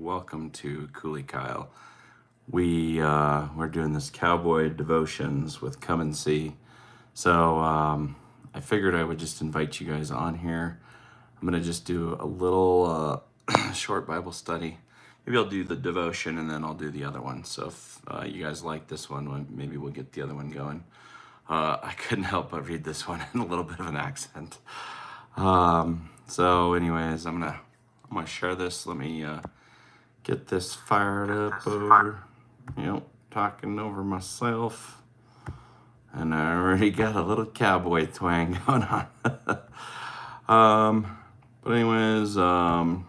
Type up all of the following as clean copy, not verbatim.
welcome to Cooley Kyle. We're doing this Cowboy Devotions with Come and See. So I figured I would just invite you guys on here. I'm going to just do a little short Bible study. Maybe I'll do the devotion and then I'll do the other one. So if you guys like this one, maybe we'll get the other one going. I couldn't help but read this one in a little bit of an accent. So anyways, I'm gonna share this. Let me get this fired up over, talking over myself. And I already got a little cowboy twang going on. But anyways, hope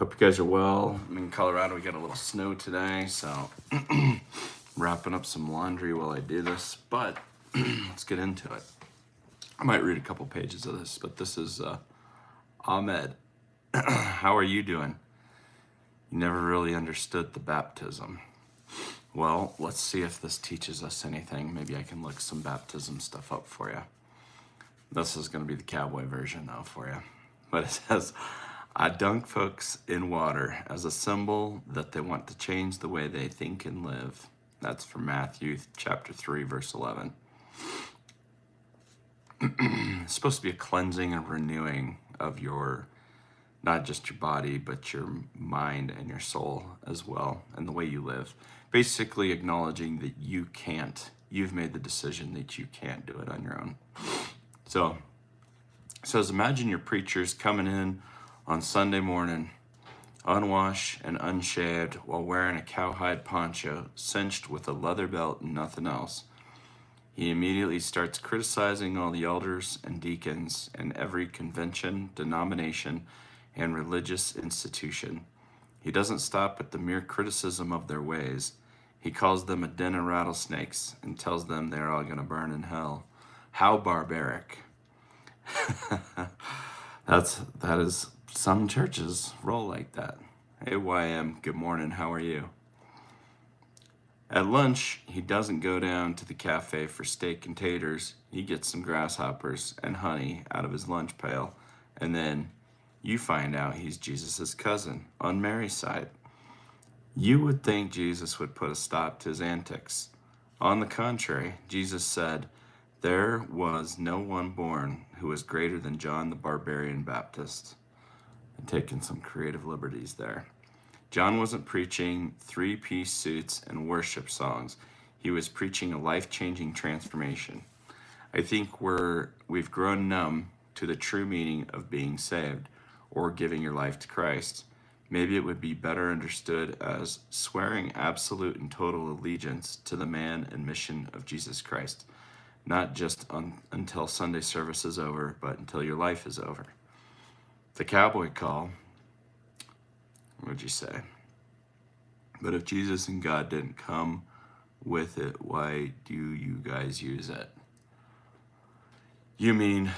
you guys are well. I'm in Colorado. We got a little snow today, so wrapping up some laundry while I do this. But let's get into it. I might read a couple pages of this, but this is Ahmed. How are you doing? You never really understood the baptism. Well, let's see if this teaches us anything. Maybe I can look some baptism stuff up for you. This is going to be the cowboy version, though, for you. But it says, I dunk folks in water as a symbol that they want to change the way they think and live. That's from Matthew chapter 3, verse 11. It's supposed to be a cleansing and renewing of your, not just your body, but your mind and your soul as well, and the way you live. Basically acknowledging that you've made the decision that you can't do it on your own. So it says, imagine your preachers coming in on Sunday morning, unwashed and unshaved, while wearing a cowhide poncho, cinched with a leather belt and nothing else. He immediately starts criticizing all the elders and deacons and every convention, denomination, and religious institution. He doesn't stop at the mere criticism of their ways. He calls them a den of rattlesnakes and tells them they're all going to burn in hell. How barbaric. That is, some churches roll like that. Hey, YM, good morning, how are you? At lunch, he doesn't go down to the cafe for steak and taters. He gets some grasshoppers and honey out of his lunch pail, and then you find out he's Jesus' cousin on Mary's side. You would think Jesus would put a stop to his antics. On the contrary, Jesus said, there was no one born who was greater than John the Barbarian Baptist. I'm taking some creative liberties there. John wasn't preaching three-piece suits and worship songs. He was preaching a life-changing transformation. I think we've grown numb to the true meaning of being saved or giving your life to Christ. Maybe it would be better understood as swearing absolute and total allegiance to the man and mission of Jesus Christ, not just until Sunday service is over, but until your life is over. The cowboy call, what'd you say? But if Jesus and God didn't come with it, why do you guys use it? You mean,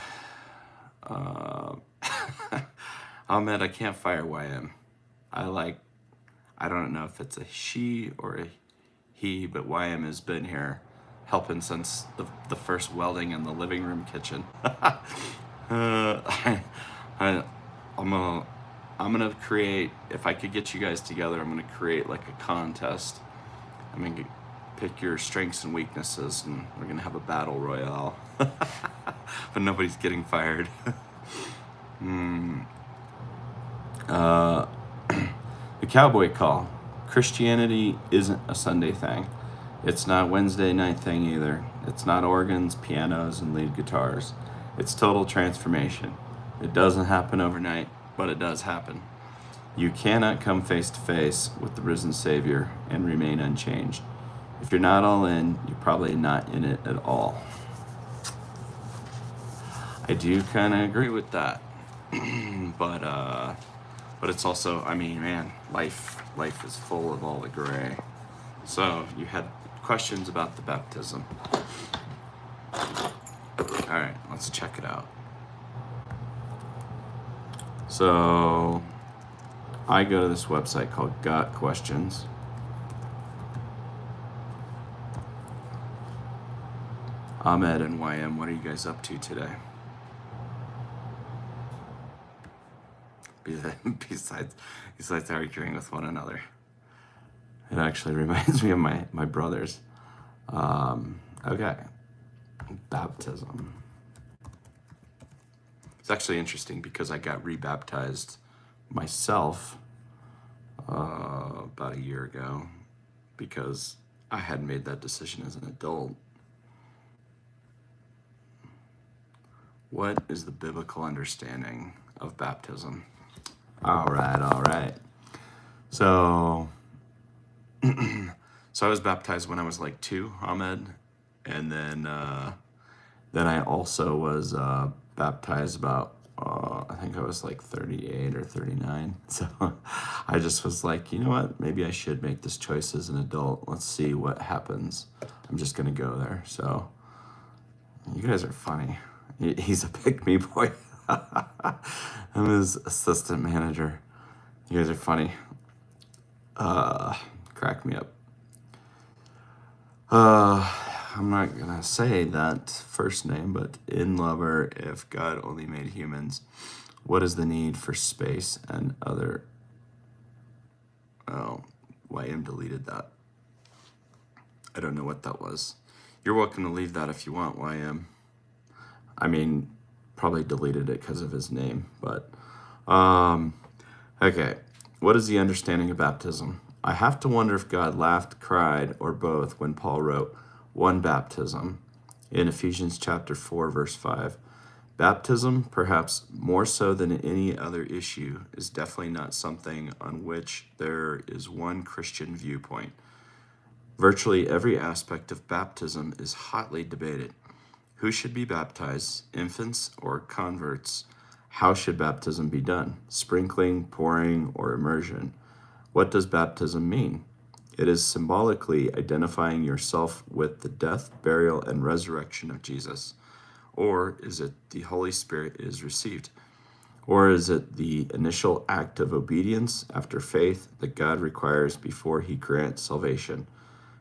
Ahmed, I can't fire YM. I don't know if it's a she or a he, but YM has been here helping since the first welding in the living room kitchen. I'm gonna create, if I could get you guys together, I'm gonna create like a contest. I'm gonna pick your strengths and weaknesses, and we're gonna have a battle royale. But nobody's getting fired. The cowboy call. Christianity isn't a Sunday thing. It's not Wednesday night thing either. It's not organs, pianos, and lead guitars. It's total transformation. It doesn't happen overnight, but it does happen. You cannot come face to face with the risen Savior and remain unchanged. If you're not all in, you're probably not in it at all. I do kind of agree with that. But it's also, I mean, man, life is full of all the gray. So you had questions about the baptism. All right, let's check it out. So I go to this website called Got Questions. Ahmed and YM, what are you guys up to today? besides, besides arguing with one another. It actually reminds me of my brothers. Okay, baptism. It's actually interesting because I got rebaptized myself about a year ago because I had made that decision as an adult. What is the biblical understanding of baptism? All right. So, so I was baptized when I was like 2, Ahmed, and then I also was baptized about I think I was like 38 or 39. So I just was like, you know what? Maybe I should make this choice as an adult. Let's see what happens. I'm just gonna go there. So you guys are funny. He's a pick-me boy. I'm his assistant manager. You guys are funny. Crack me up. I'm not gonna say that first name, but in Lover, if God only made humans, what is the need for space and other? Oh, YM deleted that. I don't know what that was. You're welcome to leave that if you want, YM. I mean, probably deleted it because of his name, but okay. What is the understanding of baptism? I have to wonder if God laughed, cried, or both when Paul wrote one baptism in Ephesians chapter 4, verse 5. Baptism, perhaps more so than any other issue, is definitely not something on which there is one Christian viewpoint. Virtually every aspect of baptism is hotly debated. Who should be baptized, infants or converts? How should baptism be done? Sprinkling, pouring, or immersion? What does baptism mean? It is symbolically identifying yourself with the death, burial, and resurrection of Jesus. Or is it the Holy Spirit is received? Or is it the initial act of obedience after faith that God requires before he grants salvation?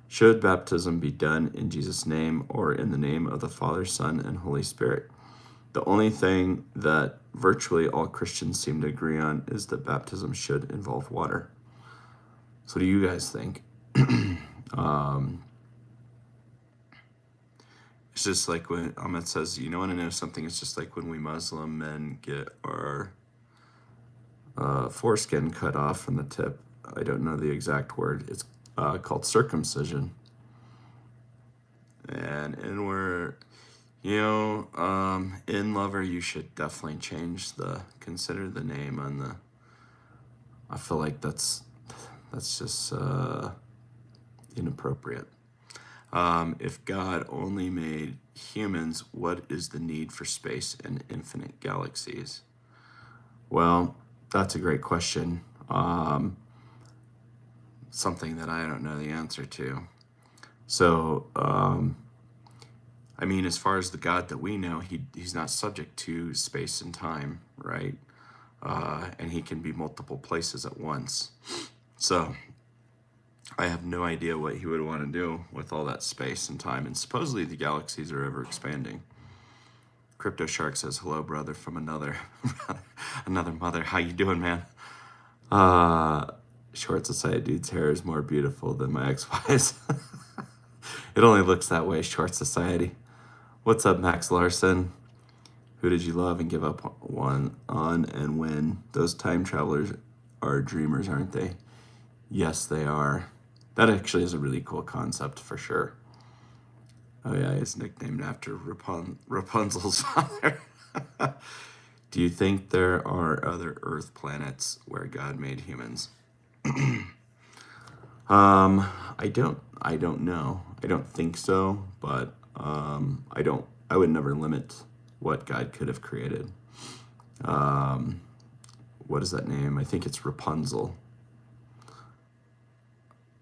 Should baptism be done in Jesus' name or in the name of the Father, Son, and Holy Spirit? The only thing that virtually all Christians seem to agree on is that baptism should involve water. So what do you guys think? It's just like when Ahmed says, you want to know something, it's just like when we Muslim men get our foreskin cut off from the tip. I don't know the exact word. It's called circumcision. And we're, in Lover, you should definitely consider the name on the, I feel like that's just inappropriate. If God only made humans, what is the need for space and infinite galaxies? Well, that's a great question. Something that I don't know the answer to. So, as far as the God that we know, he's not subject to space and time, right? And he can be multiple places at once. So I have no idea what he would want to do with all that space and time. And supposedly the galaxies are ever expanding. Crypto Shark says, hello, brother, from another mother. How you doing, man? Short Society dude's hair is more beautiful than my ex-wife's. It only looks that way, Short Society. What's up, Max Larson? Who did you love and give up on and when? Those time travelers are dreamers, aren't they? Yes, they are. That actually is a really cool concept for sure. Oh yeah, it's nicknamed after Rapunzel's father. Do you think there are other Earth planets where God made humans? I don't know. I don't think so, but I would never limit what God could have created. What is that name? I think it's Rapunzel.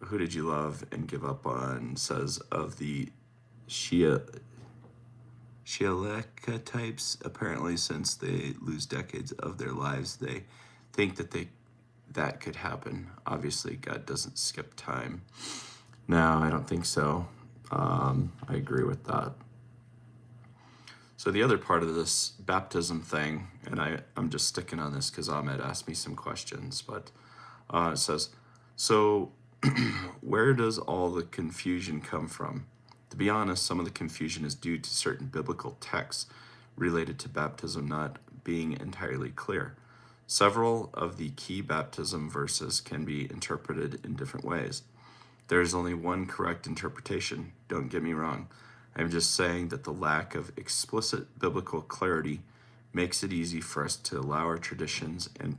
Who did you love and give up on? Says of the Shialeka types, apparently since they lose decades of their lives, they think that could happen. Obviously, God doesn't skip time. No, I don't think so. I agree with that. So the other part of this baptism thing, and I'm just sticking on this because Ahmed asked me some questions, but it says, so where does all the confusion come from? To be honest, some of the confusion is due to certain biblical texts related to baptism not being entirely clear. Several of the key baptism verses can be interpreted in different ways. There is only one correct interpretation, don't get me wrong. I'm just saying that the lack of explicit biblical clarity makes it easy for us to allow our traditions and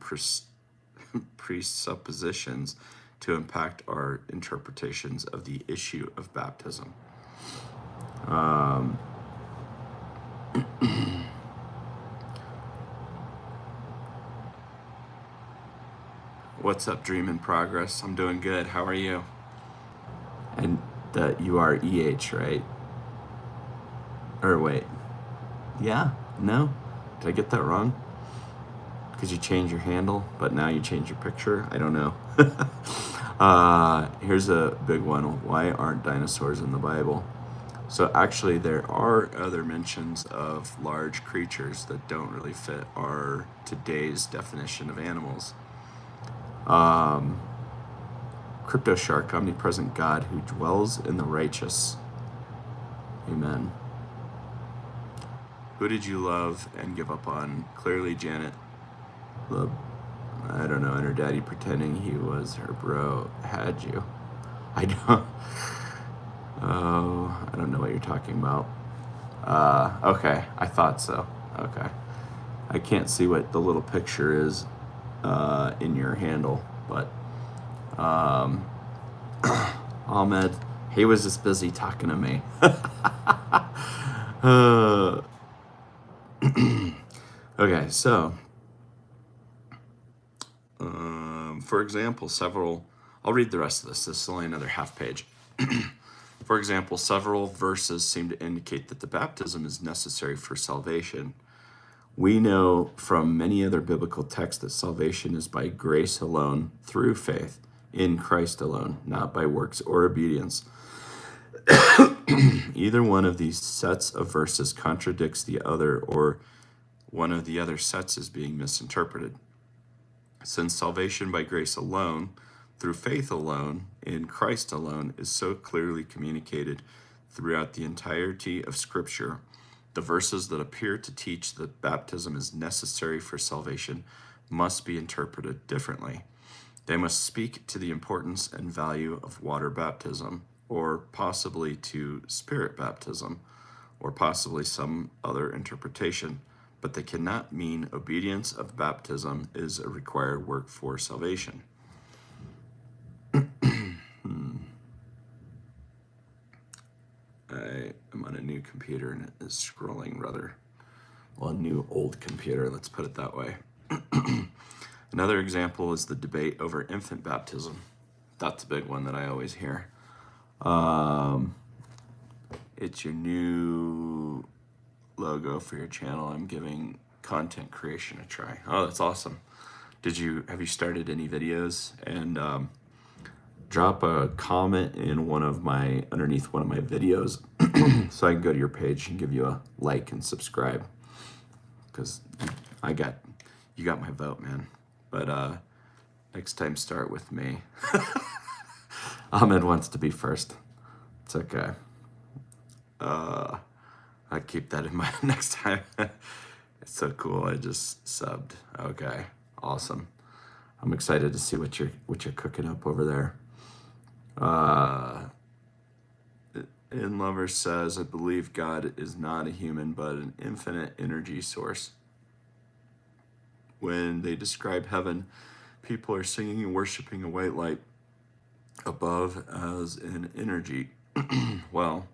presuppositions to impact our interpretations of the issue of baptism. What's up, Dream in Progress? I'm doing good. How are you? And that you are EH, right? Or wait. Yeah? No? Did I get that wrong? Because you changed your handle, but now you change your picture? I don't know. Here's a big one. Why aren't dinosaurs in the Bible? So actually, there are other mentions of large creatures that don't really fit our today's definition of animals. Crypto Shark, omnipresent God who dwells in the righteous. Amen. Who did you love and give up on? Clearly, Janet. I don't know, and her daddy pretending he was her bro had you. I don't. Oh, I don't know what you're talking about. Okay, I thought so. Okay. I can't see what the little picture is in your handle, but Ahmed, he was just busy talking to me. Okay, so for example, I'll read the rest of this. This is only another half page. For example, several verses seem to indicate that the baptism is necessary for salvation. We know from many other biblical texts that salvation is by grace alone, through faith, in Christ alone, not by works or obedience. Either one of these sets of verses contradicts the other, or one of the other sets is being misinterpreted. Since salvation by grace alone, through faith alone, in Christ alone, is so clearly communicated throughout the entirety of Scripture, the verses that appear to teach that baptism is necessary for salvation must be interpreted differently. They must speak to the importance and value of water baptism, or possibly to spirit baptism, or possibly some other interpretation, but they cannot mean obedience of baptism is a required work for salvation. I am on a new computer and it is scrolling rather, well, a new old computer, let's put it that way. Another example is the debate over infant baptism. That's a big one that I always hear. It's your new logo for your channel. I'm giving content creation a try. Oh, that's awesome. Have you started any videos? And drop a comment in underneath one of my videos so I can go to your page and give you a like and subscribe, because you got my vote, man. But next time, start with me. Ahmed wants to be first. It's okay. I keep that in mind next time. It's so cool. I just subbed. Okay, awesome. I'm excited to see what you're cooking up over there. In Lover says, I believe God is not a human, but an infinite energy source. When they describe heaven, people are singing and worshiping a white light above as an energy. Well,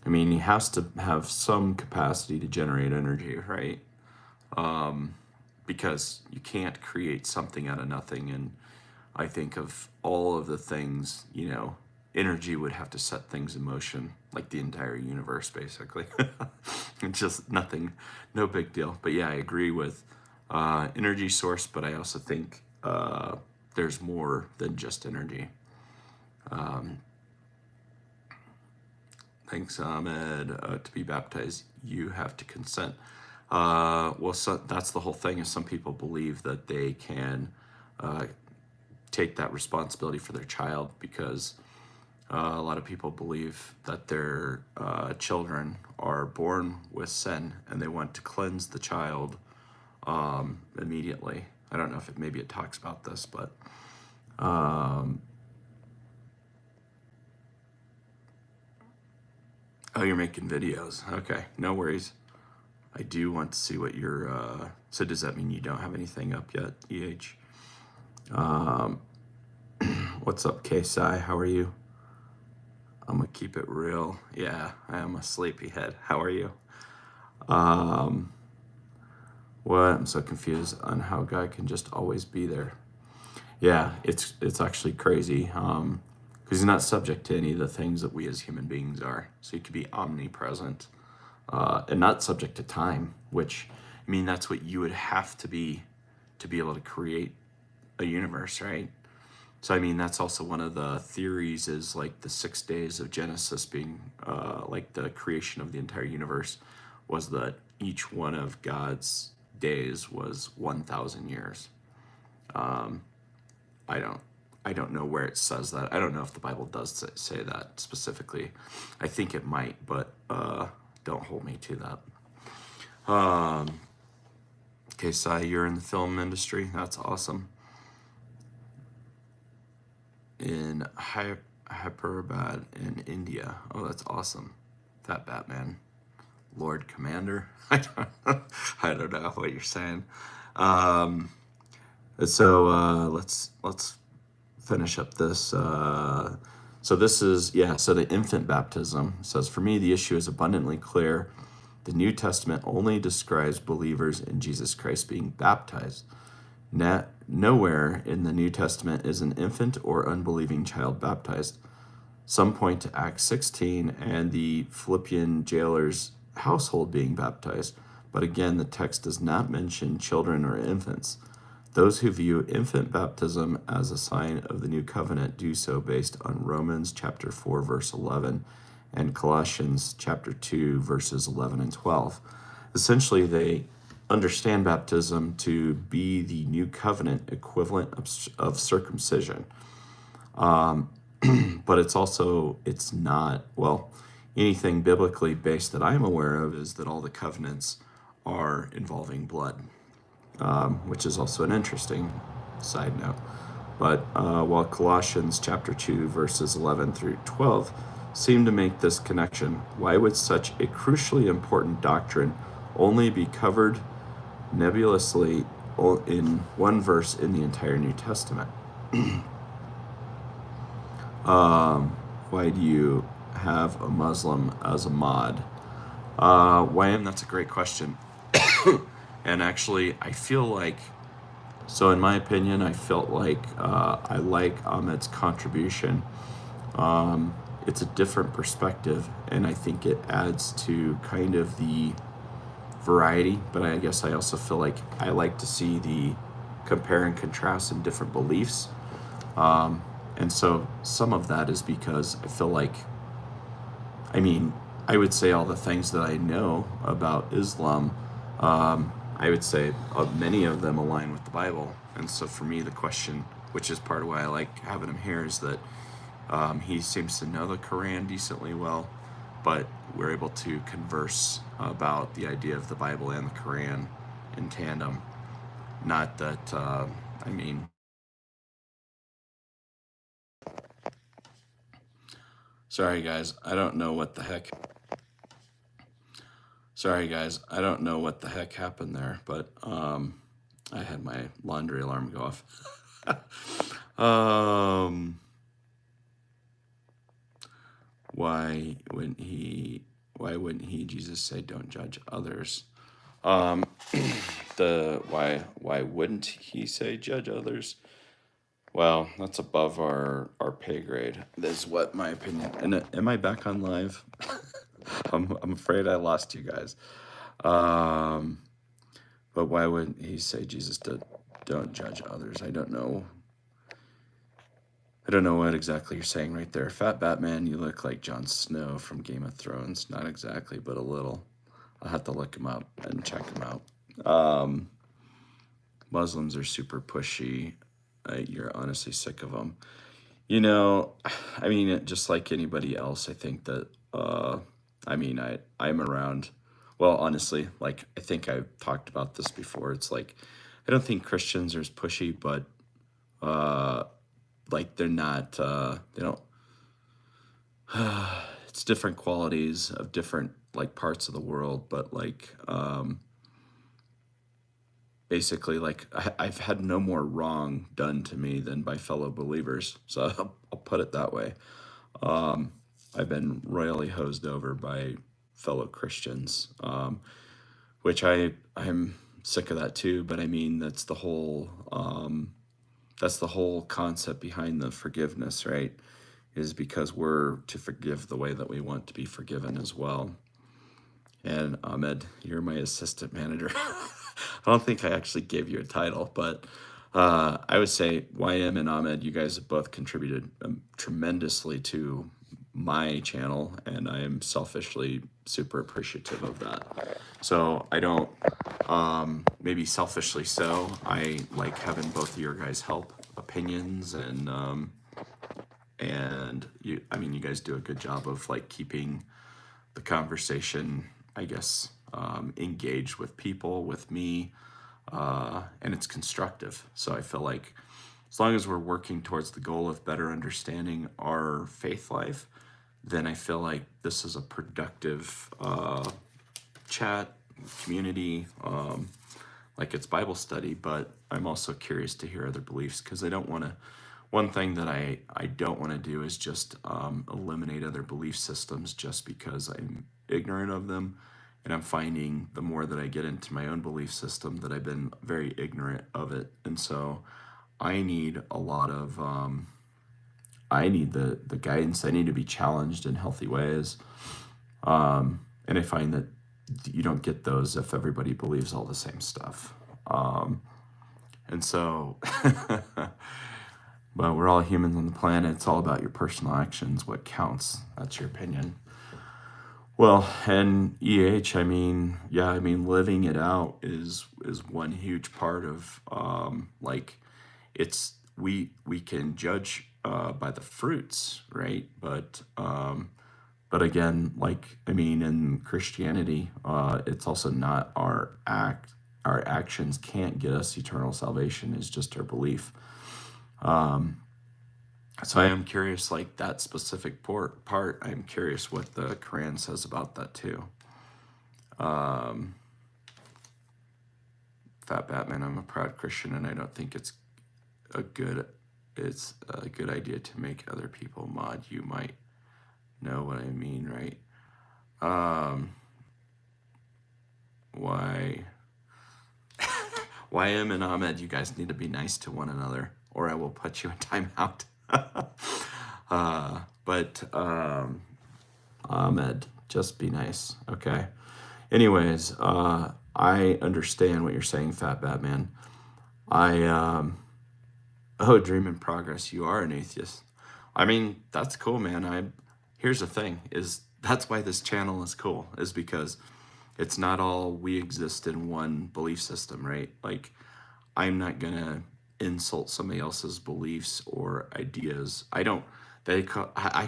I mean, he has to have some capacity to generate energy, right? Because you can't create something out of nothing. And I think of all of the things, energy would have to set things in motion, like the entire universe, basically. It's just nothing, no big deal. But yeah, I agree with energy source, but I also think there's more than just energy. Thanks, Ahmed. To be baptized, you have to consent. Well, so that's the whole thing. Is some people believe that they can uh, take that responsibility for their child because a lot of people believe that their children are born with sin and they want to cleanse the child immediately. I don't know if maybe it talks about this, but oh, you're making videos. Okay, no worries. I do want to see what your. So does that mean you don't have anything up yet, EH? What's up, KSI? How are you? I'm gonna keep it real. Yeah, I am a sleepyhead. How are you? What? I'm so confused on how God can just always be there. Yeah, it's actually crazy. Because he's not subject to any of the things that we as human beings are. So he could be omnipresent and not subject to time, which, I mean, that's what you would have to be able to create a universe, right? So, I mean, that's also one of the theories is like the 6 days of Genesis being like the creation of the entire universe was that each one of God's days was 1,000 years. I don't I don't know where it says that. I don't know if the Bible does say that specifically. I think it might, but don't hold me to that. Okay, Sai, you're in the film industry. That's awesome. In Hyderabad in India. Oh, that's awesome. That Batman, Lord Commander. I don't know what you're saying. So let's finish up this. So this is, yeah, so the infant baptism says, for me, the issue is abundantly clear. The New Testament only describes believers in Jesus Christ being baptized. Nowhere in the New Testament is an infant or unbelieving child baptized. Some point to Acts 16 and the Philippian jailer's household being baptized, but again, the text does not mention children or infants. Those who view infant baptism as a sign of the new covenant do so based on Romans chapter 4 verse 11 and Colossians chapter 2 verses 11 and 12. Essentially, they understand baptism to be the new covenant equivalent of circumcision. But it's not, well, anything biblically based that I'm aware of is that all the covenants are involving blood, which is also an interesting side note. But while Colossians chapter 2, verses 11 through 12 seem to make this connection, why would such a crucially important doctrine only be covered nebulously in one verse in the entire New Testament? Why do you have a Muslim as a mod? YM, that's a great question. And actually, I feel like, so in my opinion, I felt like I like Ahmed's contribution. It's a different perspective, and I think it adds to kind of the variety, but I guess I also feel like I like to see the compare and contrast in different beliefs. And so some of that is because I feel like, I mean, I would say all the things that I know about Islam, I would say many of them align with the Bible. And so for me, the question, which is part of why I like having him here, is that he seems to know the Quran decently well, but we're able to converse about the idea of the Bible and the Quran in tandem. Not that, I mean, sorry guys, I don't know what the heck. Sorry guys, I don't know what the heck happened there, but I had my laundry alarm go off. Why wouldn't he, Jesus, say, don't judge others? Why wouldn't he say judge others? Well, that's above our pay grade. That's what my opinion. And am I back on live? I'm afraid I lost you guys. But why wouldn't he say, Jesus, don't judge others? I don't know. I don't know what exactly you're saying right there. Fat Batman, you look like Jon Snow from Game of Thrones. Not exactly, but a little. I'll have to look him up and check him out. Muslims are super pushy. You're honestly sick of them. You know, I mean, just like anybody else, I think that, I'm around, well, honestly, like, I think I've talked about this before. It's like, I don't think Christians are as pushy, but, uh, like, they're not, they don't, it's different qualities of different, like, parts of the world, but, like, basically, like, I've had no more wrong done to me than by fellow believers. So I'll put it that way. Um, I've been royally hosed over by fellow Christians, which I'm sick of that too. But I mean, that's the whole concept behind the forgiveness, right? Is because we're to forgive the way that we want to be forgiven as well. And Ahmed, you're my assistant manager. I don't think I actually gave you a title, but I would say YM and Ahmed, you guys have both contributed tremendously to my channel, and I am selfishly super appreciative of that. So I don't, maybe selfishly so, I like having both of your guys' help opinions, and you, I mean, you guys do a good job of like keeping the conversation, I guess, engaged with people, with me, and it's constructive. So I feel like as long as we're working towards the goal of better understanding our faith life, then I feel like this is a productive chat community, like it's Bible study. But I'm also curious to hear other beliefs, because I don't want to. One thing that I don't want to do is just eliminate other belief systems just because I'm ignorant of them. And I'm finding the more that I get into my own belief system that I've been very ignorant of it. And so I need a lot of, I need the guidance. I need to be challenged in healthy ways. And I find that you don't get those if everybody believes all the same stuff. And so, but we're all humans on the planet. It's all about your personal actions, what counts. That's your opinion. Well, and I mean, yeah, I mean, living it out is one huge part of like, it's we can judge by the fruits, right? But again, like, I mean, in Christianity, it's also not our actions can't get us eternal salvation. It's just our belief. So I am curious, like that specific part, I'm curious what the Quran says about that too. Fat Batman, I'm a proud Christian, and I don't think it's a good idea to make other people mod. You might know what I mean, right? Why YM and Ahmed, you guys need to be nice to one another, or I will put you in timeout. But Ahmed, just be nice, okay? Anyways, I understand what you're saying, Fat Batman. Dream in progress. You are an atheist. I mean, that's cool, man. Here's the thing: is that's why this channel is cool, is because it's not all we exist in one belief system, right? Like, I'm not gonna insult somebody else's beliefs or ideas. I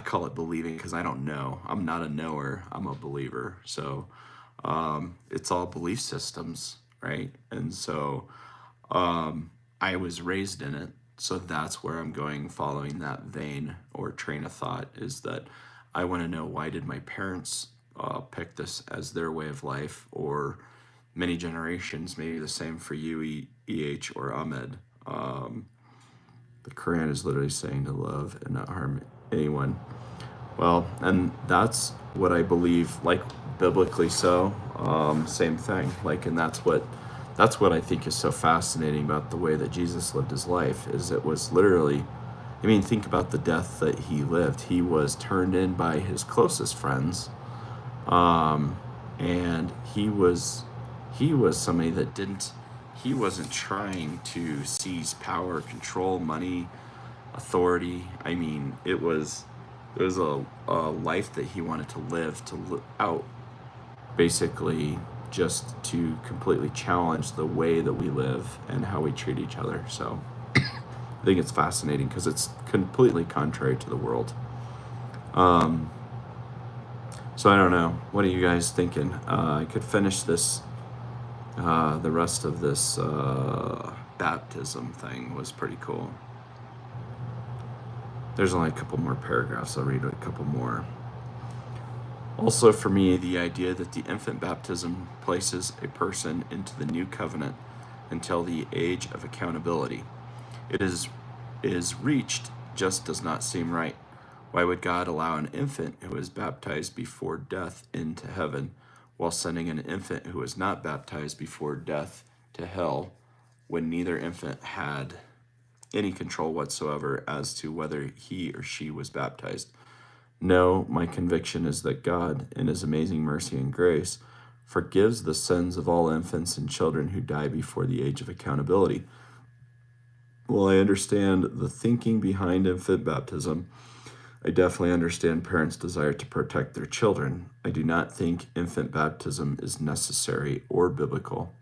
call it believing because I don't know. I'm not a knower. I'm a believer. So it's all belief systems, right? And so I was raised in it. So that's where I'm going, following that vein or train of thought, is that I want to know, why did my parents pick this as their way of life, or many generations, maybe the same for you, or Ahmed. The Quran is literally saying to love and not harm anyone. Well, and that's what I believe, like biblically so, same thing. Like, and that's what I think is so fascinating about the way that Jesus lived his life, is it was literally, I mean, think about the death that he lived. He was turned in by his closest friends, and he was somebody that he wasn't trying to seize power, control, money. authority. I mean, it was a life that he wanted to live out, basically, just to completely challenge the way that we live and how we treat each other. So I think it's fascinating because it's completely contrary to the world. So I don't know. What are you guys thinking? I could finish the rest of this baptism thing was pretty cool. There's only a couple more paragraphs. I'll read a couple more. Also, for me, the idea that the infant baptism places a person into the new covenant until the age of accountability is reached just does not seem right. Why would God allow an infant who is baptized before death into heaven while sending an infant who was not baptized before death to hell when neither infant had any control whatsoever as to whether he or she was baptized? No, my conviction is that God, in his amazing mercy and grace, forgives the sins of all infants and children who die before the age of accountability. While I understand the thinking behind infant baptism, I definitely understand parents' desire to protect their children. I do not think infant baptism is necessary or biblical.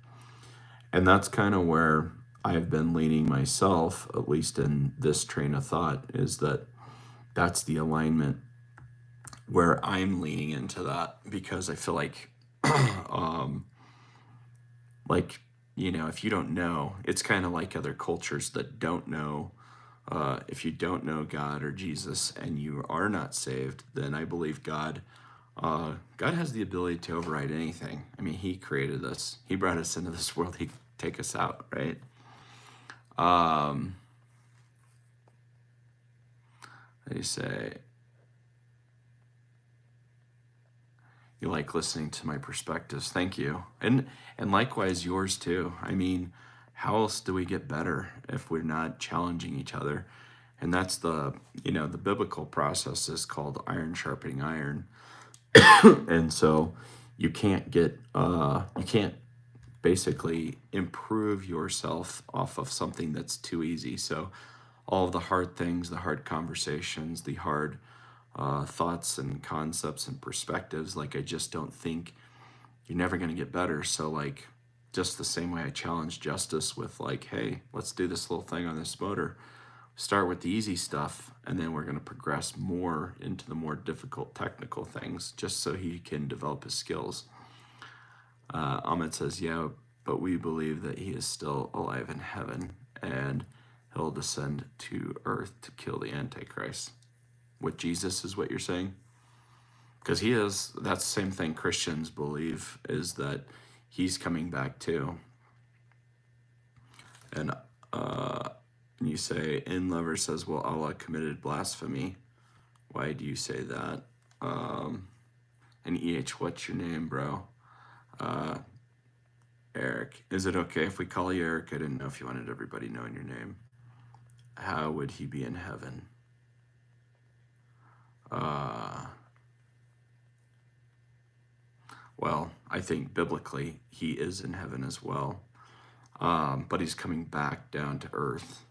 And that's kind of where I've been leaning myself, at least in this train of thought, is that that's the alignment where I'm leaning into that, because I feel like, if you don't know, it's kind of like other cultures that don't know. If you don't know God or Jesus and you are not saved, then I believe God has the ability to override anything. I mean, he created us. He brought us into this world. He can take us out, right? They say, you like listening to my perspectives. Thank you. And likewise yours too. I mean, how else do we get better if we're not challenging each other? And that's the biblical process is called iron sharpening iron. And so you can't basically improve yourself off of something that's too easy. So all of the hard things, the hard conversations, the hard thoughts and concepts and perspectives, like, I just don't think you're never going to get better. So, like, just the same way I challenge Justice with, like, hey, let's do this little thing on this motor. Start with the easy stuff, and then we're going to progress more into the more difficult technical things, just so he can develop his skills. Ahmed says, yeah, but we believe that he is still alive in heaven, and he'll descend to earth to kill the Antichrist. With Jesus is what you're saying? Because he is. That's the same thing Christians believe, is that he's coming back too. And you say, In Lover says, well, Allah committed blasphemy. Why do you say that? And EH, what's your name, bro? Eric. Is it okay if we call you Eric? I didn't know if you wanted everybody knowing your name. How would he be in heaven? Well, I think biblically he is in heaven as well. But he's coming back down to earth.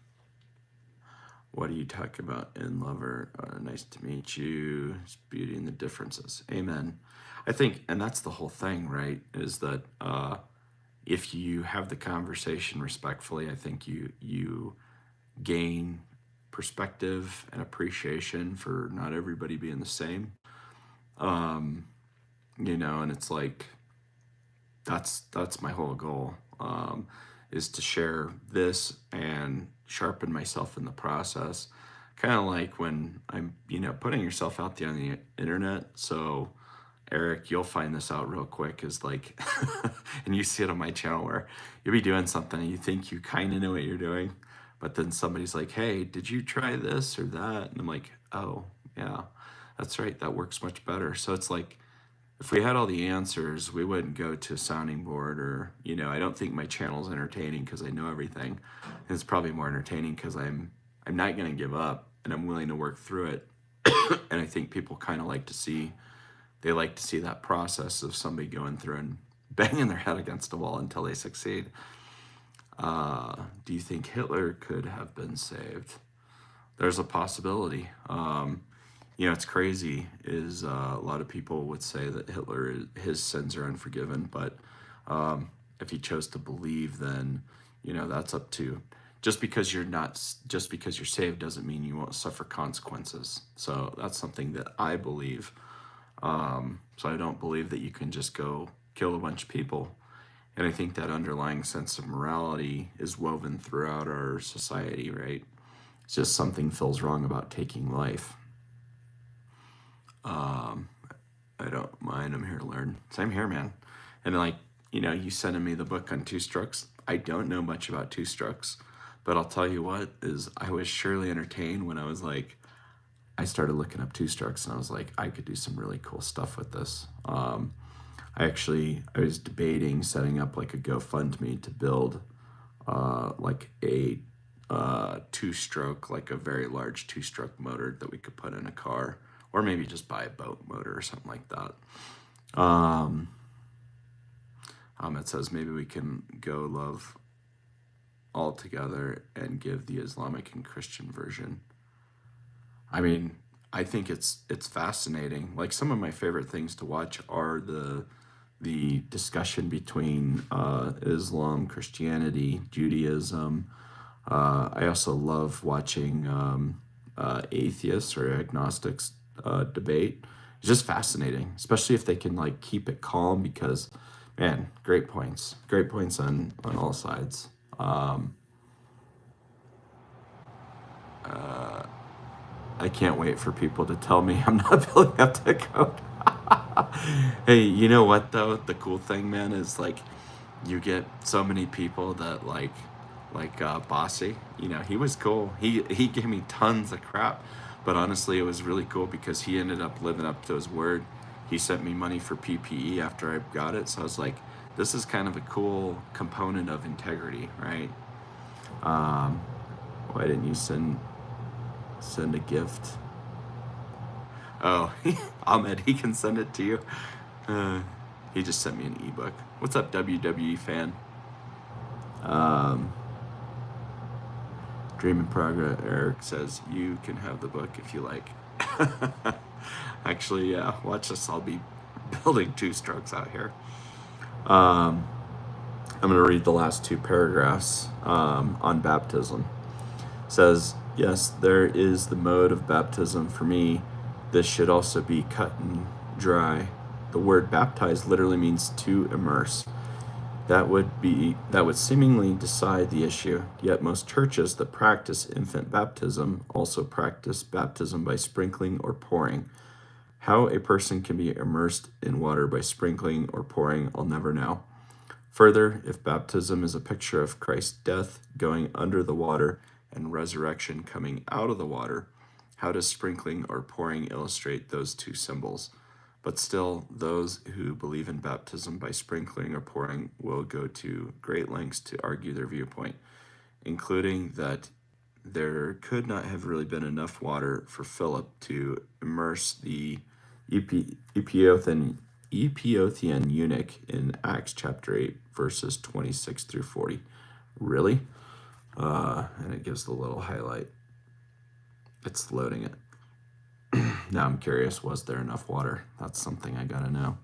What do you talk about in Lover? Nice to meet you. It's beauty and the differences. Amen. I think, and that's the whole thing, right? Is that if you have the conversation respectfully, I think you gain perspective and appreciation for not everybody being the same. And it's like, that's my whole goal, is to share this and sharpen myself in the process. Kind of like when I'm, putting yourself out there on the internet. So Eric, you'll find this out real quick, is like, and you see it on my channel where you'll be doing something and you think you kind of know what you're doing, but then somebody's like, hey, did you try this or that? And I'm like, oh, yeah, that's right. That works much better. So it's like, if we had all the answers, we wouldn't go to a sounding board, or, I don't think my channel's entertaining because I know everything. It's probably more entertaining because I'm not going to give up, and I'm willing to work through it. And I think people kind of like to see that process of somebody going through and banging their head against a wall until they succeed. Do you think Hitler could have been saved? there's a possibility. It's crazy is a lot of people would say that Hitler, his sins are unforgiven, but if he chose to believe, then, that's up to, just because you're saved doesn't mean you won't suffer consequences. So that's something that I believe. So I don't believe that you can just go kill a bunch of people. And I think that underlying sense of morality is woven throughout our society, right? It's just something feels wrong about taking life. I don't mind. I'm here to learn. Same here, man. And like, you sending me the book on two strokes. I don't know much about two strokes, but I'll tell you what is I was surely entertained when I started looking up two strokes, and I was like, I could do some really cool stuff with this. I was debating setting up like a GoFundMe to build like a two-stroke, like a very large two-stroke motor that we could put in a car, or maybe just buy a boat motor or something like that. It says maybe we can go love all together and give the Islamic and Christian version. I mean, I think it's fascinating. Like some of my favorite things to watch are the discussion between Islam, Christianity, Judaism. I also love watching atheists or agnostics debate. It's just fascinating, especially if they can like keep it calm because, man, great points on all sides. I can't wait for people to tell me I'm not building up to code. Hey, you know what though? The cool thing, man, is like you get so many people that like Bossy. He was cool. He gave me tons of crap, but honestly, it was really cool because he ended up living up to his word. He sent me money for PPE after I got it, so I was like, this is kind of a cool component of integrity, right? Why didn't you send a gift? Oh, Ahmed, he can send it to you. He just sent me an ebook. What's up, WWE fan? Dream in Progress, Eric says, you can have the book if you like. Actually, yeah, watch this. I'll be building two strokes out here. I'm going to read the last two paragraphs on baptism. It says, yes, there is the mode of baptism for me. This should also be cut and dry. The word baptize literally means to immerse. That would seemingly decide the issue. Yet most churches that practice infant baptism also practice baptism by sprinkling or pouring. How a person can be immersed in water by sprinkling or pouring, I'll never know. Further, if baptism is a picture of Christ's death going under the water and resurrection coming out of the water, how does sprinkling or pouring illustrate those two symbols? But still, those who believe in baptism by sprinkling or pouring will go to great lengths to argue their viewpoint, including that there could not have really been enough water for Philip to immerse the Ethiopian eunuch in Acts chapter 8, verses 26 through 40. Really? And it gives the little highlight. It's loading it. Now I'm curious, was there enough water? That's something I gotta know.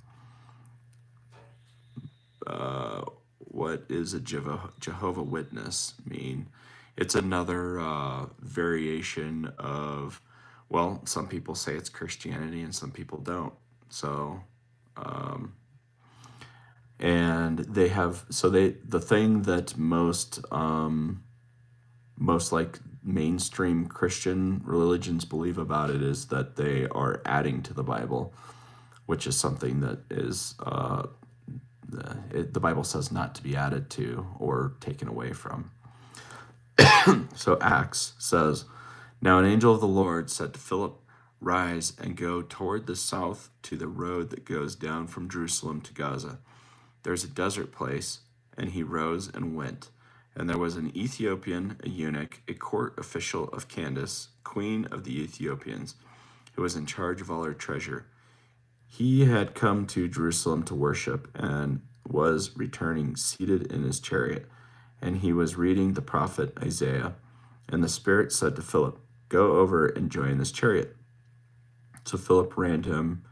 What is a Jehovah Witness mean? It's another variation of, well, some people say it's Christianity and some people don't. So, and they have, the thing that most like mainstream Christian religions believe about it is that they are adding to the Bible, which is something that is, the Bible says not to be added to or taken away from. So Acts says, now an angel of the Lord said to Philip, rise and go toward the south to the road that goes down from Jerusalem to Gaza. There's a desert place. And he rose and went. And there was an Ethiopian, a eunuch, a court official of Candace, queen of the Ethiopians, who was in charge of all her treasure. He had come to Jerusalem to worship and was returning seated in his chariot. And he was reading the prophet Isaiah. And the Spirit said to Philip, Go over and join this chariot." So Philip ran to him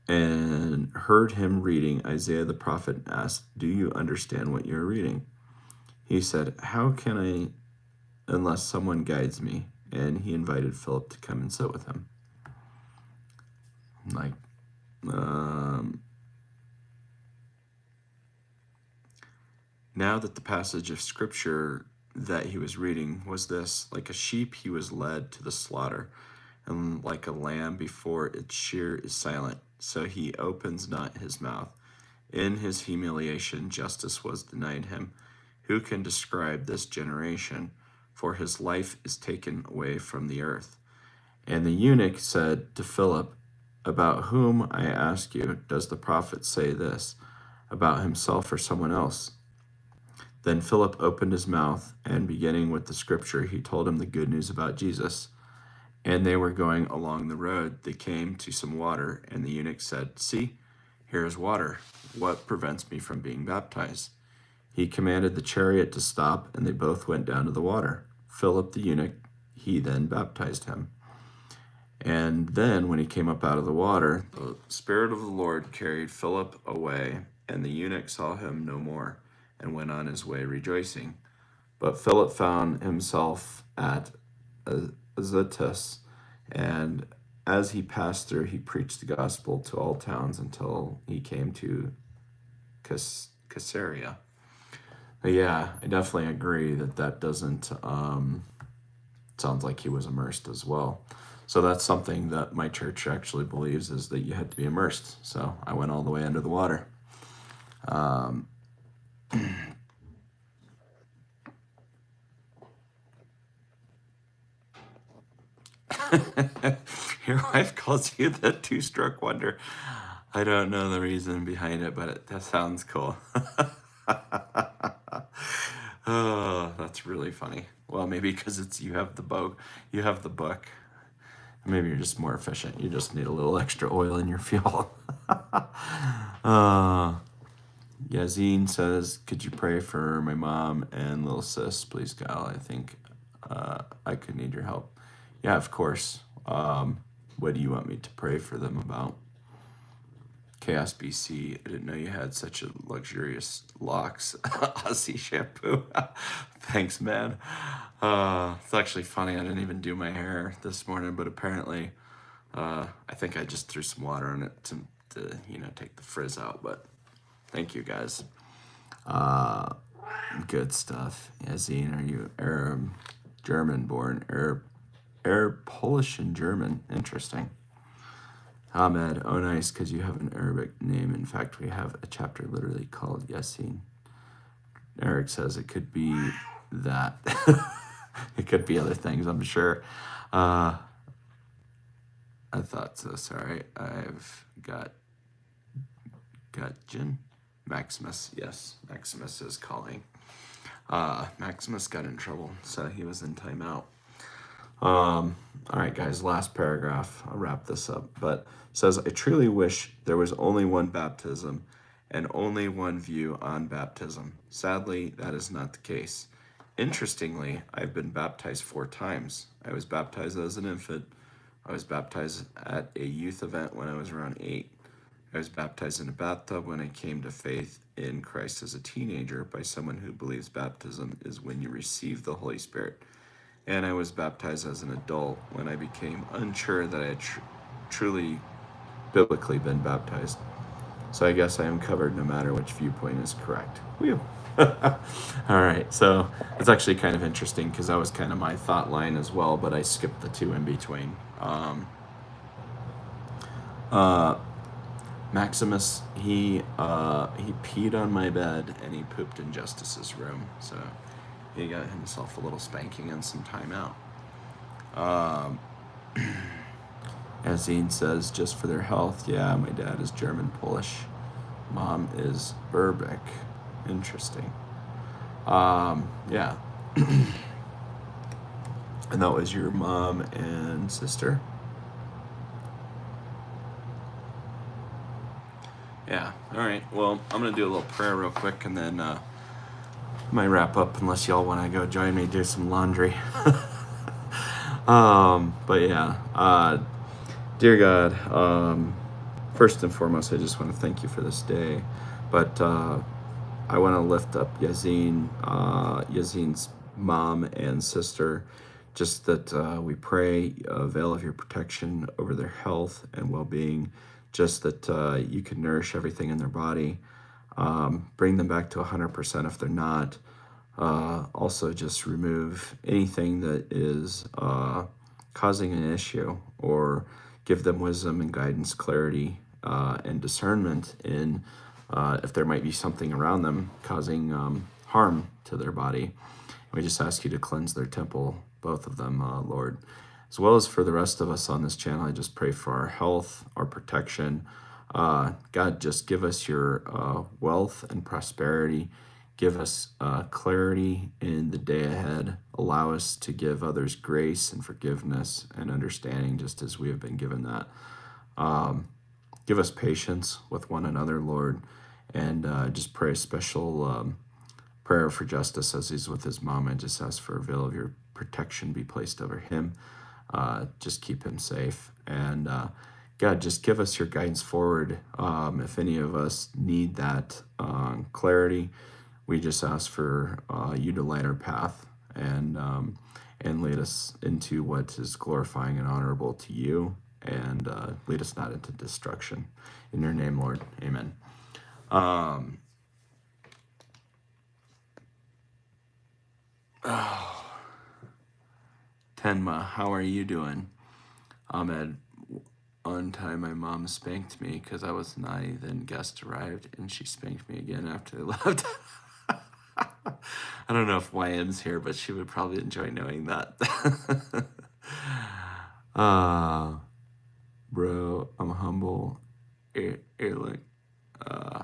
and heard him reading Isaiah the prophet and asked, "Do you understand what you're reading?" He said, "How can I unless someone guides me?" And he invited Philip to come and sit with him. Like, now that the passage of scripture that he was reading was this: like a sheep he was led to the slaughter, and like a lamb before its shear is silent, so he opens not his mouth. In his humiliation justice was denied him. Who can describe this generation? For his life is taken away from the earth. And the eunuch said to Philip, "About whom, I ask you, does the prophet say this? About himself or someone else?" Then Philip opened his mouth, and beginning with the scripture, he told him the good news about Jesus. And they were going along the road. They came to some water, and the eunuch said, "See, here is water. What prevents me from being baptized?" He commanded the chariot to stop, and they both went down to the water. Philip the eunuch, he then baptized him. And then when he came up out of the water, the Spirit of the Lord carried Philip away, and the eunuch saw him no more, and went on his way rejoicing. But Philip found himself at Azotus, and as he passed through, he preached the gospel to all towns until he came to Caesarea. Yeah, I definitely agree that doesn't sounds like he was immersed as well. So that's something that my church actually believes, is that you had to be immersed. So I went all the way under the water. Your wife calls you the two-stroke wonder. I don't know the reason behind it, but that sounds cool. Oh, that's really funny. Well, maybe because you have the book. Maybe you're just more efficient. You just need a little extra oil in your fuel. Yazine says, "Could you pray for my mom and little sis, please, Kyle? I think I could need your help." Yeah, of course. What do you want me to pray for them about? Chaos BC, I didn't know you had such a luxurious locks. Aussie shampoo. Thanks, man. It's actually funny. I didn't even do my hair this morning, but apparently, I think I just threw some water on it to take the frizz out. But thank you, guys. Good stuff. Yazine, are you Arab, German born? Arab, Polish, and German. Interesting. Ahmed, oh nice, because you have an Arabic name. In fact, we have a chapter literally called Yasin. Eric says it could be that. It could be other things, I'm sure. I thought so. Sorry. I've got Jin. Maximus. Yes, Maximus is calling. Maximus got in trouble, so he was in timeout. All right, guys, last paragraph. I'll wrap this up. But it says, "I truly wish there was only one baptism and only one view on baptism. Sadly, that is not the case. Interestingly, I've been baptized 4 times. I was baptized as an infant. I was baptized at a youth event when I was around 8. I was baptized in a bathtub when I came to faith in Christ as a teenager by someone who believes baptism is when you receive the Holy Spirit. And I was baptized as an adult when I became unsure that I had truly biblically been baptized. So I guess I am covered no matter which viewpoint is correct." Whew. All right, so it's actually kind of interesting because that was kind of my thought line as well, but I skipped the 2 in between. Maximus, he peed on my bed and he pooped in Justice's room, so he got himself a little spanking and some time out. Azine says, "Just for their health." Yeah, my dad is German Polish. Mom is Berbic. Interesting. Yeah. And that was your mom and sister? Yeah. All right. Well, I'm going to do a little prayer real quick, and then might wrap up unless y'all want to go join me do some laundry. But yeah, dear God, first and foremost, I just want to thank you for this day. But I want to lift up Yazin's mom and sister, just that we pray a veil of your protection over their health and well-being, just that you can nourish everything in their body, bring them back to 100% if they're not. Also, just remove anything that is causing an issue, or give them wisdom and guidance, clarity, and discernment in if there might be something around them causing harm to their body. We just ask you to cleanse their temple, both of them, Lord. As well as for the rest of us on this channel, I just pray for our health, our protection. God, just give us your wealth and prosperity. Give us clarity in the day ahead. Allow us to give others grace and forgiveness and understanding, just as we have been given that. Give us patience with one another, Lord, and just pray a special prayer for Justice as he's with his mom, and just ask for a veil of your protection be placed over him. Just keep him safe. And God, just give us your guidance forward. If any of us need that clarity, we just ask for you to light our path and lead us into what is glorifying and honorable to you, and lead us not into destruction. In your name, Lord, amen. Tenma, how are you doing? Ahmed, one time my mom spanked me because I was naughty, then guest arrived and she spanked me again after they left. I don't know if YM's here, but she would probably enjoy knowing that. Bro, I'm humble. Like, I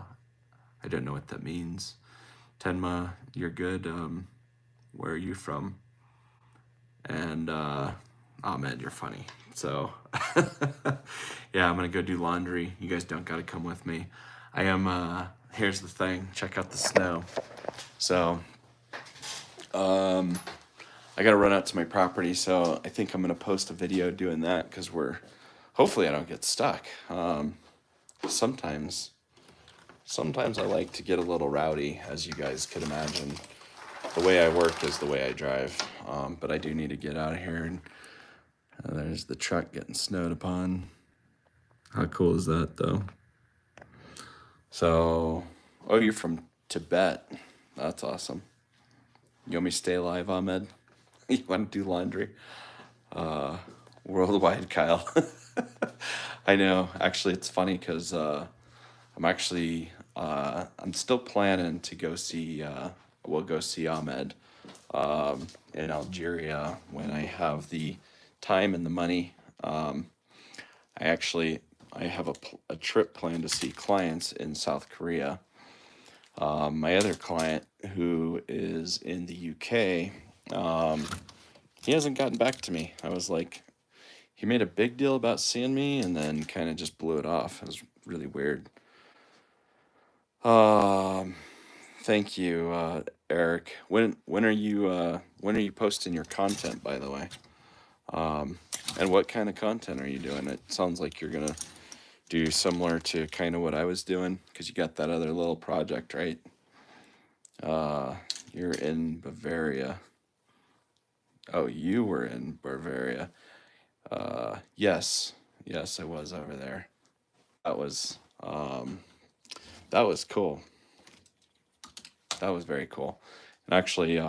don't know what that means. Tenma, you're good. Where are you from? And Ahmed, you're funny. So yeah, I'm gonna go do laundry. You guys don't gotta come with me. I am here's the thing, check out the snow. So I gotta run out to my property, so I think I'm gonna post a video doing that, because hopefully I don't get stuck. Sometimes I like to get a little rowdy, as you guys could imagine. The way I work is the way I drive, but I do need to get out of here. And there's the truck getting snowed upon. How cool is that, though? So, oh, you're from Tibet. That's awesome. You want me to stay alive, Ahmed? You want to do laundry? Worldwide, Kyle. I know. Actually, it's funny because I'm still planning to go see, we'll go see Ahmed in Algeria when I have the time and the money. I have a trip planned to see clients in South Korea. My other client, who is in the UK, he hasn't gotten back to me. I was like, he made a big deal about seeing me and then kind of just blew it off. It was really weird. Thank you, Eric. When are you posting your content, by the way? And what kind of content are you doing? It sounds like you're gonna do similar to kind of what I was doing, because you got that other little project, right? You're in Bavaria. Oh, you were in Bavaria. Yes, I was over there. That was cool. That was very cool. And actually,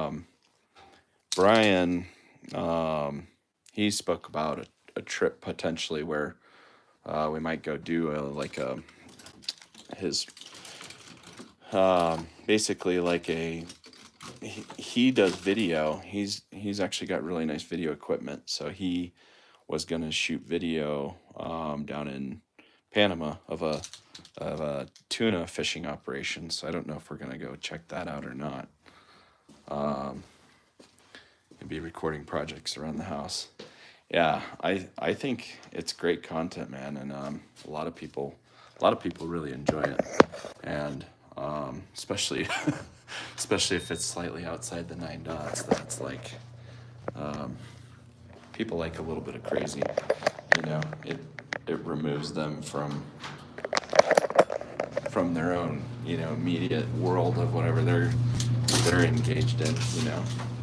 Brian, he spoke about a trip potentially where we might go do his basically like he does video. He's actually got really nice video equipment, so he was gonna shoot video down in Panama of a tuna fishing operation. So I don't know if we're gonna go check that out or not. And be recording projects around the house. Yeah, I think it's great content, man, and a lot of people really enjoy it, and especially especially if it's slightly outside the 9 dots. That's like people like a little bit of crazy. It removes them from their own, immediate world of whatever they're engaged in.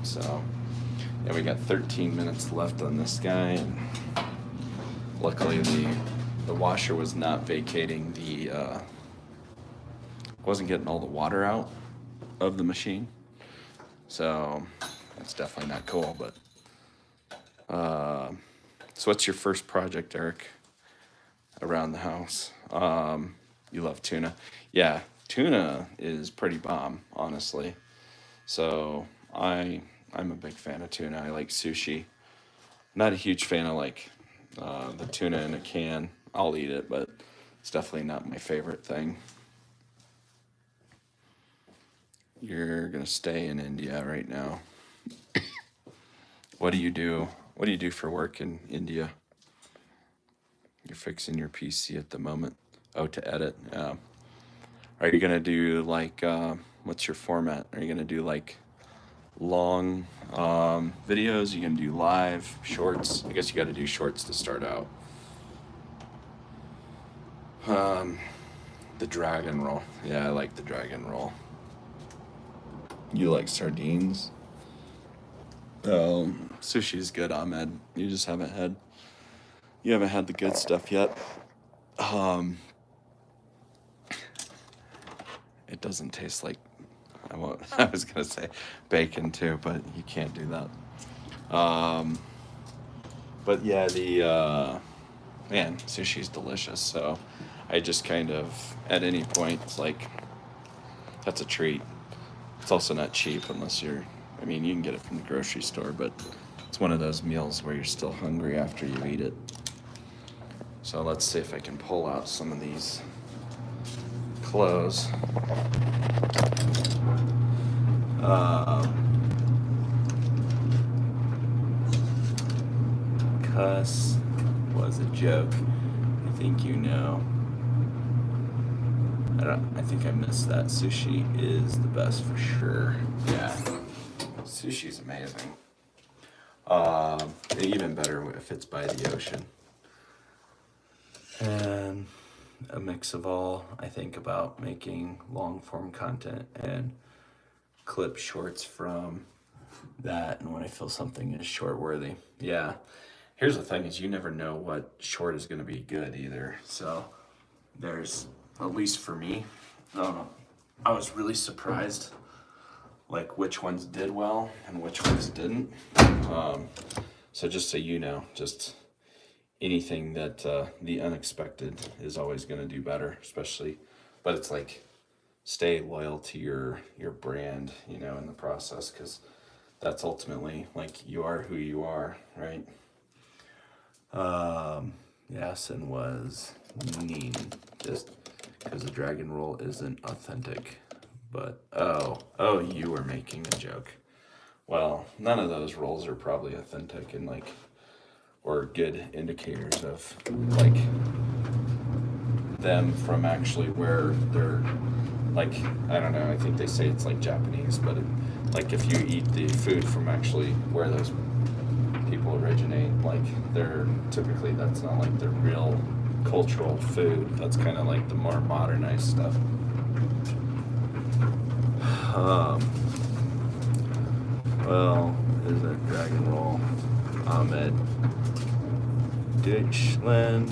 So yeah, we got 13 minutes left on this guy, and luckily the washer was not vacating wasn't getting all the water out of the machine. So it's definitely not cool, but so what's your first project, Eric, around the house? You love tuna. Yeah, tuna is pretty bomb, honestly. So I'm a big fan of tuna. I like sushi. Not a huge fan of like the tuna in a can. I'll eat it, but it's definitely not my favorite thing. You're gonna stay in India right now. What do you do? What do you do for work in India? You're fixing your PC at the moment. Oh, to edit. Are you gonna do like what's your format? Are you gonna do like long videos? Are you gonna do live shorts? I guess you got to do shorts to start out. The dragon roll. Yeah, I like the dragon roll. You like sardines? Sushi's good, Ahmed. You just haven't had the good stuff yet. It doesn't taste like I was gonna say bacon too, but you can't do that. But yeah, man, sushi's delicious. So I just kind of at any point it's like that's a treat. It's also not cheap unless you can get it from the grocery store, but it's one of those meals where you're still hungry after you eat it. So let's see if I can pull out some of these clothes. Cuss was a joke. I think you know. I think I missed that. Sushi is the best for sure. Yeah. Sushi's amazing. Even better if it's by the ocean. And a mix of all. I think about making long form content and clip shorts from that, and when I feel something is short worthy. Yeah. Here's the thing is you never know what short is going to be good either. So there's, at least for me, I was really surprised like which ones did well and which ones didn't. So just so you know, just anything that the unexpected is always going to do better, especially, but it's like stay loyal to your brand, in the process, because that's ultimately like you are who you are, right? Yasin was mean just because the dragon roll isn't authentic, but oh, you were making a joke. Well, none of those rolls are probably authentic and like or good indicators of like them from actually where they're like, I don't know, I think they say it's like Japanese, but like if you eat the food from actually where those people originate, like they're typically, that's not like the real cultural food. That's kind of like the more modernized stuff. Well, is a dragon roll. Ahmed Deutschland.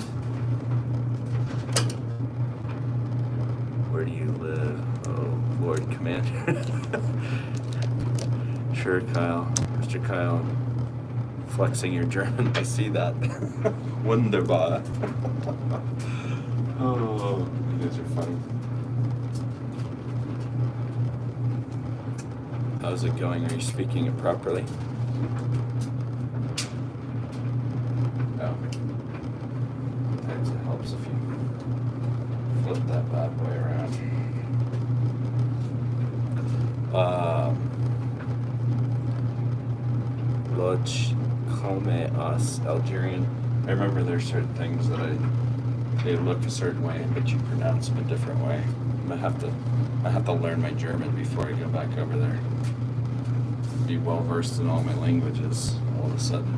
Where do you live? Oh, Lord Commander. Sure, Kyle. Mr. Kyle. Flexing your German. I see that. Wunderbar. Oh, you guys are funny. How's it going? Are you speaking it properly? Oh. Sometimes it helps if you flip that bad boy around. Lodge Come Us Algerian. I remember there's certain things that they look a certain way, but you pronounce them a different way. I have to learn my German before I go back over there. Be well versed in all my languages. all of a sudden.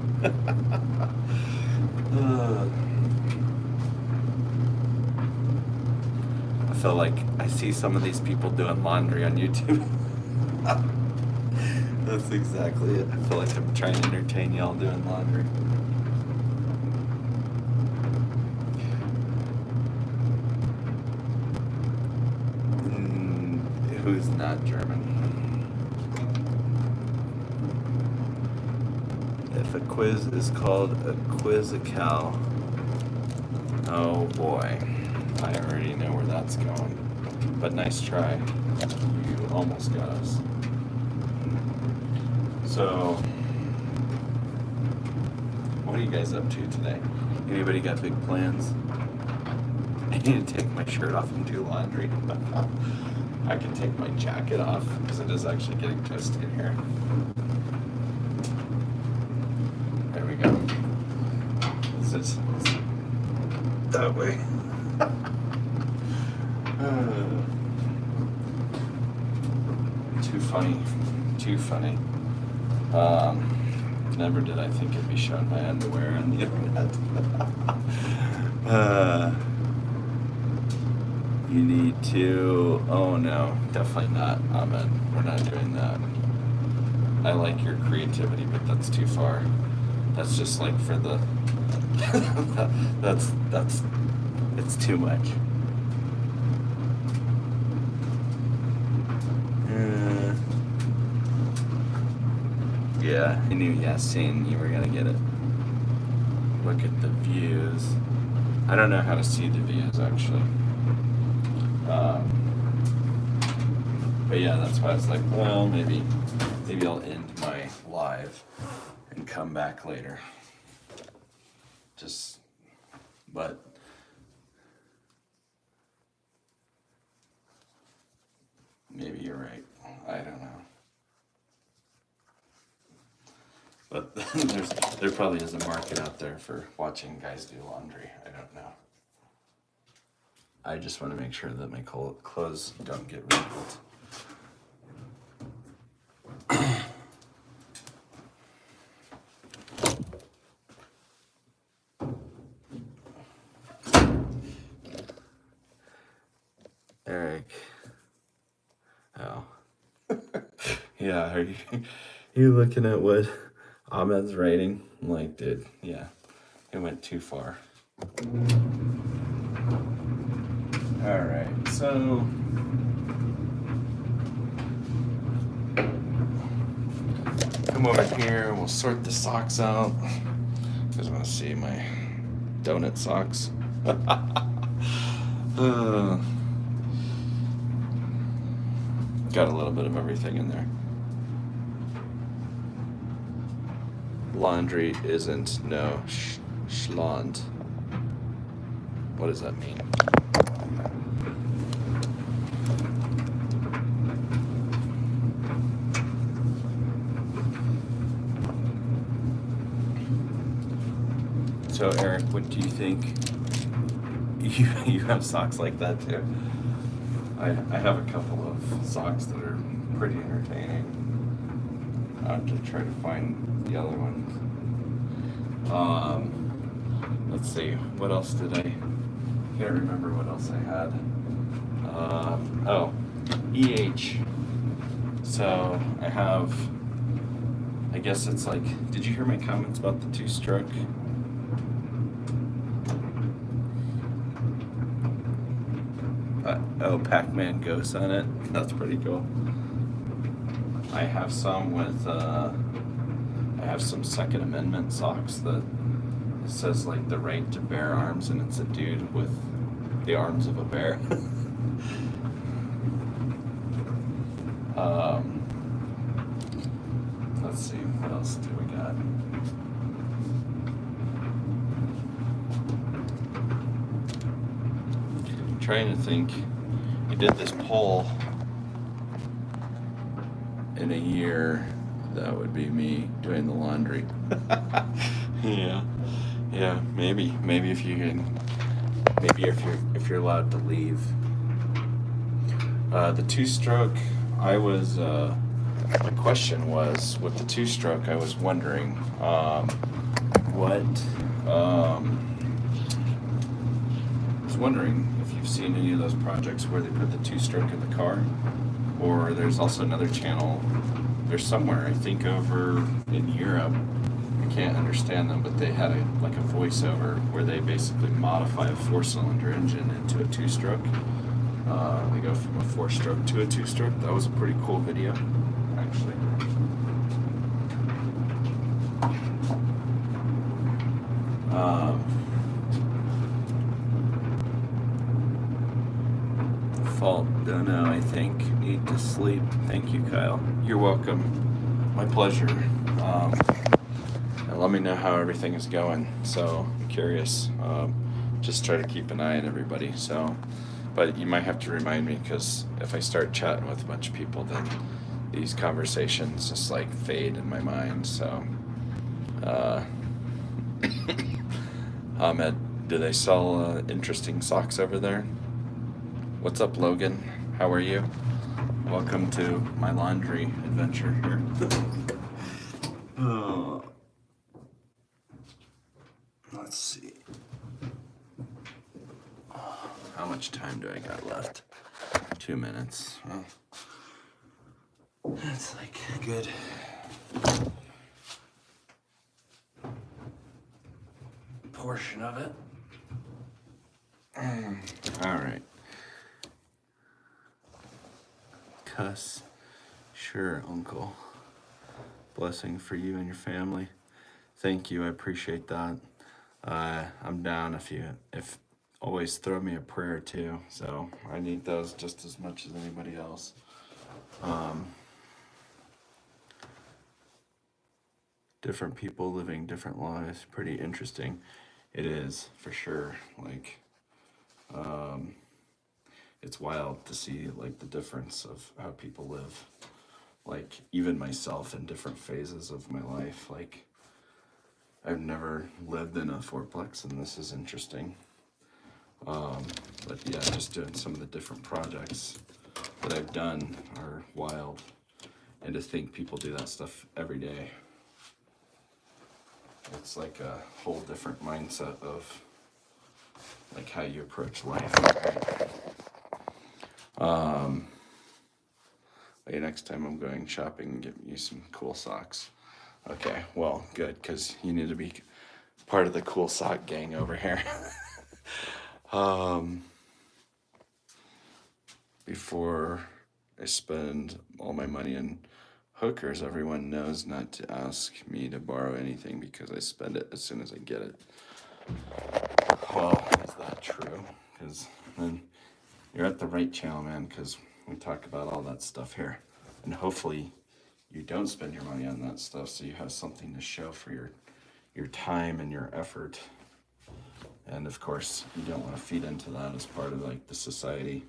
I feel like I see some of these people doing laundry on YouTube. That's exactly it. I feel like I'm trying to entertain y'all doing laundry. Who's not German? If a quiz is called a quizzical, oh boy, I already know where that's going. But nice try. You almost got us. So, what are you guys up to today? Anybody got big plans? I need to take my shirt off and do laundry. I can take my jacket off because it is actually getting toasty in here. There we go. Is it that way? Too funny. Too funny. Never did I think I'd be showing my underwear on the internet. You need to... Oh no, definitely not, Ahmed. We're not doing that. I like your creativity, but that's too far. That's just like for the... that's... It's too much. Yeah, I knew Yasin, you were gonna get it. Look at the views. I don't know how to see the views, actually. But yeah, that's why I was like, well, maybe I'll end my live and come back later. But maybe you're right. I don't know. But there probably is a market out there for watching guys do laundry. I don't know. I just want to make sure that my clothes don't get wrinkled. Eric. Oh. Yeah, are you looking at what Ahmed's writing? I'm like, dude, yeah, it went too far. All right, so come over here. We'll sort the socks out. You guys want to see my donut socks? Got a little bit of everything in there. Laundry isn't no schlond. What does that mean? So Eric, what do you think? You have socks like that too? I have a couple of socks that are pretty entertaining. I have to try to find the other ones. Let's see, what else did I can't remember what else I had. EH. So I have, I guess it's like, did you hear my comments about the two-stroke? Pac-Man ghosts on it. That's pretty cool. I have some with, I have some Second Amendment socks that it says like the right to bear arms, and it's a dude with the arms of a bear. Let's see, what else do we got? I'm trying to think. We did this poll in a year. That would be me doing the laundry. Yeah, maybe if you can, maybe if you're allowed to leave. The two-stroke, I was my question was with the two-stroke. I was wondering what. I was wondering if you've seen any of those projects where they put the two-stroke in the car, or there's also another channel. There's somewhere I think over in Europe. I can't understand them, but they had a voiceover where they basically modify a four-cylinder engine into a two-stroke. They go from a four-stroke to a two-stroke. That was a pretty cool video, actually. Fault, don't know, I think. Need to sleep. Thank you, Kyle. You're welcome. My pleasure. And let me know how everything is going. So, I'm curious. Just try to keep an eye on everybody. So, but you might have to remind me, because if I start chatting with a bunch of people, then these conversations just like fade in my mind. So, Ahmed, do they sell interesting socks over there? What's up, Logan? How are you? Welcome to my laundry adventure here. Let's see. How much time do I got left? 2 minutes. Well, that's like good. Portion of it. All right. Cuss. Sure, Uncle. Blessing for you and your family. Thank you. I appreciate that. I'm down if always throw me a prayer too. So I need those just as much as anybody else. Different people living different lives. Pretty interesting. It is, for sure. Like, it's wild to see like the difference of how people live. Like even myself in different phases of my life. Like I've never lived in a fourplex, and this is interesting. But yeah, just doing some of the different projects that I've done are wild. And to think people do that stuff every day. It's like a whole different mindset of like how you approach life. Hey, next time I'm going shopping and get you some cool socks. Okay, well, good, because you need to be part of the cool sock gang over here. Before I spend all my money in hookers, everyone knows not to ask me to borrow anything because I spend it as soon as I get it. Well, is that true? Because then you're at the right channel, man, because we talk about all that stuff here. And hopefully you don't spend your money on that stuff, so you have something to show for your time and your effort. And of course, you don't want to feed into that as part of like the society.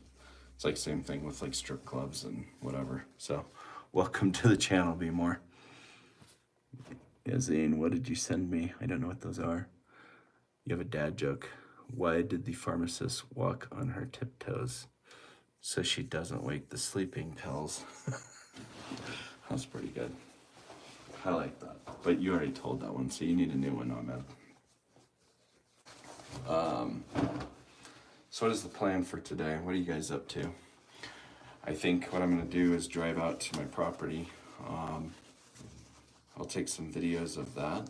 It's like same thing with like strip clubs and whatever. So welcome to the channel, Be More. Yeah, Zane, what did you send me? I don't know what those are. You have a dad joke. Why did the pharmacist walk on her tiptoes? So she doesn't wake the sleeping pills. That's pretty good. I like that. But you already told that one, so you need a new one, Ahmed. So what is the plan for today? What are you guys up to? I think what I'm going to do is drive out to my property. I'll take some videos of that.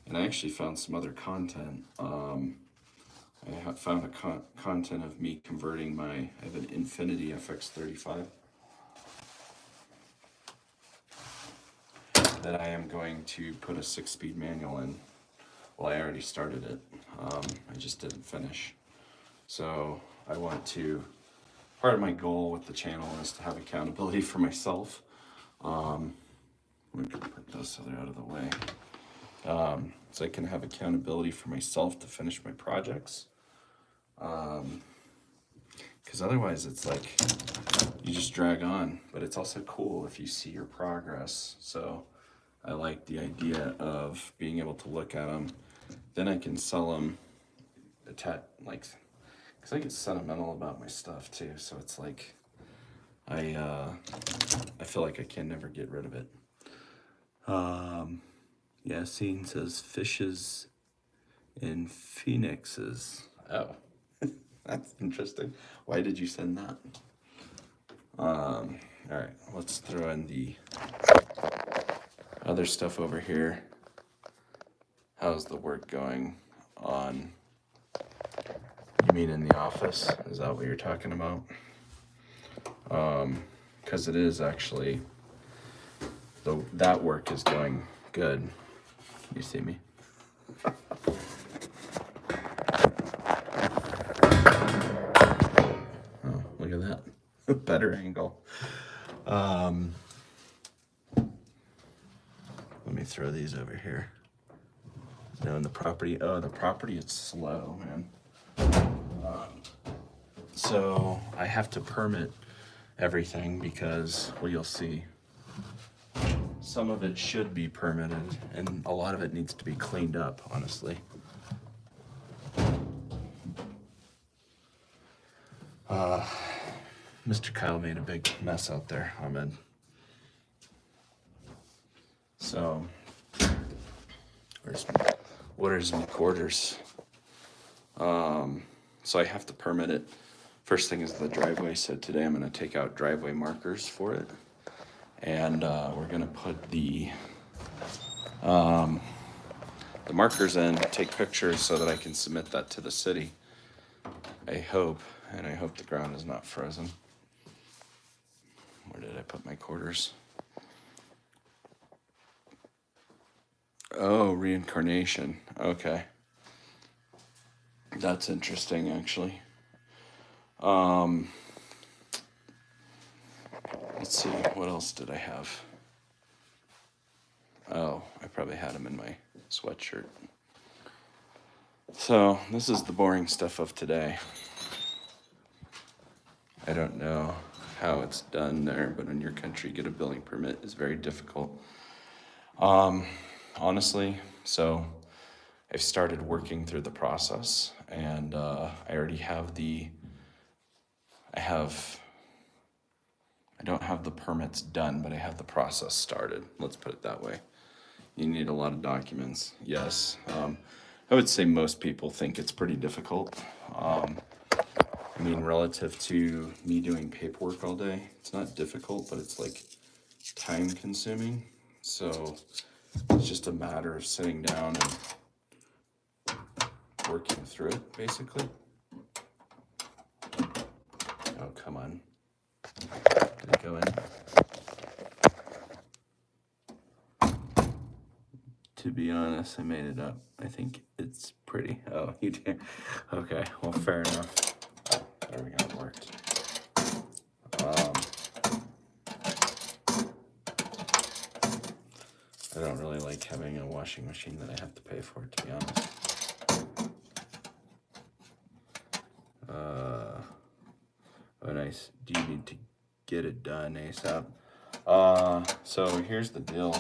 And I actually found some other content. I have found a content of me converting I have an Infinity FX35 that I am going to put a 6-speed manual in. Well, I already started it. I just didn't finish. So I want to, part of my goal with the channel is to have accountability for myself. We can put those so they're out of the way. So I can have accountability for myself to finish my projects. Because otherwise it's like you just drag on, but it's also cool if you see your progress. So I like the idea of being able to look at them. Then I can sell them, because I get sentimental about my stuff too. So it's like, I feel like I can never get rid of it. Yeah, scene says fishes in phoenixes. Oh, that's interesting. Why did you send that? All right, let's throw in the other stuff over here. How's the work going on? You mean in the office? Is that what you're talking about? Because it is actually, that work is going good. Can you see me? Oh, look at that. Better angle. Let me throw these over here. No, in the property. Oh, the property, it's slow, man. So I have to permit everything because, well, you'll see. Some of it should be permitted, and a lot of it needs to be cleaned up, honestly. Mr. Kyle made a big mess out there, Ahmed. So, where's my quarters? So I have to permit it. First thing is the driveway, so today I'm gonna take out driveway markers for it. And we're gonna put the markers in, take pictures so that I can submit that to the city. I hope, and I hope the ground is not frozen. Where did I put my quarters? Oh, reincarnation. Okay. That's interesting, actually. Let's see, what else did I have? Oh, I probably had them in my sweatshirt. So, this is the boring stuff of today. I don't know how it's done there, but in your country, get a building permit is very difficult. Honestly, so I've started working through the process, and I already have I don't have the permits done, but I have the process started. Let's put it that way. You need a lot of documents, yes. I would say most people think it's pretty difficult. I mean, relative to me doing paperwork all day, it's not difficult, but it's like time consuming. So it's just a matter of sitting down and working through it, basically. Oh, come on. Did it go in? To be honest, I made it up. I think it's pretty. Oh, you did. Okay, well, fair enough. Oh, there we go, it worked. I don't really like having a washing machine that I have to pay for, to be honest. Oh, nice. Do you need to get it done ASAP? So here's the deal.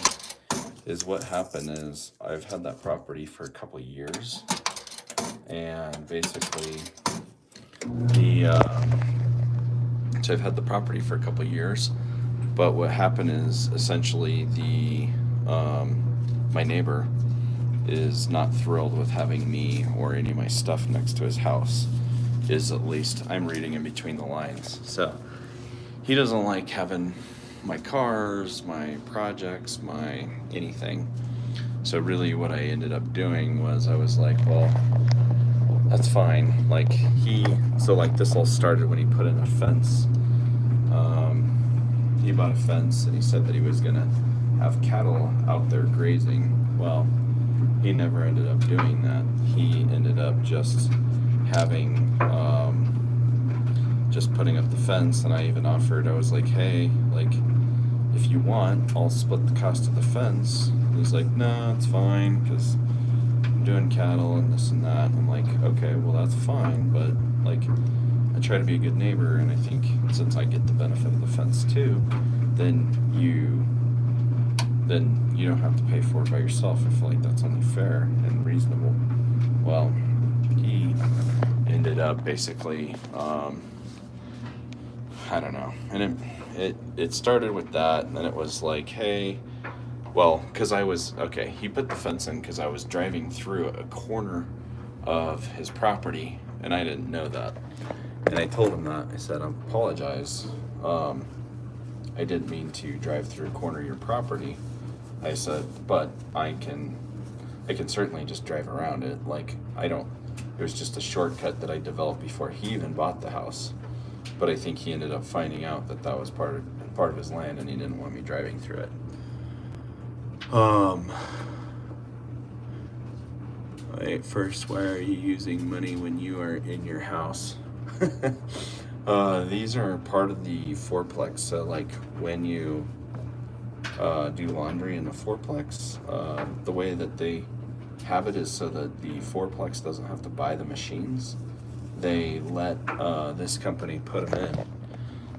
Is what happened is I've had that property for a couple of years, and basically so I've had the property for a couple of years, but what happened is essentially my neighbor is not thrilled with having me or any of my stuff next to his house. Is at least I'm reading in between the lines. So he doesn't like having my cars, my projects, my anything. So really what I ended up doing was I was like, well, that's fine. Like this all started when he put in a fence. He bought a fence and he said that he was gonna have cattle out there grazing. Well, he never ended up doing that. He ended up just having just putting up the fence, and I even offered, I was like, hey, like, if you want, I'll split the cost of the fence. And he's like, nah, it's fine, because I'm doing cattle and this and that. And I'm like, okay, well, that's fine, but like, I try to be a good neighbor, and I think since I get the benefit of the fence too, then you don't have to pay for it by yourself. I feel like that's only fair and reasonable. Well, he ended up basically, I don't know, and it started with that, and then it was like, hey, well, because I was okay. He put the fence in because I was driving through a corner of his property, and I didn't know that. And I told him that. I said, I apologize. Um, I didn't mean to drive through a corner of your property. I said, but I can certainly just drive around it. Like, I don't, it was just a shortcut that I developed before he even bought the house. But I think he ended up finding out that that was part of his land, and he didn't want me driving through it. Um, Wait, first, why are you using money when you are in your house? These are part of the fourplex. So, like, when you do laundry in the fourplex, the way that they have it is so that the fourplex doesn't have to buy the machines. They let this company put them in.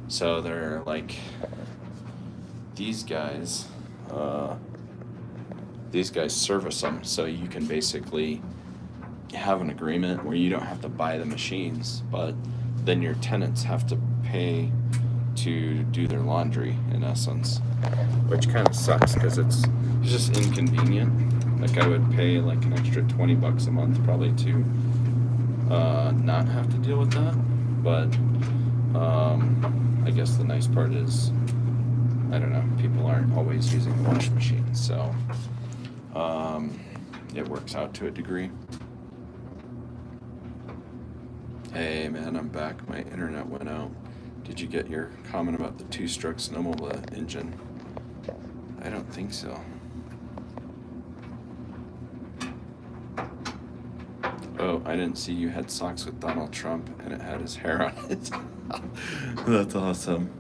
So they're like these guys. These guys service them, so you can basically have an agreement where you don't have to buy the machines, but then your tenants have to pay to do their laundry in essence, which kind of sucks because it's just inconvenient. Like I would pay like an extra $20 a month probably to not have to deal with that, but I guess the nice part is I don't know, people aren't always using the wash machine, so it works out to a degree. Hey man, I'm back. My internet went out. Did you get your comment about the two-stroke snowmobile engine? I don't think so. Oh, I didn't see you had socks with Donald Trump and it had his hair on it. That's awesome.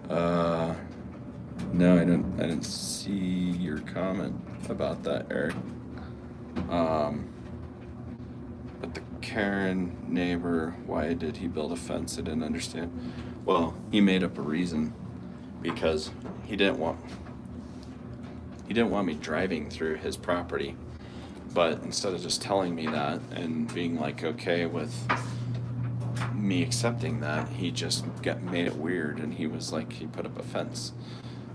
No, I didn't see your comment about that, Eric. But the Karen neighbor, why did he build a fence? I didn't understand. Well, he made up a reason because he didn't want me driving through his property. But instead of just telling me that and being like okay with me accepting that, he just made it weird, and he was like he put up a fence.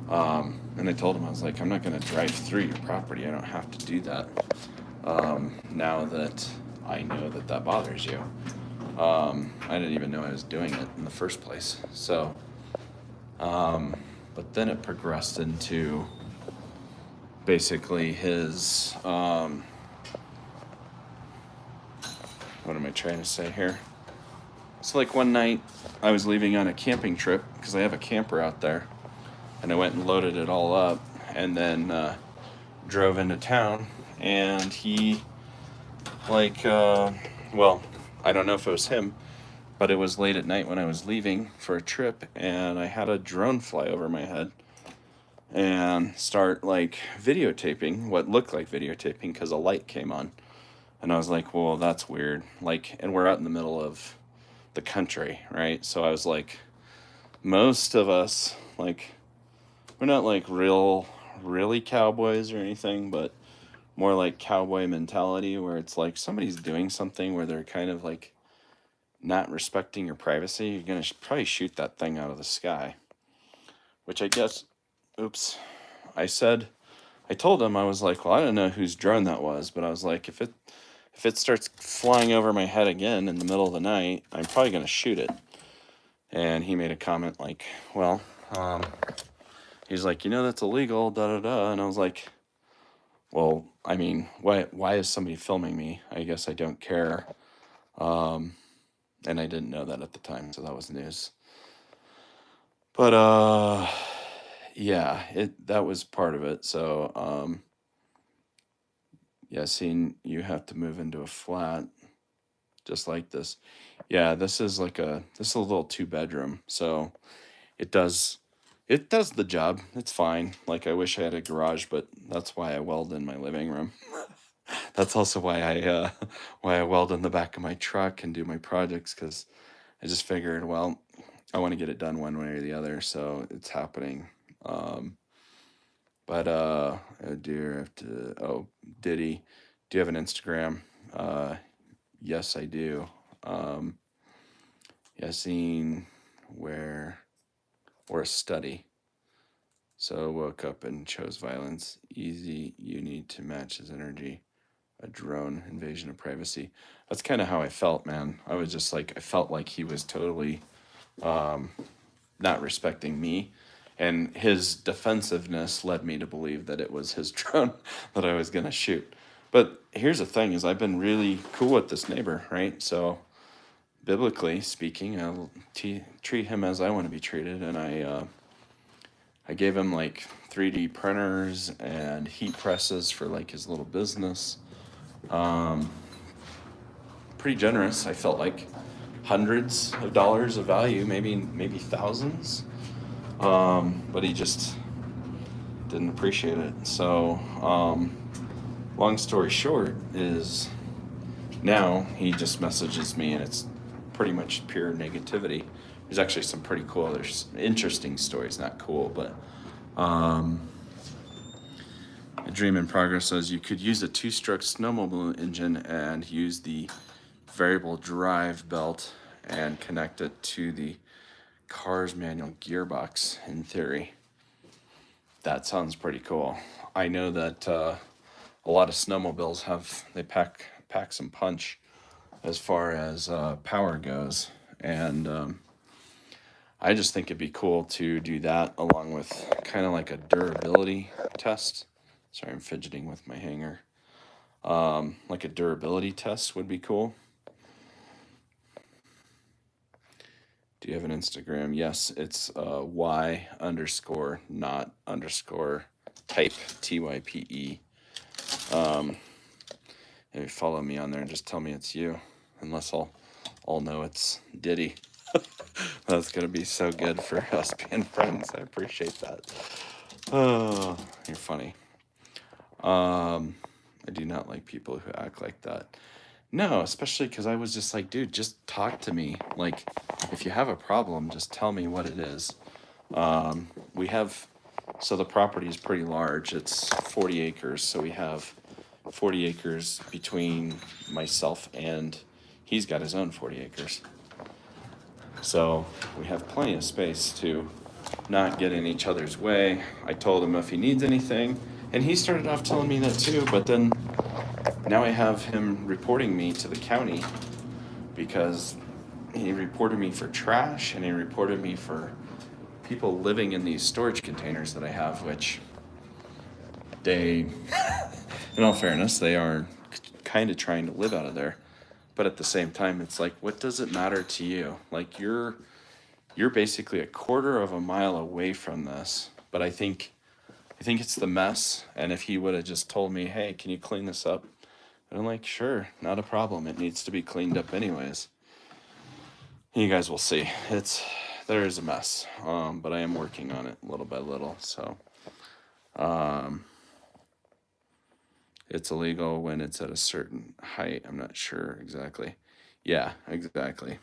And I told him, I was like, I'm not going to drive through your property. I don't have to do that. Now that I know that that bothers you. I didn't even know I was doing it in the first place. So, but then it progressed into basically his, what am I trying to say here? So like one night I was leaving on a camping trip because I have a camper out there, and I went and loaded it all up and then drove into town, and he like well, I don't know if it was him, but it was late at night when I was leaving for a trip, and I had a drone fly over my head and start like videotaping what looked like videotaping because a light came on, and I was like, well, that's weird. Like, and we're out in the middle of the country, right? So I was like, most of us, like, we're not like really cowboys or anything, but more like cowboy mentality where it's like somebody's doing something where they're kind of like not respecting your privacy, you're gonna probably shoot that thing out of the sky. Which I guess, oops, I told him, I was like, well, I don't know whose drone that was, but I was like, if it starts flying over my head again in the middle of the night, I'm probably gonna shoot it. And he made a comment like, well, he's like, that's illegal, da da da. And I was like, well, I mean, why is somebody filming me? I guess I don't care. And I didn't know that at the time, so that was news. But yeah, that was part of it. So yeah, seeing you have to move into a flat just like this. Yeah, this is a little 2-bedroom, so it does the job. It's fine. Like I wish I had a garage, but that's why I weld in my living room. That's also why I weld in the back of my truck and do my projects, because I just figured, well, I want to get it done one way or the other, so it's happening. But oh dear, I have to. Oh, Diddy, do you have an Instagram? Yes, I do. Yassine, where or a study. So woke up and chose violence. Easy, you need to match his energy. A drone invasion of privacy. That's kind of how I felt, man. I was just like, I felt like he was totally not respecting me. And his defensiveness led me to believe that it was his drone that I was going to shoot. But here's the thing is I've been really cool with this neighbor, right? So biblically speaking, I'll treat him as I want to be treated. And I gave him like 3D printers and heat presses for like his little business. Pretty generous. I felt like hundreds of dollars of value, maybe thousands. But he just didn't appreciate it. So, long story short is now he just messages me and it's pretty much pure negativity. There's actually some pretty cool, there's interesting stories, not cool, but a dream in progress says you could use a 2-stroke snowmobile engine and use the variable drive belt and connect it to the car's manual gearbox in theory. That sounds pretty cool. I know that a lot of snowmobiles they pack some punch as far as power goes, and I just think it'd be cool to do that along with kind of like a durability test. Sorry, I'm fidgeting with my hanger. Like a durability test would be cool. Do you have an Instagram? Yes, it's y_not_type TYPE. Maybe follow me on there and just tell me it's you, unless I'll know it's Diddy. That's gonna be so good for us being friends. I appreciate that. Oh, you're funny. I do not like people who act like that. No, especially because I was just like, dude, just talk to me. Like, if you have a problem, just tell me what it is. So the property is pretty large. It's 40 acres. So we have 40 acres between myself and he's got his own 40 acres. So we have plenty of space to not get in each other's way. I told him if he needs anything, and he started off telling me that too, but then now I have him reporting me to the county because he reported me for trash and he reported me for people living in these storage containers that I have, which in all fairness, they are kind of trying to live out of there. But at the same time, it's like, what does it matter to you? Like you're basically a quarter of a mile away from this. But I think it's the mess. And if he would have just told me, hey, can you clean this up? And I'm like, sure, not a problem. It needs to be cleaned up anyways. You guys will see. There is a mess. But I am working on it little by little. So it's illegal when it's at a certain height. I'm not sure exactly. Yeah, exactly.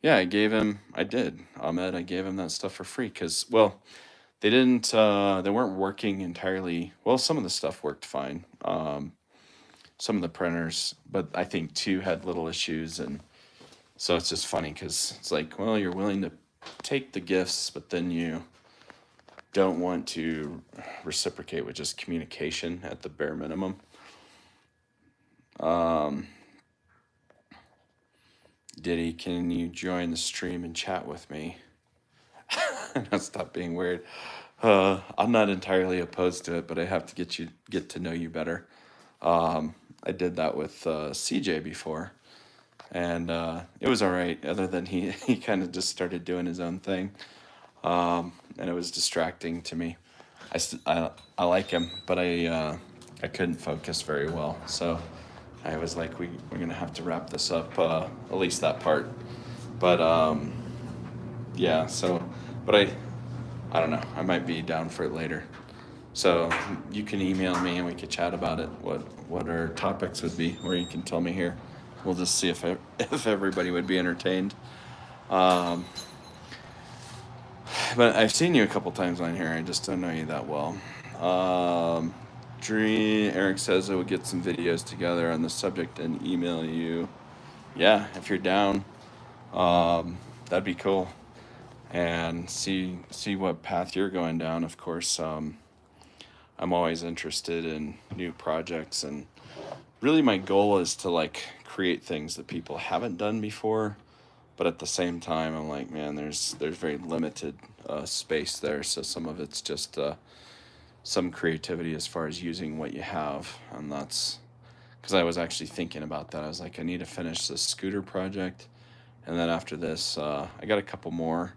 Yeah, I gave him that stuff for free because, well, they weren't working entirely. Well, some of the stuff worked fine. Some of the printers, but I think 2 had little issues. And so it's just funny because it's like, well, you're willing to take the gifts, but then you don't want to reciprocate with just communication at the bare minimum. Diddy, can you join the stream and chat with me? Now stop being weird. I'm not entirely opposed to it, but I have to get to know you better. I did that with CJ before, and it was all right. Other than he kind of just started doing his own thing, and it was distracting to me. I like him, but I couldn't focus very well. So I was like, we're gonna have to wrap this up, at least that part. But yeah. So, but I don't know. I might be down for it later. So you can email me and we could chat about it. What our topics would be, or you can tell me here. We'll just see if everybody would be entertained. But I've seen you a couple times on here. I just don't know you that well. Eric says I would get some videos together on the subject and email you. Yeah, if you're down, that'd be cool. and see what path you're going down. Of course, I'm always interested in new projects, and really my goal is to like create things that people haven't done before. But at the same time, I'm like, man, there's very limited space there, so some of it's just some creativity as far as using what you have, and that's because I was actually thinking about that. I was like, I need to finish this scooter project, and then after this, I got a couple more,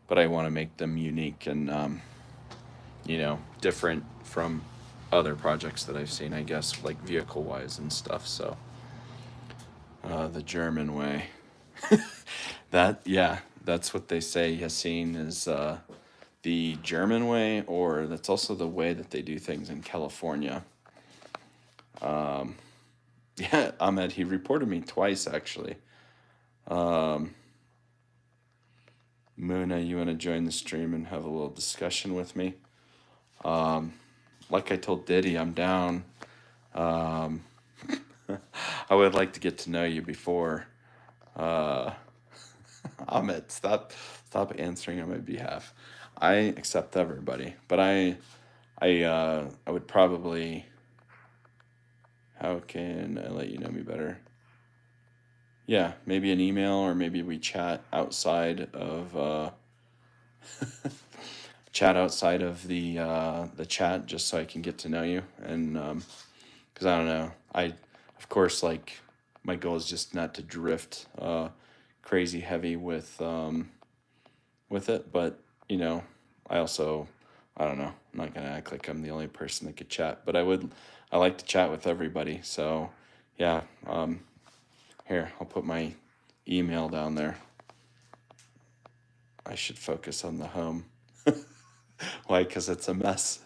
but I want to make them unique and different from other projects that I've seen. I guess like vehicle wise and stuff. So the German way. That yeah, that's what they say. Yassine is the German way, or that's also the way that they do things in California. Yeah, Ahmed, he reported me twice actually. Um, Muna, you want to join the stream and have a little discussion with me? Um, like I told Diddy, I'm down. Um, I would like to get to know you before. Uh, Ahmed, stop answering on my behalf. I accept everybody, but I would probably. How can I let you know me better? Yeah, maybe an email, or maybe we chat outside of chat outside of the chat, just so I can get to know you. And because I don't know, I of course like my goal is just not to drift crazy heavy with it, but you know, I also I don't know. I'm not gonna act like I'm the only person that could chat, but I like to chat with everybody. So yeah, here I'll put my email down there. I should focus on the home. Why? Because it's a mess.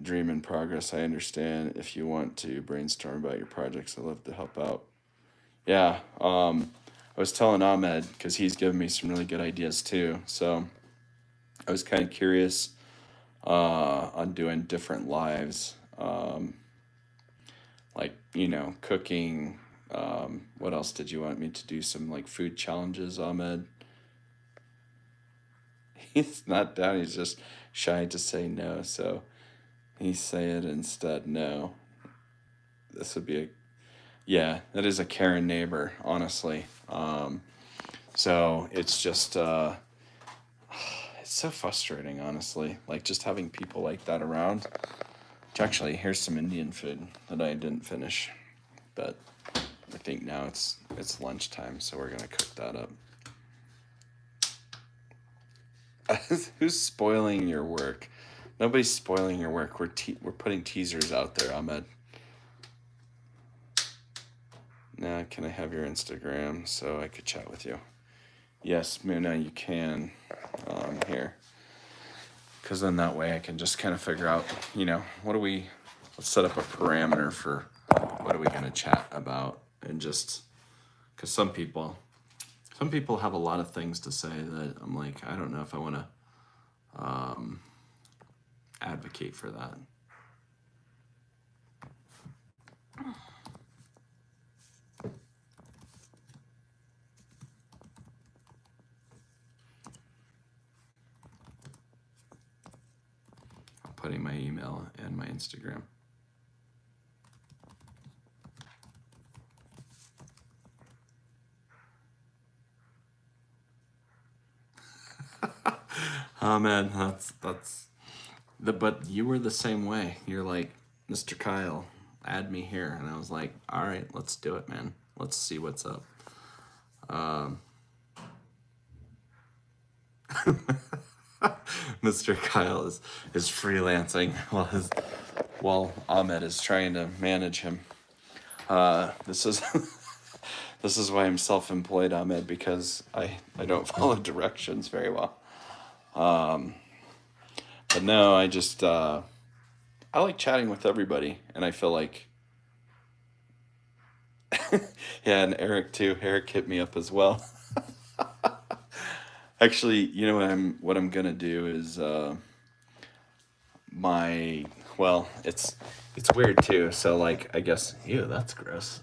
Dream in progress. I understand. If you want to brainstorm about your projects, I'd love to help out. Yeah. I was telling Ahmed because he's given me some really good ideas too. So I was kind of curious on doing different lives, like cooking. What else did you want me to do? Some like food challenges, Ahmed. He's not down. He's just shy to say no. So he say it instead. No, this would be a yeah. That is a Karen neighbor, honestly. So it's just it's so frustrating, honestly. Like just having people like that around. Which actually, here's some Indian food that I didn't finish, but I think now it's lunchtime, so we're gonna cook that up. Who's spoiling your work? Nobody's spoiling your work. We're putting teasers out there, Ahmed. Now, can I have your Instagram so I could chat with you? Yes, Muna, you can. Here, because then that way I can just kind of figure out, what do we? Let's set up a parameter for what are we gonna chat about, and just because some people have a lot of things to say that I'm like, I don't know if I want to advocate for that. I'm putting my email and my Instagram. Oh man, but you were the same way. You're like, Mr. Kyle, add me here. And I was like, all right, let's do it, man. Let's see what's up. Mr. Kyle is freelancing while Ahmed is trying to manage him. This is this is why I'm self-employed, Ahmed, because I don't follow directions very well. But no, I just I like chatting with everybody, and I feel like yeah, and Eric too. Eric hit me up as well. Actually, you know what I'm gonna do is my well, it's weird too. So like, I guess ew, that's gross.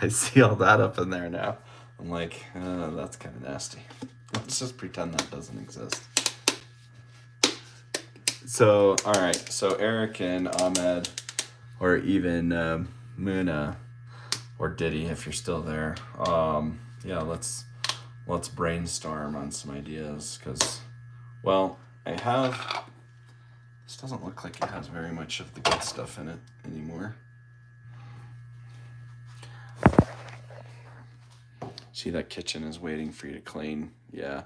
I see all that up in there now. I'm like, that's kind of nasty. Let's just pretend that doesn't exist. So, all right. So Eric and Ahmed, or even Muna, or Diddy, if you're still there. Yeah, let's brainstorm on some ideas, because, well, I have. This doesn't look like it has very much of the good stuff in it anymore. See, that kitchen is waiting for you to clean. Yeah.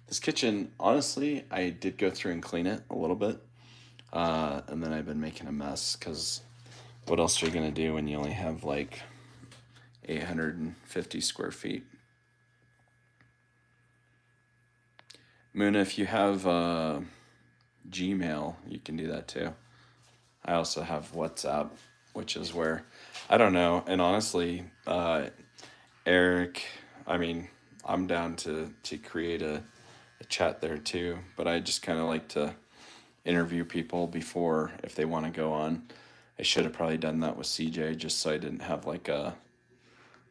This kitchen, honestly, I did go through and clean it a little bit. And then I've been making a mess, because what else are you going to do when you only have like 850 square feet? Moona, if you have Gmail, you can do that too. I also have WhatsApp, which is where, I don't know. And honestly, Eric, I mean, I'm down to create a chat there too, but I just kind of like to interview people before, if they want to go on. I should have probably done that with CJ, just so I didn't have like a,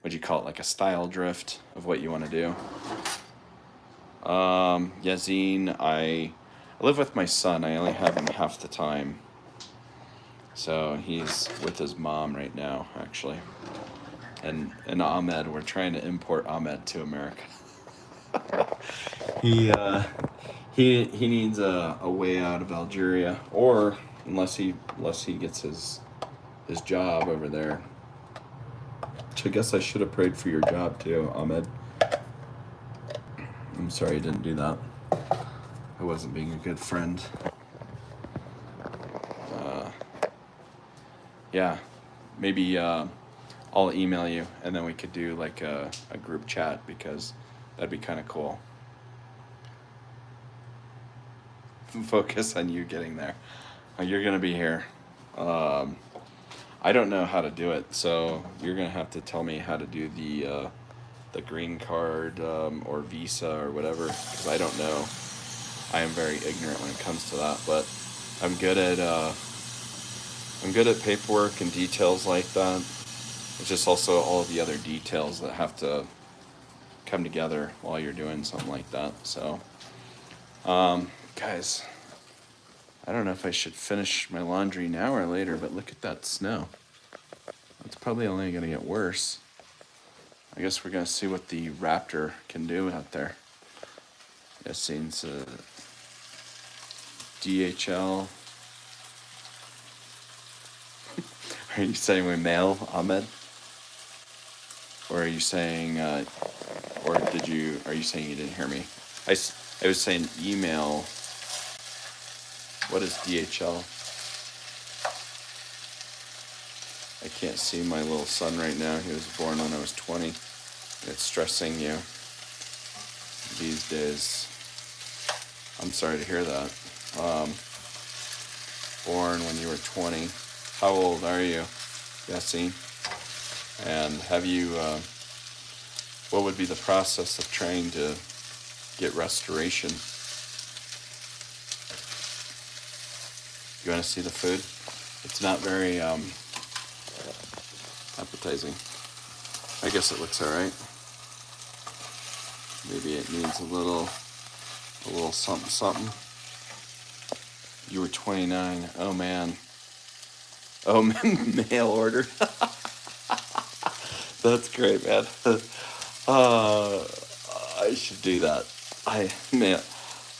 what'd you call it, like a style drift of what you want to do. Yazine, I live with my son. I only have him half the time. So he's with his mom right now, actually. And Ahmed, we're trying to import Ahmed to America. He needs a way out of Algeria, or unless he gets his job over there. Which I guess I should have prayed for your job too, Ahmed. I'm sorry I didn't do that. I wasn't being a good friend. Yeah, maybe I'll email you, and then we could do like a group chat, because that'd be kind of cool. Focus on you getting there. You're gonna be here. I don't know how to do it, so you're gonna have to tell me how to do the green card or visa or whatever, because I don't know. I am very ignorant when it comes to that, but I'm good at paperwork and details like that. It's just also all of the other details that have to come together while you're doing something like that. So, guys, I don't know if I should finish my laundry now or later, but look at that snow. It's probably only going to get worse. I guess we're going to see what the Raptor can do out there. That seems DHL. Are you saying we mail, Ahmed? Or are you saying, are you saying you didn't hear me? I was saying email. What is DHL? I can't see my little son right now. He was born when I was 20. It's stressing you these days. I'm sorry to hear that. Born when you were 20. How old are you, Yassine? And have you, what would be the process of trying to get restoration? You want to see the food? It's not very appetizing. I guess it looks all right. Maybe it needs a little something, something. You were 29. Oh, man. Oh, mail order. That's great, man. I should do that. I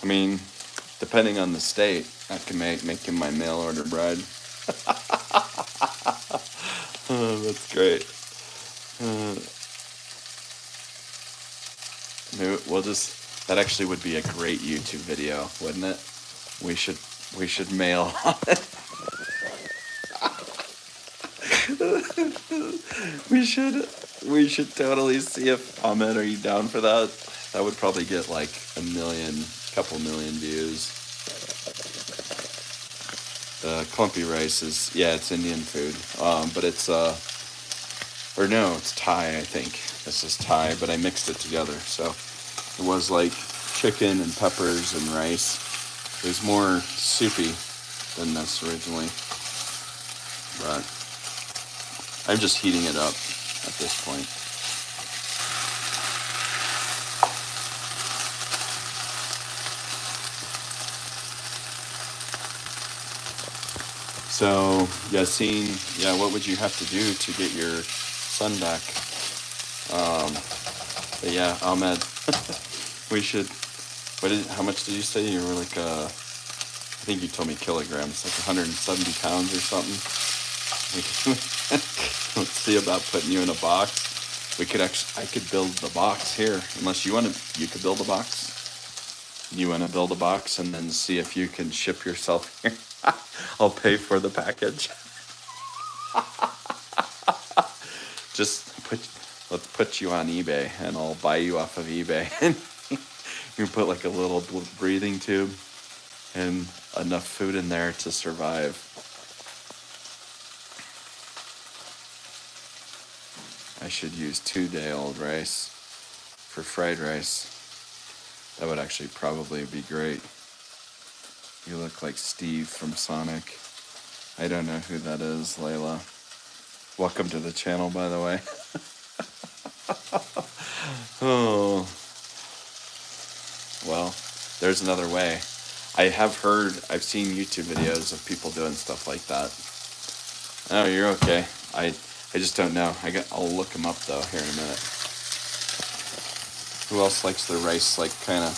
mean, depending on the state, I can make him my mail order bride. Oh, that's great. We'll just, that actually would be a great YouTube video, wouldn't it? We should mail on it. We should totally see if, Ahmed, are you down for that? That would probably get like couple million views. The clumpy rice is, yeah, it's Indian food. But it's, or no, it's Thai, I think. This is Thai, but I mixed it together. So it was like chicken and peppers and rice. It was more soupy than this originally. But I'm just heating it up at this point. So, Yassine, yeah, what would you have to do to get your son back? But yeah, Ahmed, we should. How much did you say you were like? I think you told me kilograms, like 170 pounds or something. Let's see about putting you in a box. We could actually, I could build the box here. Unless you want to, you could build a box. You want to build a box and then see if you can ship yourself here. I'll pay for the package. Just let's put you on eBay and I'll buy you off of eBay. And you put like a little breathing tube and enough food in there to survive. I should use 2-day-old rice for fried rice. That would actually probably be great. You look like Steve from Sonic. I don't know who that is, Layla. Welcome to the channel, by the way. Oh. Well, there's another way. I've seen YouTube videos of people doing stuff like that. Oh, you're okay. I just don't know. I'll look them up though here in a minute. Who else likes their rice like kind of,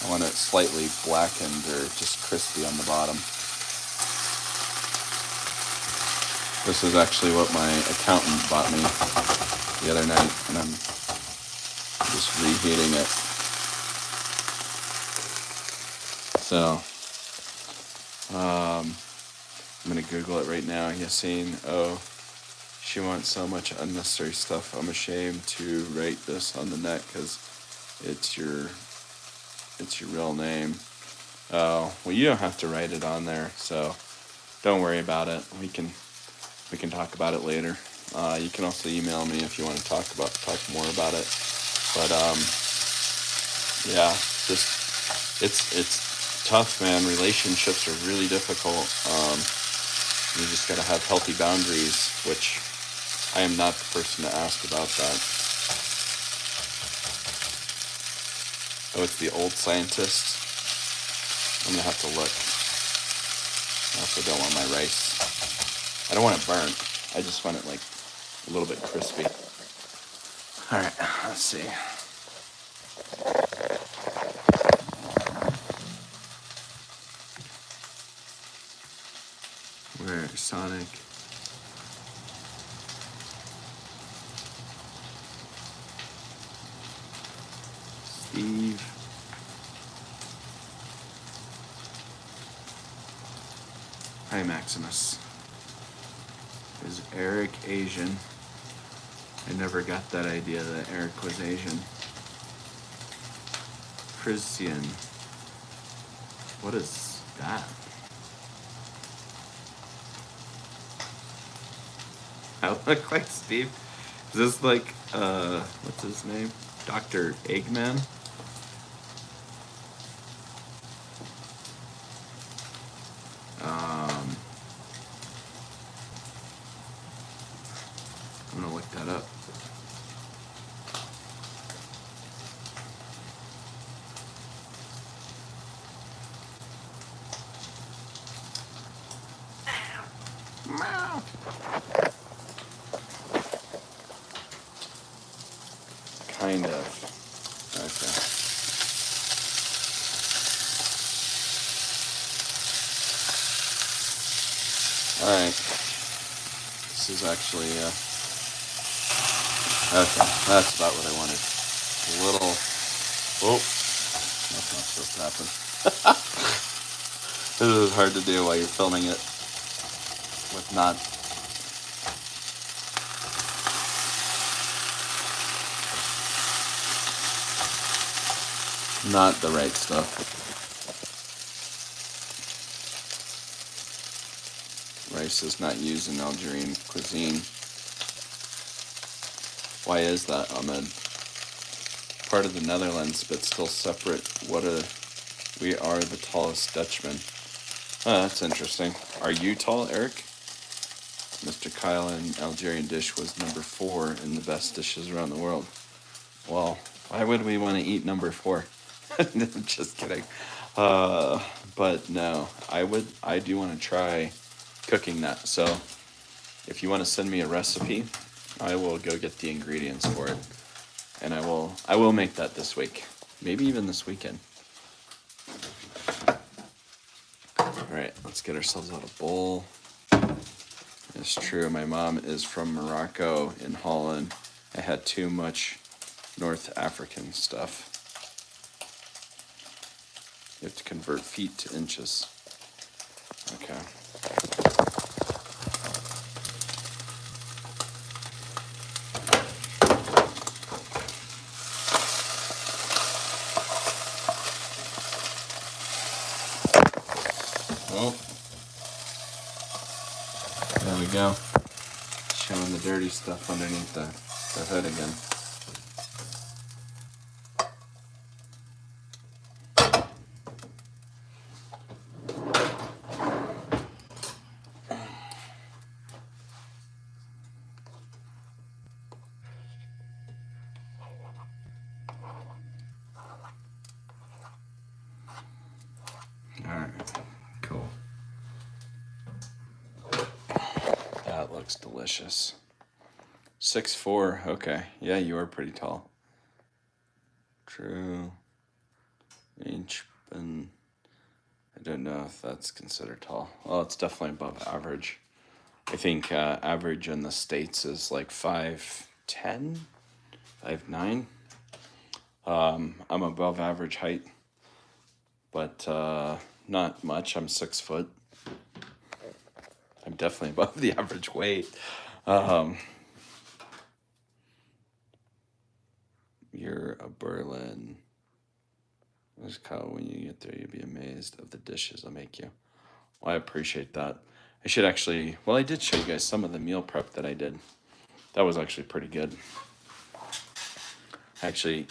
I want it slightly blackened or just crispy on the bottom. This is actually what my accountant bought me the other night, and I'm just reheating it. So, I'm going to Google it right now. Yassine, oh, she wants so much unnecessary stuff. I'm ashamed to write this on the net because it's your real name. Oh, well, you don't have to write it on there, so don't worry about it. We can talk about it later. You can also email me if you want to talk more about it. But yeah, just it's tough, man. Relationships are really difficult. You just got to have healthy boundaries, which I am not the person to ask about that. Oh, it's the old scientist. I'm gonna have to look. I also don't want my rice. I don't want it burnt. I just want it like a little bit crispy. All right, let's see. Where Sonic? Steve. Hi, Maximus. Is Eric Asian? I never got that idea that Eric was Asian. Christian. What is that? I look like Steve. Is this like, what's his name? Dr. Eggman? I'm gonna look that up. Kind of. Okay. Alright. This is actually, okay, that's about what I wanted. A little, oh, that's not supposed to happen. This is hard to do while you're filming it with not the right stuff. Rice is not used in Algerian cuisine. Why is that, Ahmed? Part of the Netherlands, but still separate. We are the tallest Dutchmen. Oh, that's interesting. Are you tall, Eric? Mr. Kyle in Algerian dish was number 4 in the best dishes around the world. Well, why would we want to eat number 4? Just kidding. But no, I do want to try cooking that. So if you want to send me a recipe, I will go get the ingredients for it, and I will make that this week, maybe even this weekend. All right, let's get ourselves out a bowl. It's true, my mom is from Morocco in Holland. I had too much North African stuff. You have to convert feet to inches. Okay. Well, there we go. Showing the dirty stuff underneath the hood again. Alright, cool. That looks delicious. 6'4", okay. Yeah, you are pretty tall. True. Inch, and I don't know if that's considered tall. Well, it's definitely above average. I think average in the States is like 5'10", 5'9". I'm above average height, but not much. I'm 6 foot. I'm definitely above the average weight. You're a Berlin. Just Kyle, when you get there, you'll be amazed of the dishes I'll make you. Well, I appreciate that. I should actually, well, I did show you guys some of the meal prep that I did. That was actually pretty good. Actually,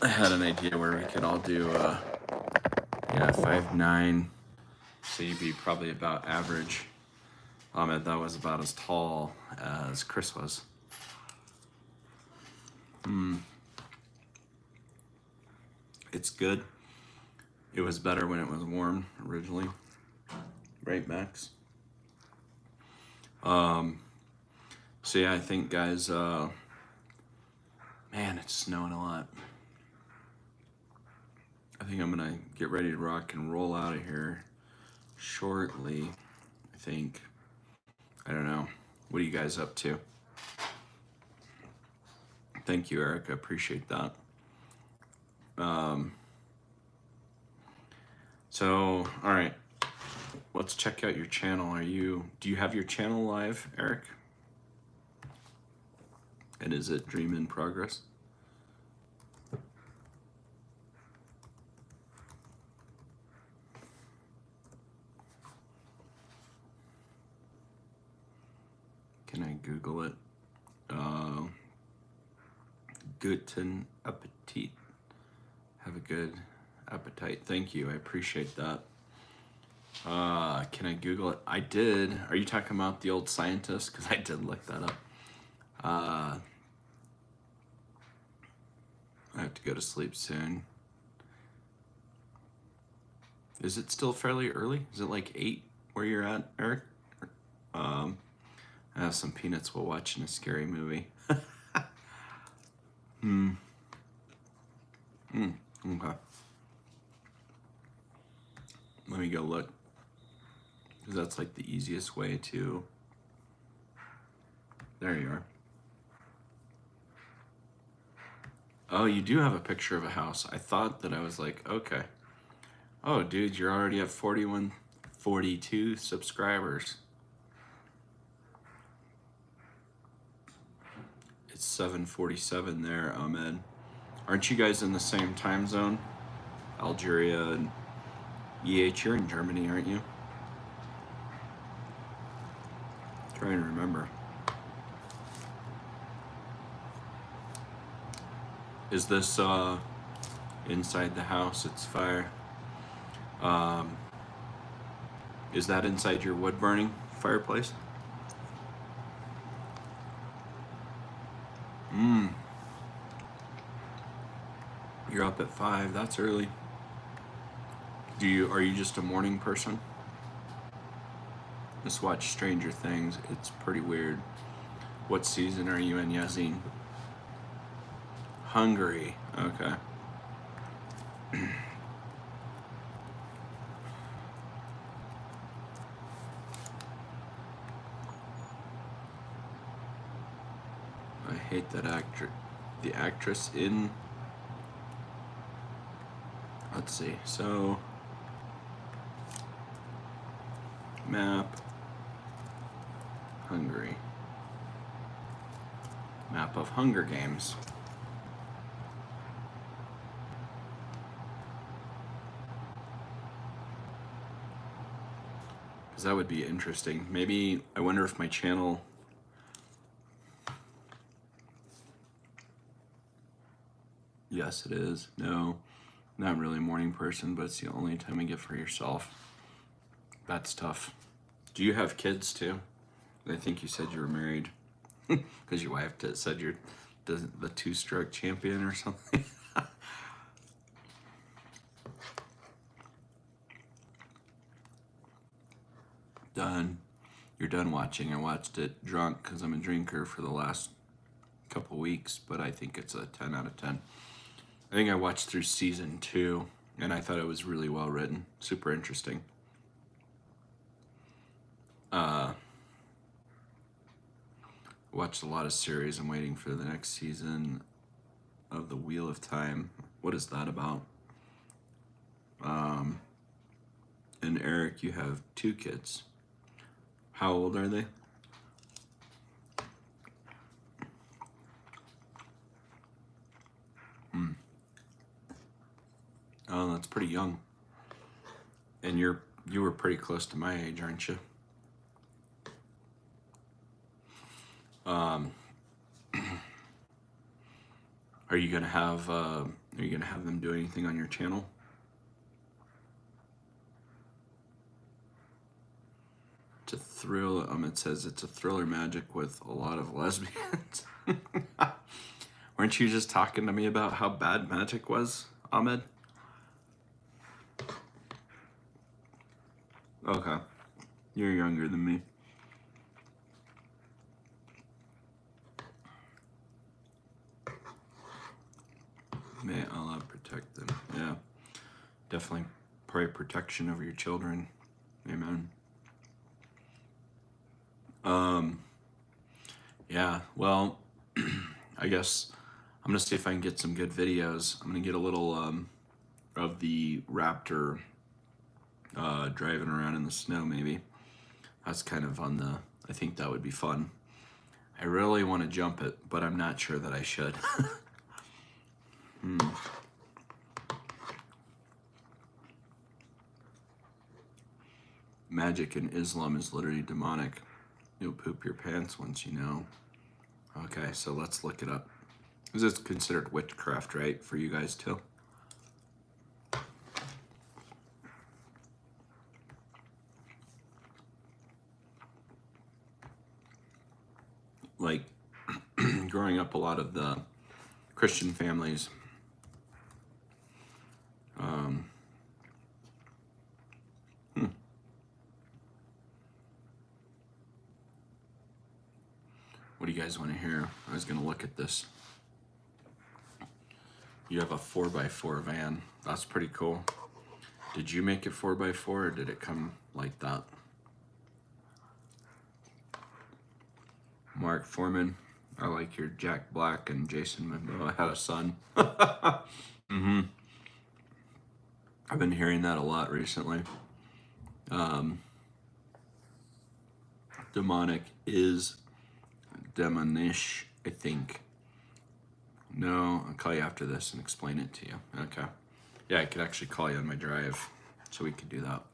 I had an idea where we could all do, 5'9", so you'd be probably about average. Ahmed, that was about as tall as Chris was. It's good. It was better when it was warm originally. Right, Max? So yeah, I think, guys, man, it's snowing a lot. I think I'm gonna get ready to rock and roll out of here shortly, I think. I don't know. What are you guys up to? Thank you, Eric. I appreciate that. So, all right. Let's check out your channel. Do you have your channel live, Eric? And is it Dream in Progress? Can I Google it? Guten Appetit. Have a good appetite. Thank you. I appreciate that. Can I Google it? I did. Are you talking about the old scientist? Because I did look that up. I have to go to sleep soon. Is it still fairly early? Is it like 8 where you're at, Eric? I have some peanuts while watching a scary movie. Okay. Let me go look. Because that's like the easiest way to... There you are. Oh, you do have a picture of a house. I thought that I was like, okay. Oh, dude, you're already at 42 subscribers. It's 7:47 there, Ahmed. Aren't you guys in the same time zone? Algeria and EH, you're in Germany, aren't you? I'm trying to remember. Is this inside the house? It's fire. Is that inside your wood burning fireplace? You're up at 5. That's early. Are you just a morning person? Just watch Stranger Things. It's pretty weird. What season are you in, Yazin? Hungary. Okay. I hate that actor. The actress in. Let's see. So. Map. Hungary. Map of Hunger Games. Because that would be interesting. Maybe, I wonder if my channel. Yes, it is. No, not really a morning person, but it's the only time I get for yourself. That's tough. Do you have kids too? I think you said you were married. Because your wife said you're the two-stroke champion or something. Done. You're done watching. I watched it drunk because I'm a drinker for the last couple weeks, but I think it's a 10 out of 10. I think I watched through season 2, and I thought it was really well written. Super interesting. Watched a lot of series. I'm waiting for the next season of The Wheel of Time. What is that about? And Eric, you have 2 kids. How old are they? Oh, that's pretty young. And you were pretty close to my age, aren't you? Are you gonna have them do anything on your channel? It's a thrill. It says it's a thriller magic with a lot of lesbians. Weren't you just talking to me about how bad magic was, Ahmed? Okay, you're younger than me. May Allah protect them. Yeah, definitely pray protection over your children. Amen. Yeah, well, I guess I'm gonna see if I can get some good videos. I'm gonna get a little of the raptor driving around in the snow, maybe. That's kind of on the, I think that would be fun. I really want to jump it, but I'm not sure that I should. Magic in Islam is literally demonic. You'll poop your pants once you know. Okay, so let's look it up. This is considered witchcraft, right, for you guys too? Like, growing up, a lot of the Christian families What do you guys want to hear? I was going to look at this. You have a 4x4 van. That's pretty cool. Did you make it 4x4 or did it come like that? Mark Foreman. I like your Jack Black and Jason Momoa had a son. I've been hearing that a lot recently. Demonic is demonish, I think. No, I'll call you after this and explain it to you. Okay. Yeah, I could actually call you on my drive, so we could do that.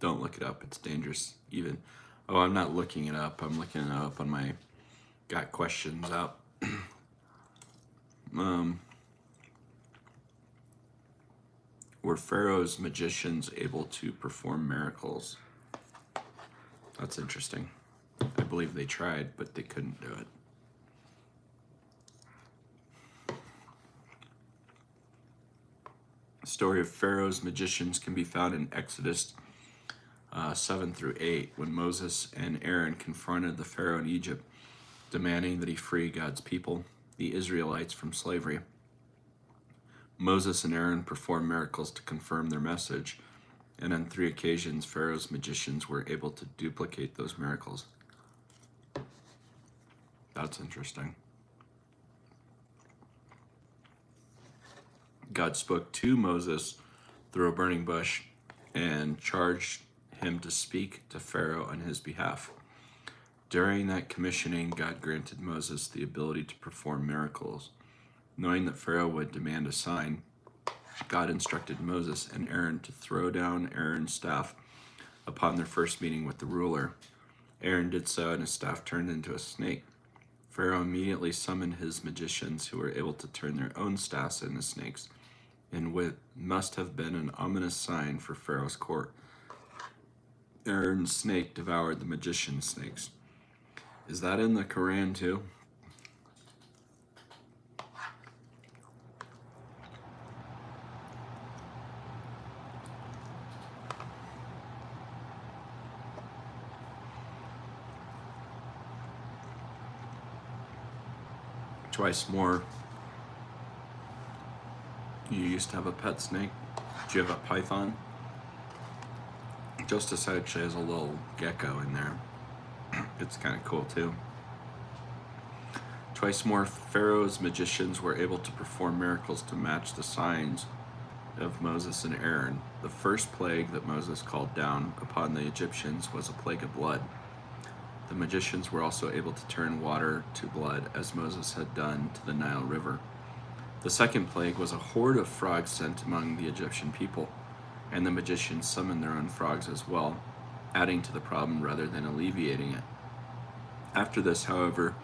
Don't look it up. It's dangerous. Even. Oh, I'm not looking it up. I'm looking it up on my Got Questions app. Were Pharaoh's magicians able to perform miracles? That's interesting. I believe they tried, but they couldn't do it. The story of Pharaoh's magicians can be found in Exodus 7 through 8, when Moses and Aaron confronted the Pharaoh in Egypt, demanding that he free God's people, the Israelites, from slavery. Moses and Aaron performed miracles to confirm their message, and on 3 occasions, Pharaoh's magicians were able to duplicate those miracles. That's interesting. God spoke to Moses through a burning bush and charged him to speak to Pharaoh on his behalf. During that commissioning, God granted Moses the ability to perform miracles. Knowing that Pharaoh would demand a sign, God instructed Moses and Aaron to throw down Aaron's staff upon their first meeting with the ruler. Aaron did so, and his staff turned into a snake. Pharaoh immediately summoned his magicians, who were able to turn their own staffs into snakes, and what must have been an ominous sign for Pharaoh's court. Aaron's snake devoured the magician's snakes. Is that in the Quran too? Twice more. You used to have a pet snake. Did you have a python? Justice actually has a little gecko in there. It's kind of cool too. Twice more, Pharaoh's magicians were able to perform miracles to match the signs of Moses and Aaron. The first plague that Moses called down upon the Egyptians was a plague of blood. The magicians were also able to turn water to blood, as Moses had done to the Nile River. The second plague was a horde of frogs sent among the Egyptian people, and the magicians summoned their own frogs as well, adding to the problem rather than alleviating it. After this, however,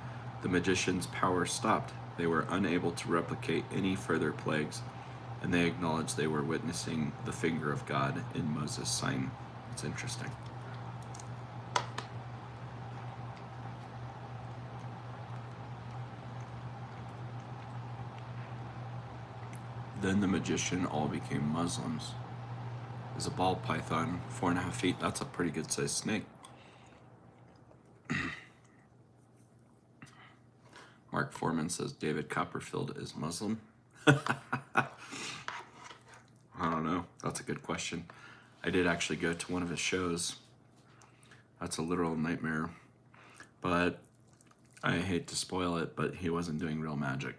the magicians' power stopped. They were unable to replicate any further plagues, and they acknowledged they were witnessing the finger of God in Moses' sign. It's interesting. Then the magician all became Muslims. Is a ball python, 4.5 feet. That's a pretty good sized snake. Mark Foreman says David Copperfield is Muslim. I don't know. That's a good question. I did actually go to one of his shows. That's a literal nightmare. But I hate to spoil it, but he wasn't doing real magic.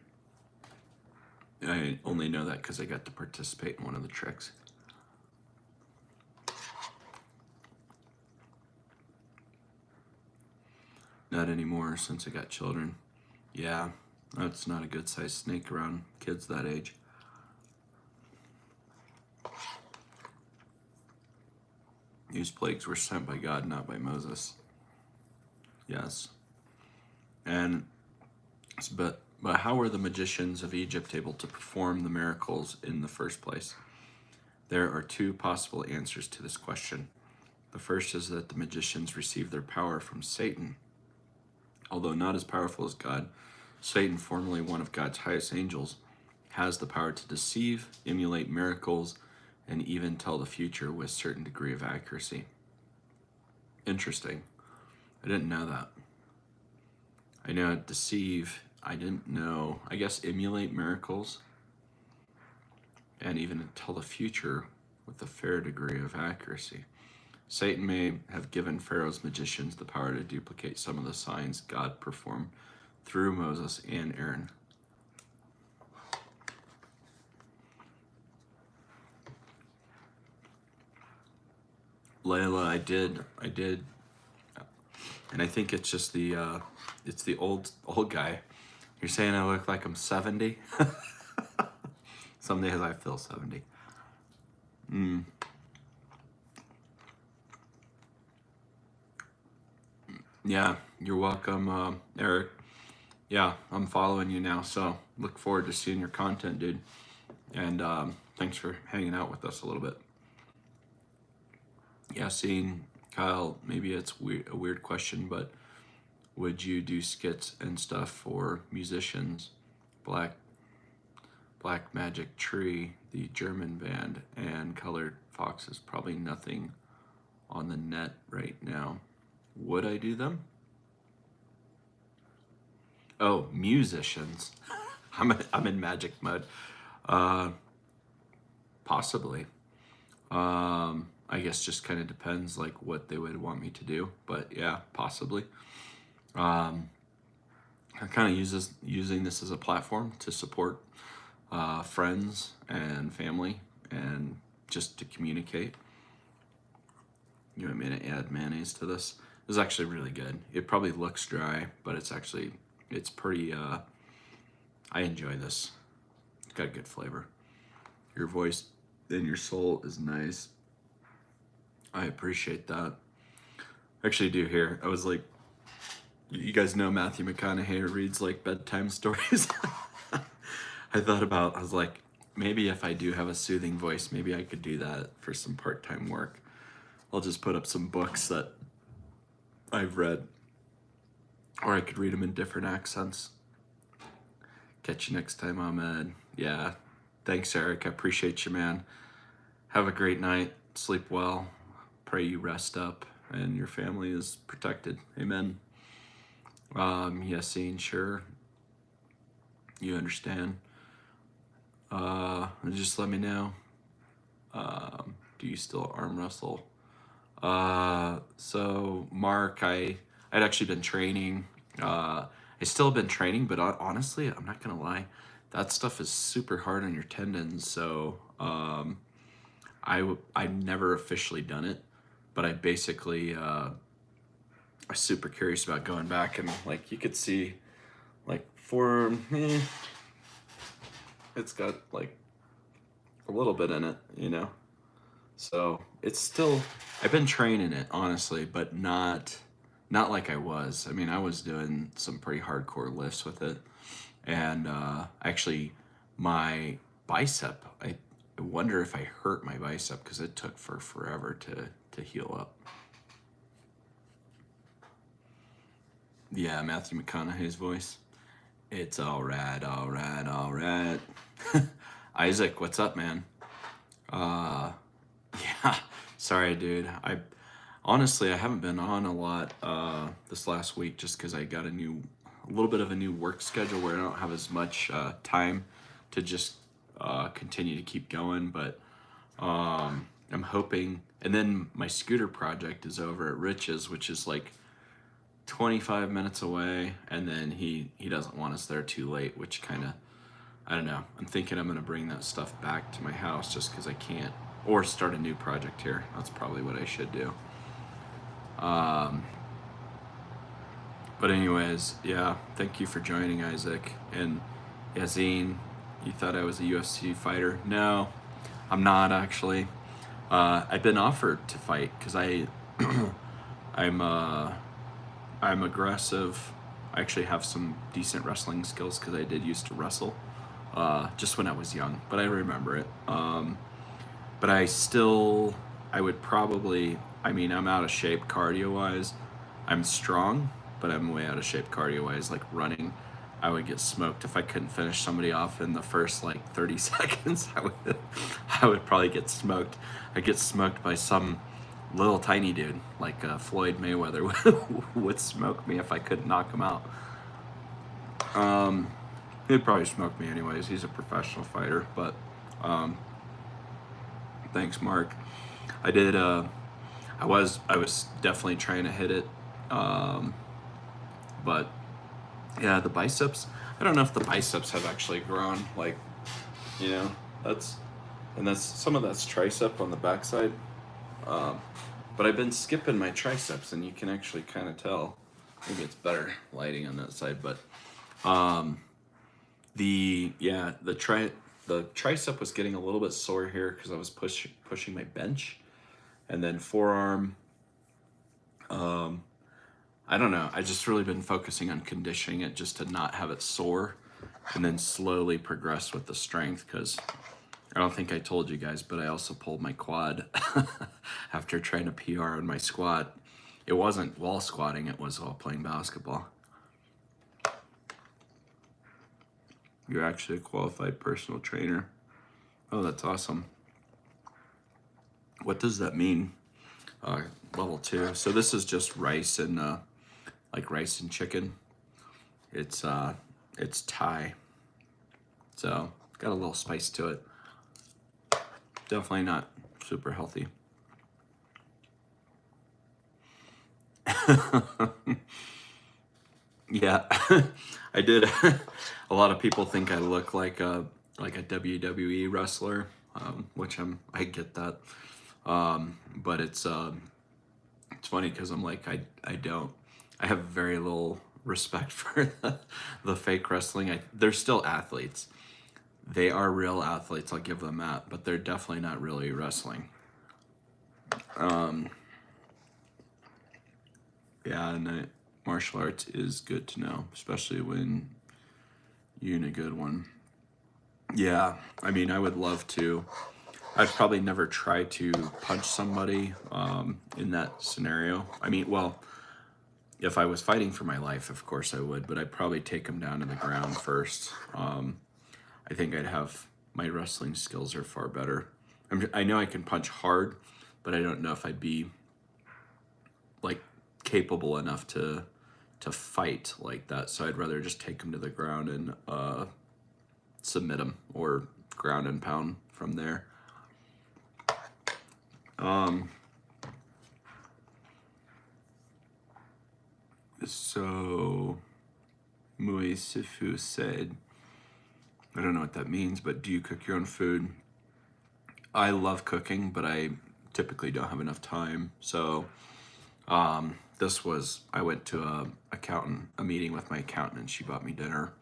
I only know that because I got to participate in one of the tricks. Not anymore since I got children. Yeah, that's not a good sized snake around kids that age. These plagues were sent by God, not by Moses. Yes. But how were the magicians of Egypt able to perform the miracles in the first place? There are 2 possible answers to this question. The first is that the magicians received their power from Satan. Although not as powerful as God, Satan, formerly one of God's highest angels, has the power to deceive, emulate miracles, and even tell the future with a certain degree of accuracy. Interesting. I didn't know that. I know deceive. I didn't know. I guess emulate miracles and even tell the future with a fair degree of accuracy. Satan may have given Pharaoh's magicians the power to duplicate some of the signs God performed through Moses and Aaron. Layla, I did, and I think it's just it's the old guy. You're saying I look like I'm 70? Some days I feel 70. Yeah, you're welcome, Eric. Yeah, I'm following you now, so look forward to seeing your content, dude. And thanks for hanging out with us a little bit. Yeah, seeing Kyle, maybe it's a weird question, but would you do skits and stuff for musicians? Black Magic Tree, the German band, and Colored Foxes? Probably nothing on the net right now. Would I do them? Oh, musicians. I'm in magic mode. Uh, Possibly. I guess just kind of depends like what they would want me to do, but yeah, possibly. Um, I kind of using this as a platform to support friends and family and just to communicate. You want me to add mayonnaise to this? This is actually really good. It probably looks dry, but it's pretty, I enjoy this. It's got a good flavor. Your voice and your soul is nice. I appreciate that. I actually do here. I was like, you guys know Matthew McConaughey reads like bedtime stories. I was like, maybe if I do have a soothing voice, maybe I could do that for some part-time work. I'll just put up some books that I've read, or I could read them in different accents. Catch you next time, Ahmed. Yeah, thanks, Eric. I appreciate you, man. Have a great night. Sleep well. Pray you rest up and your family is protected. Amen. Yassine, sure. You understand. Just let me know. Do you still arm wrestle? So Mark, I'd actually been training. I still have been training, but honestly, I'm not gonna lie, that stuff is super hard on your tendons. So I've never officially done it, but I basically I'm super curious about going back, and like you could see, like for me, it's got like a little bit in it, you know. So it's still, I've been training it honestly, but not like I was. I mean, I was doing some pretty hardcore lifts with it, and actually, my bicep. I wonder if I hurt my bicep because it took forever to heal up. Yeah, Matthew McConaughey's voice. It's all right, all right, all right. Isaac, what's up, man? Yeah, sorry, dude. I honestly I haven't been on a lot this last week just because I got a little bit of a new work schedule where I don't have as much time to just continue to keep going. But I'm hoping, and then my scooter project is over at Rich's, which is like 25 minutes away, and then he doesn't want us there too late, which kind of, I don't know. I'm thinking I'm gonna bring that stuff back to my house just because I can't, or start a new project here. That's probably what I should do. But anyways, yeah, thank you for joining, Isaac. And Yazine, you thought I was a UFC fighter? No, I'm not actually. I've been offered to fight because I'm aggressive. I actually have some decent wrestling skills because I did used to wrestle, just when I was young. But I remember it. But I would probably. I mean, I'm out of shape cardio wise. I'm strong, but I'm way out of shape cardio wise. Like running, I would get smoked if I couldn't finish somebody off in the first like 30 seconds. I would probably get smoked. I'd get smoked by some little tiny dude like Floyd Mayweather would smoke me if I couldn't knock him out. He'd probably smoke me anyways. He's a professional fighter, but thanks, Mark. I did. I was definitely trying to hit it, but yeah, the biceps. I don't know if the biceps have actually grown. Like, you know, that's some of that's tricep on the backside. But I've been skipping my triceps, and you can actually kind of tell. Maybe it's better lighting on that side, but the tricep was getting a little bit sore here because I was pushing my bench, and then forearm. I don't know. I just really been focusing on conditioning it just to not have it sore, and then slowly progress with the strength because. I don't think I told you guys, but I also pulled my quad after trying to PR on my squat. It wasn't while squatting, it was while playing basketball. You're actually a qualified personal trainer. Oh, that's awesome. What does that mean? level 2. So this is just rice and like rice and chicken. It's Thai, so got a little spice to it. Definitely not super healthy. Yeah, I did. A lot of people think I look like a WWE wrestler, which I get that. But it's funny because I'm like I don't. I have very little respect for the fake wrestling. They're still athletes. They are real athletes. I'll give them that, but they're definitely not really wrestling. Yeah, and martial arts is good to know, especially when you're in a good one. Yeah, I mean, I would love to. I'd probably never try to punch somebody in that scenario. I mean, well, if I was fighting for my life, of course I would, but I'd probably take them down to the ground first. I think I'd have my wrestling skills are far better. I know I can punch hard, but I don't know if I'd be like capable enough to fight like that. So I'd rather just take them to the ground and submit them or ground and pound from there. So Mui Sifu said, I don't know what that means, but do you cook your own food? I love cooking, but I typically don't have enough time. So I went to a meeting with my accountant, and she bought me dinner,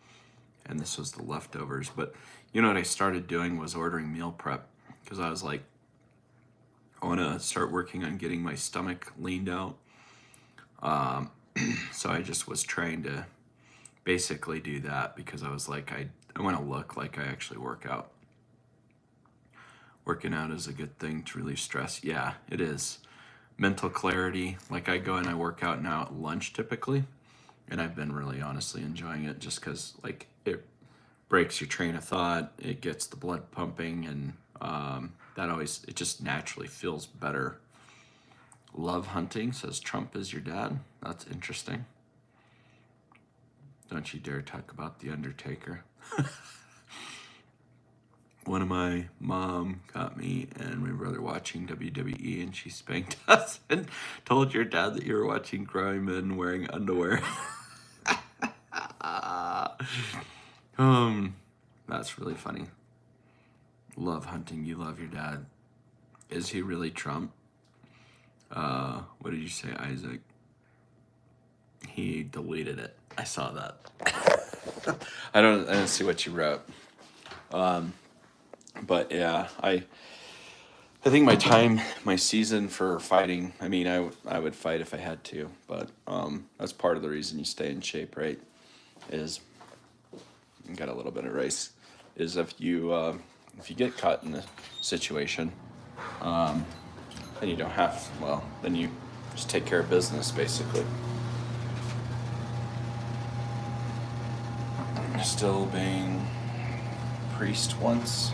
and this was the leftovers. But you know what I started doing was ordering meal prep, because I was like, I want to start working on getting my stomach leaned out. So I just was trying to basically do that, because I was like, I want to look like I actually work out. Working out is a good thing to relieve stress. Yeah, it is. Mental clarity. Like, I go and I work out now at lunch typically, and I've been really honestly enjoying it, just because like it breaks your train of thought, it gets the blood pumping, and it just naturally feels better. Love hunting, says Trump is your dad. That's interesting. Don't you dare talk about The Undertaker. One of my mom got me and my brother watching WWE, and she spanked us and told your dad that you were watching grown men wearing underwear. That's really funny. Love hunting, you love your dad. Is he really Trump? What did you say, Isaac? He deleted it. I saw that. I don't see what you wrote. But yeah, I think my season for fighting, I mean, I would fight if I had to, but that's part of the reason you stay in shape, right? Is you got a little bit of rice. Is if you get caught in a situation, then you don't have, then you just take care of business, basically. Still being priest once.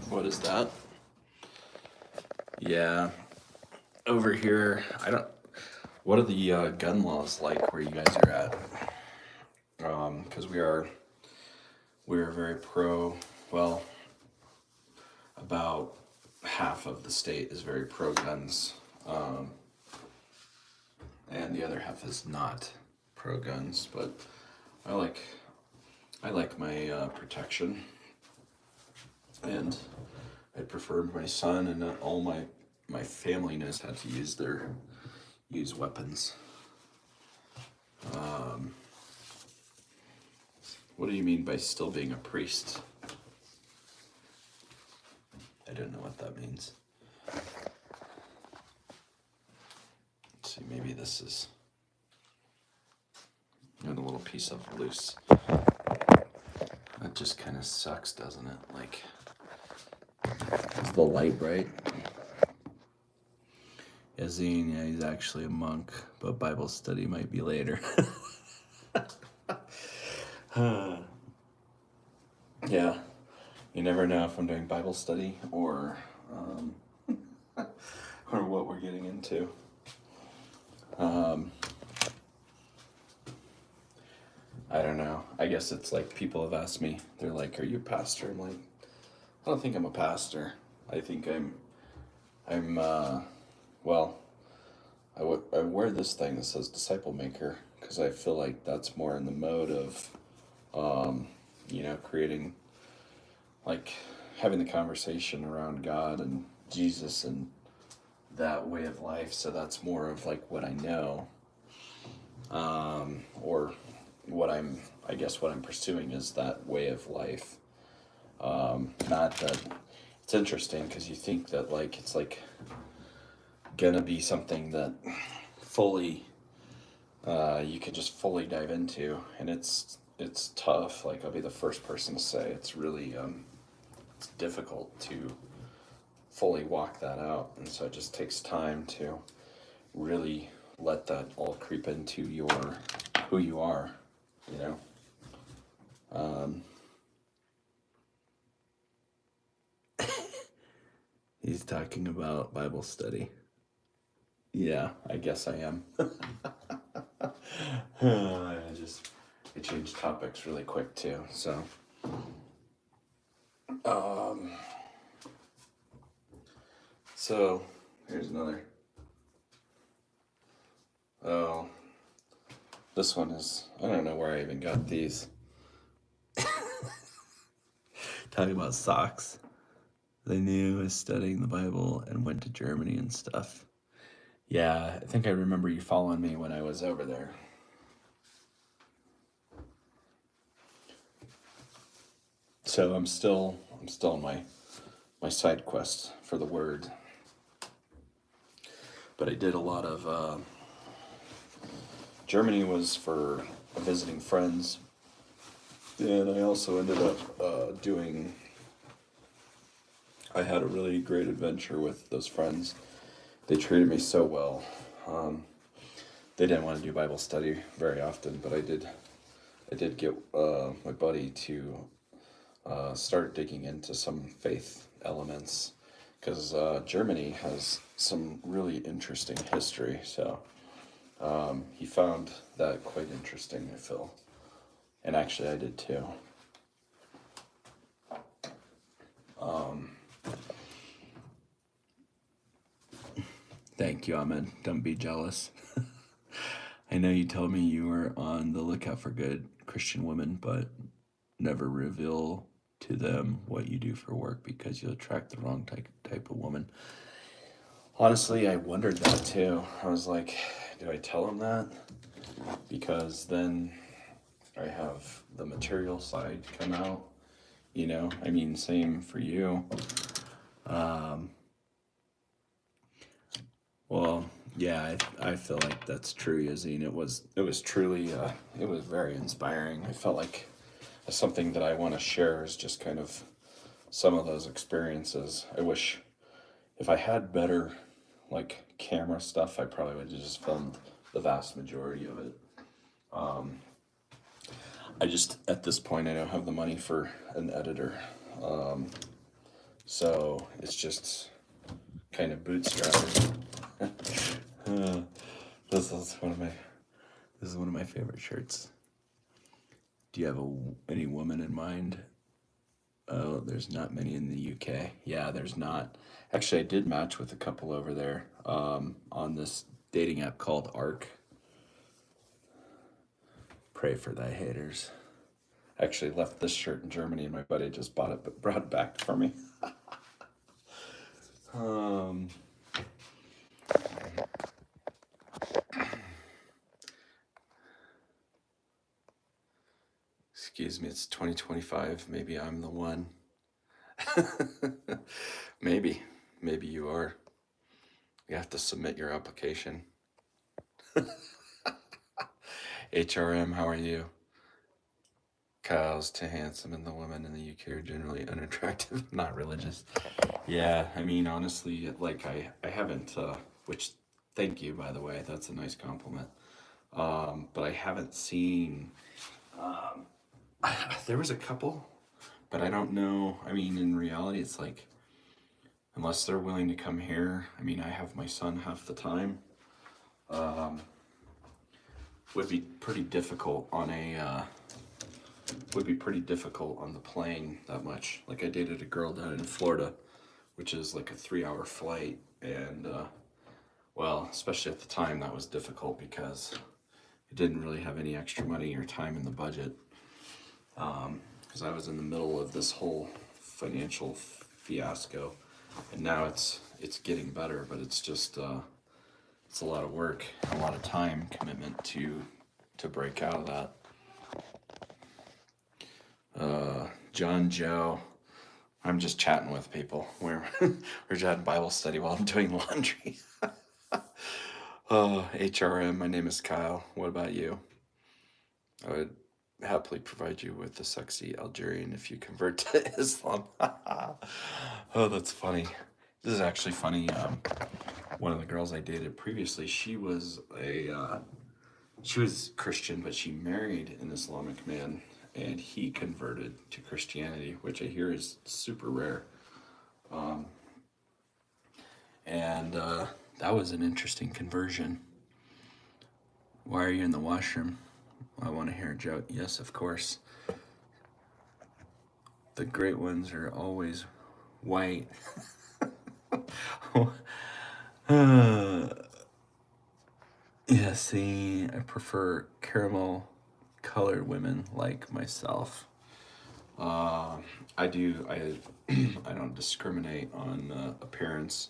What is that? Yeah, over here, what are the gun laws like where you guys are at? Because we are very pro, about half of the state is very pro guns, and the other half is not pro guns, but I like my protection, and I prefer my son and all my family knows how to use weapons. What do you mean by still being a priest? I don't know what that means. Let's see, maybe this is a little piece of loose. That just kind of sucks, doesn't it? Like, is the light bright? Yazine, yeah, he's actually a monk, but Bible study might be later. Yeah, you never know if I'm doing Bible study or or what we're getting into. Um, I don't know. I guess it's like people have asked me, they're like, "Are you a pastor?" I'm like, I don't think I'm a pastor. I think well, I wear this thing that says disciple maker because I feel like that's more in the mode of, creating, like, having the conversation around God and Jesus and that way of life. So that's more of like what I know, or I guess what I'm pursuing is that way of life. Not that it's interesting because you think that like it's like gonna be something that fully you can just fully dive into, and it's tough. Like I'll be the first person to say it's really it's difficult to fully walk that out, and so it just takes time to really let that all creep into your who you are, you know. Um, he's talking about Bible study. Yeah, I guess I am. I changed topics really quick too. So, um, so here's another. Oh, this one is, I don't know where I even got these. Talking about socks. They knew I was studying the Bible and went to Germany and stuff. Yeah, I think I remember you following me when I was over there. So I'm still on my side quest for the word. But I did a lot of Germany was for visiting friends, and I also ended up doing. I had a really great adventure with those friends. They treated me so well. They didn't want to do Bible study very often, but I did. I did get my buddy to start digging into some faith elements because Germany has some really interesting history. So he found that quite interesting, I feel. And actually, I did too. Thank you, Ahmed. Don't be jealous. I know you told me you were on the lookout for good Christian women, but never reveal to them what you do for work because you'll attract the wrong type of woman. Honestly, I wondered that too. I was like, do I tell them that? Because then I have the material side come out, you know? I mean, same for you. Well, yeah, I feel like that's true, Yazine. It was truly it was very inspiring. I felt like something that I want to share is just kind of some of those experiences. I wish if I had better like camera stuff, I probably would have just filmed the vast majority of it. I just at this point I don't have the money for an editor, so it's just kind of bootstrapping. This is one of my favorite shirts. Do you have any woman in mind? Oh, there's not many in the UK. Yeah, there's not. Actually, I did match with a couple over there on this dating app called Arc. Pray for thy haters. Actually left this shirt in Germany and my buddy just bought it but brought it back for me. um, excuse me, it's 2025. Maybe I'm the one. Maybe you are. You have to submit your application. HRM, how are you? Kyle's too handsome and the women in the UK are generally unattractive, not religious. Yeah, I mean, honestly, like I haven't, which thank you, by the way, that's a nice compliment. But I haven't seen, there was a couple, but I don't know. I mean, in reality, it's like, unless they're willing to come here. I mean, I have my son half the time. Would be pretty difficult on the plane that much. Like, I dated a girl down in Florida, which is like a 3-hour flight, and well, especially at the time, that was difficult because I didn't really have any extra money or time in the budget, because I was in the middle of this whole financial fiasco, and now it's getting better, but it's just it's a lot of work, a lot of time commitment to break out of that. John Joe, I'm just chatting with people. We're chatting Bible study while I'm doing laundry. HRM, my name is Kyle. What about you? I would happily provide you with a sexy Algerian if you convert to Islam. Oh, that's funny. This is actually funny. One of the girls I dated previously, she was Christian, but she married an Islamic man, and he converted to Christianity, which I hear is super rare. And that was an interesting conversion. Why are you in the washroom? I want to hear a joke. Yes, of course. The great ones are always white. Yeah, see, I prefer caramel colored women like myself. I don't discriminate on appearance.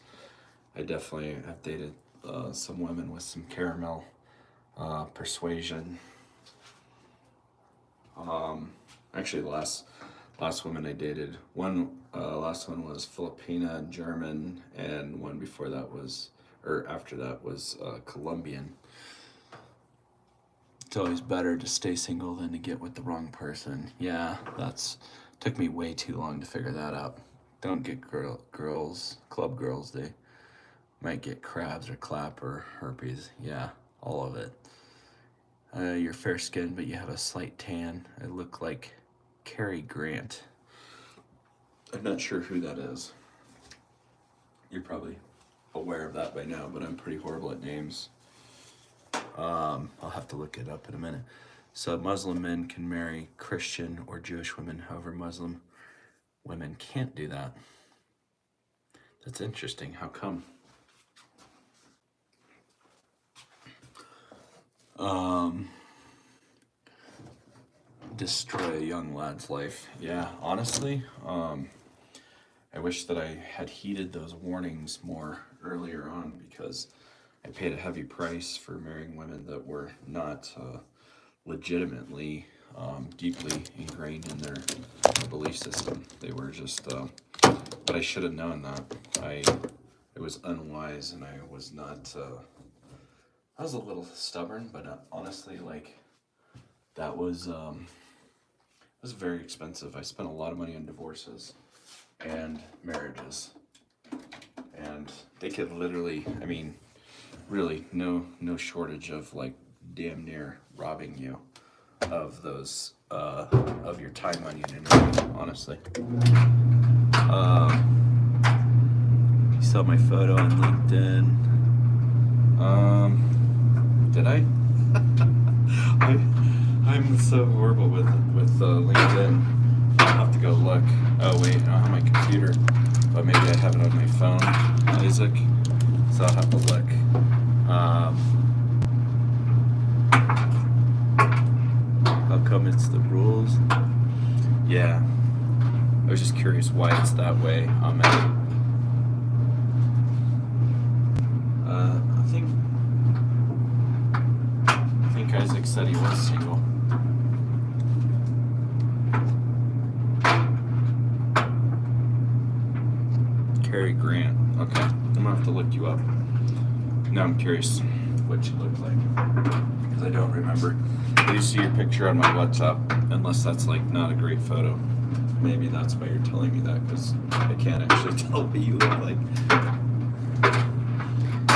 I definitely have dated some women with some caramel persuasion. Actually, the last woman I dated, last one was Filipina and German, and one before that was, or after that was Colombian. It's always better to stay single than to get with the wrong person. Yeah, took me way too long to figure that out. Don't get club girls, they might get crabs or clap or herpes. Yeah, all of it. You're fair skinned, but you have a slight tan. I look like Cary Grant. I'm not sure who that is. You're probably aware of that by now, but I'm pretty horrible at names. I'll have to look it up in a minute. So Muslim men can marry Christian or Jewish women, however Muslim women can't do that. That's interesting. How come? Destroy a young lad's life. Yeah, honestly, I wish that I had heeded those warnings more earlier on, because I paid a heavy price for marrying women that were not legitimately deeply ingrained in their belief system. They were just, but I should have known that. It was unwise, and I was not, I was a little stubborn, but honestly, like, that was very expensive. I spent a lot of money on divorces and marriages, and they could literally, I mean, really, no shortage of, like, damn near robbing you of those, of your time, money, and energy, honestly. You saw my photo on LinkedIn. Did I? I'm so horrible with LinkedIn. I'll have to go look. Oh wait, I don't have my computer, but maybe I have it on my phone, Isaac. So I'll have to look. How come it's the rules? Yeah, I was just curious why it's that way. I think Isaac said he was single. Cary Grant. Okay, I'm gonna have to look you up. Now I'm curious what you look like, because I don't remember. I do see your picture on my WhatsApp, unless that's like not a great photo. Maybe that's why you're telling me that, because I can't actually tell what you look like.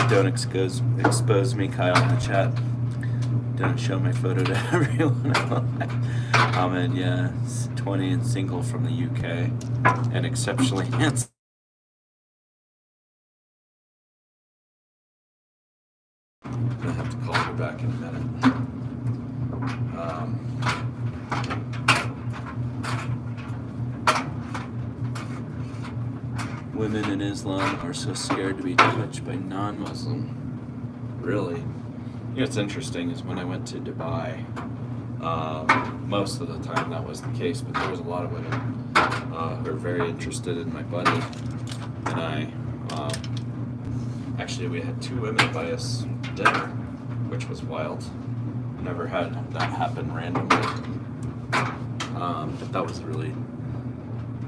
Don't expose me, Kyle, in the chat. Don't show my photo to everyone. Ahmed, yeah, 20 and single from the UK, and exceptionally handsome. I'm gonna have to call her back in a minute. Women in Islam are so scared to be touched by non-Muslim. Really? You know what's interesting is when I went to Dubai, most of the time that was the case, but there was a lot of women who were very interested in my buddy and I. Actually, we had 2 women buy us dinner, which was wild. Never had that happen randomly. But that was really...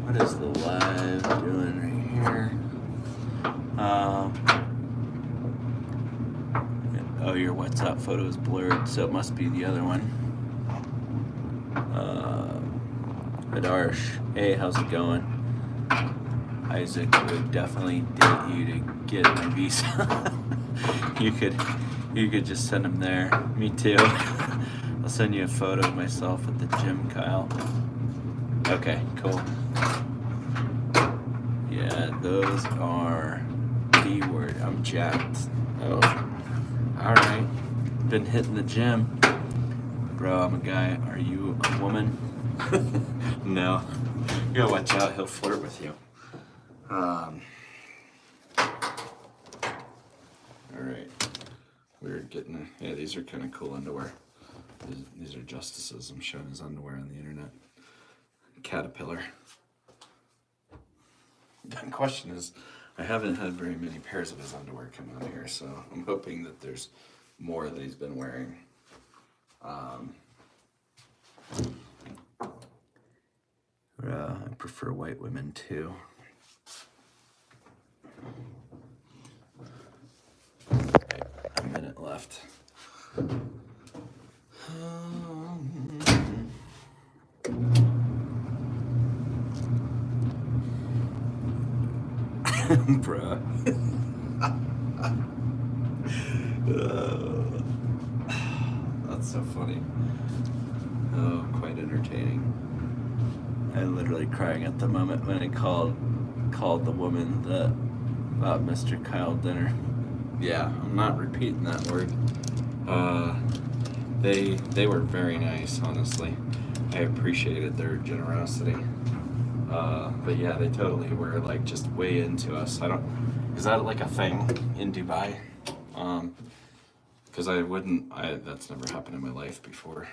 What is the live doing right here? Oh, your WhatsApp photo is blurred, so it must be the other one. Adarsh, hey, how's it going? Isaac would definitely date you to get my visa. you could just send him there. Me too. I'll send you a photo of myself at the gym, Kyle. Okay, cool. Yeah, those are the word. I'm jacked. Oh, all right. Been hitting the gym, bro. I'm a guy. Are you a woman? No. You gotta watch out. He'll flirt with you. All right. We're getting. Yeah, these are kind of cool underwear. These are Justice's. I'm showing his underwear on the internet. Caterpillar. The question is, I haven't had very many pairs of his underwear come out here, so I'm hoping that there's more that he's been wearing. I prefer white women too. Okay, a minute left. Bruh. That's so funny. Oh, quite entertaining. I'm literally crying at the moment when I called the woman that bought Mr. Kyle dinner. Yeah, I'm not repeating that word. They were very nice, honestly. I appreciated their generosity. But yeah, they totally were like just way into us. Is that like a thing in Dubai? Because that's never happened in my life before,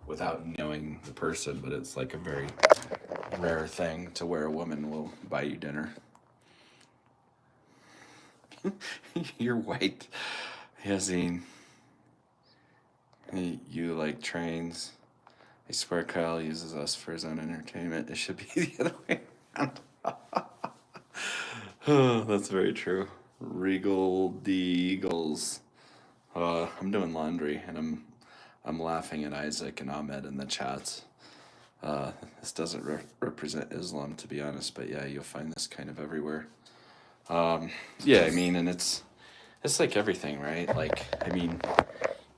without knowing the person, but it's like a very rare thing to where a woman will buy you dinner. You're white. Yazine. You like trains. I swear Kyle uses us for his own entertainment. It should be the other way around. Oh, that's very true. Regal the Eagles. I'm doing laundry and I'm laughing at Isaac and Ahmed in the chats. This doesn't represent Islam, to be honest, but yeah, you'll find this kind of everywhere. Yeah, I mean, and it's like everything, right? Like, I mean,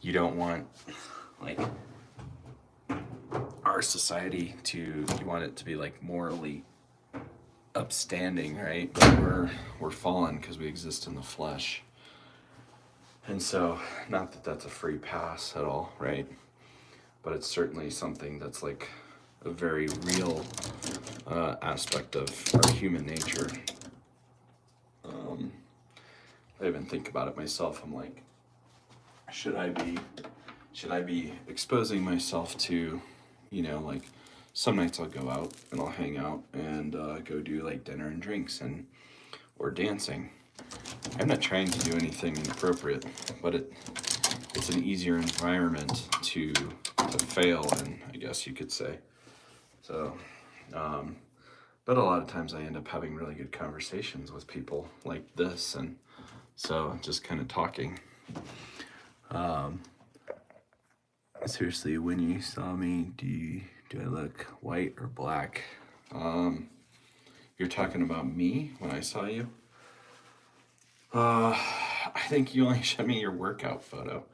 you don't want like our society you want it to be like morally upstanding, right? But we're fallen because we exist in the flesh. And so, not that that's a free pass at all, right? But it's certainly something that's like a very real aspect of our human nature. I even think about it myself. I'm like, should I be exposing myself to, like some nights I'll go out and I'll hang out and go do like dinner and drinks or dancing. I'm not trying to do anything inappropriate, but it's an easier environment to fail in, I guess you could say. So, but a lot of times I end up having really good conversations with people like this, and so just kind of talking. Seriously, when you saw me, do I look white or black? You're talking about me when I saw you? I think you only showed me your workout photo.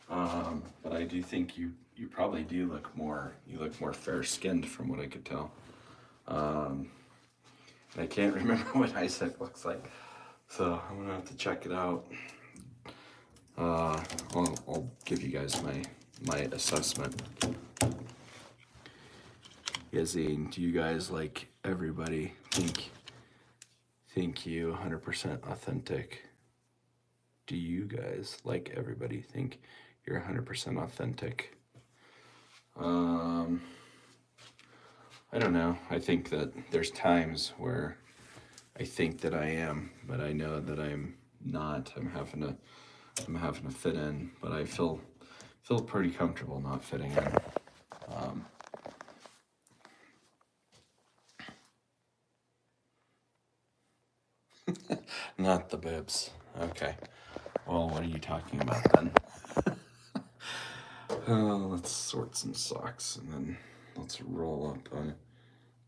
But I do think you probably do look more fair-skinned from what I could tell. I can't remember what Isaac looks like, so I'm gonna have to check it out. I'll give you guys my assessment. Yazine, do you guys, like everybody, think you 100% authentic? Do you guys, like everybody, think you're 100% authentic? I don't know. I think that there's times where I think that I am, but I know that I'm not. I'm having to fit in, but I feel pretty comfortable not fitting in. Not the bibs. Okay. Well, what are you talking about then? Let's sort some socks and then let's roll up.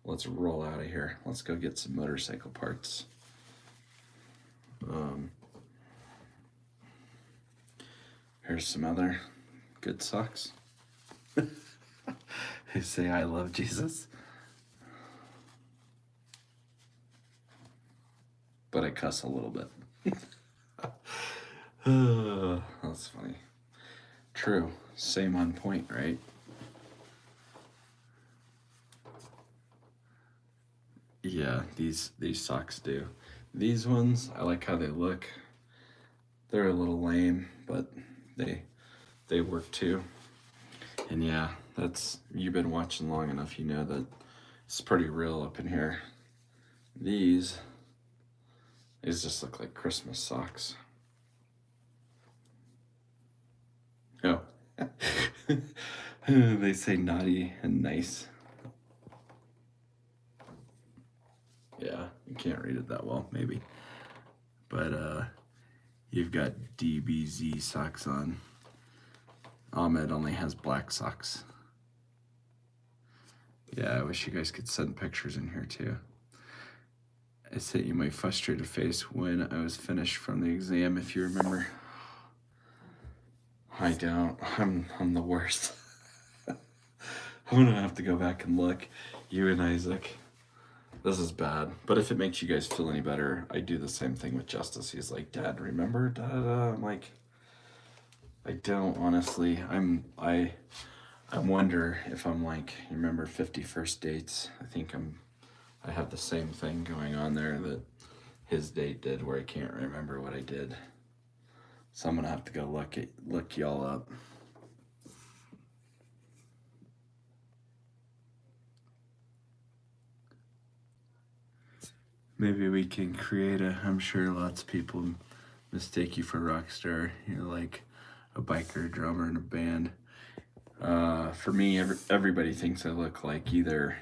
Let's roll out of here. Let's go get some motorcycle parts. Here's some other good socks. They say I love Jesus. But I cuss a little bit. That's funny. True. Same on point, right? Yeah, these socks do. These ones, I like how they look. They're a little lame, but they work too. And yeah, you've been watching long enough, you know that it's pretty real up in here. These just look like Christmas socks. Oh. They say naughty and nice. Yeah, you can't read it that well, maybe. But you've got DBZ socks on. Ahmed only has black socks. Yeah, I wish you guys could send pictures in here too. I sent you my frustrated face when I was finished from the exam, if you remember. I don't. I'm the worst. I'm gonna have to go back and look. You and Isaac. This is bad. But if it makes you guys feel any better, I do the same thing with Justice. He's like, Dad, remember? Da, da, da. I'm like, I don't honestly. I wonder if I'm like, you remember 50 First Dates? I think I have the same thing going on there that his date did, where I can't remember what I did. So I'm gonna have to go look y'all up. Maybe we can create I'm sure lots of people mistake you for a rock star. You're like a biker, drummer in a band. For me, everybody thinks I look like either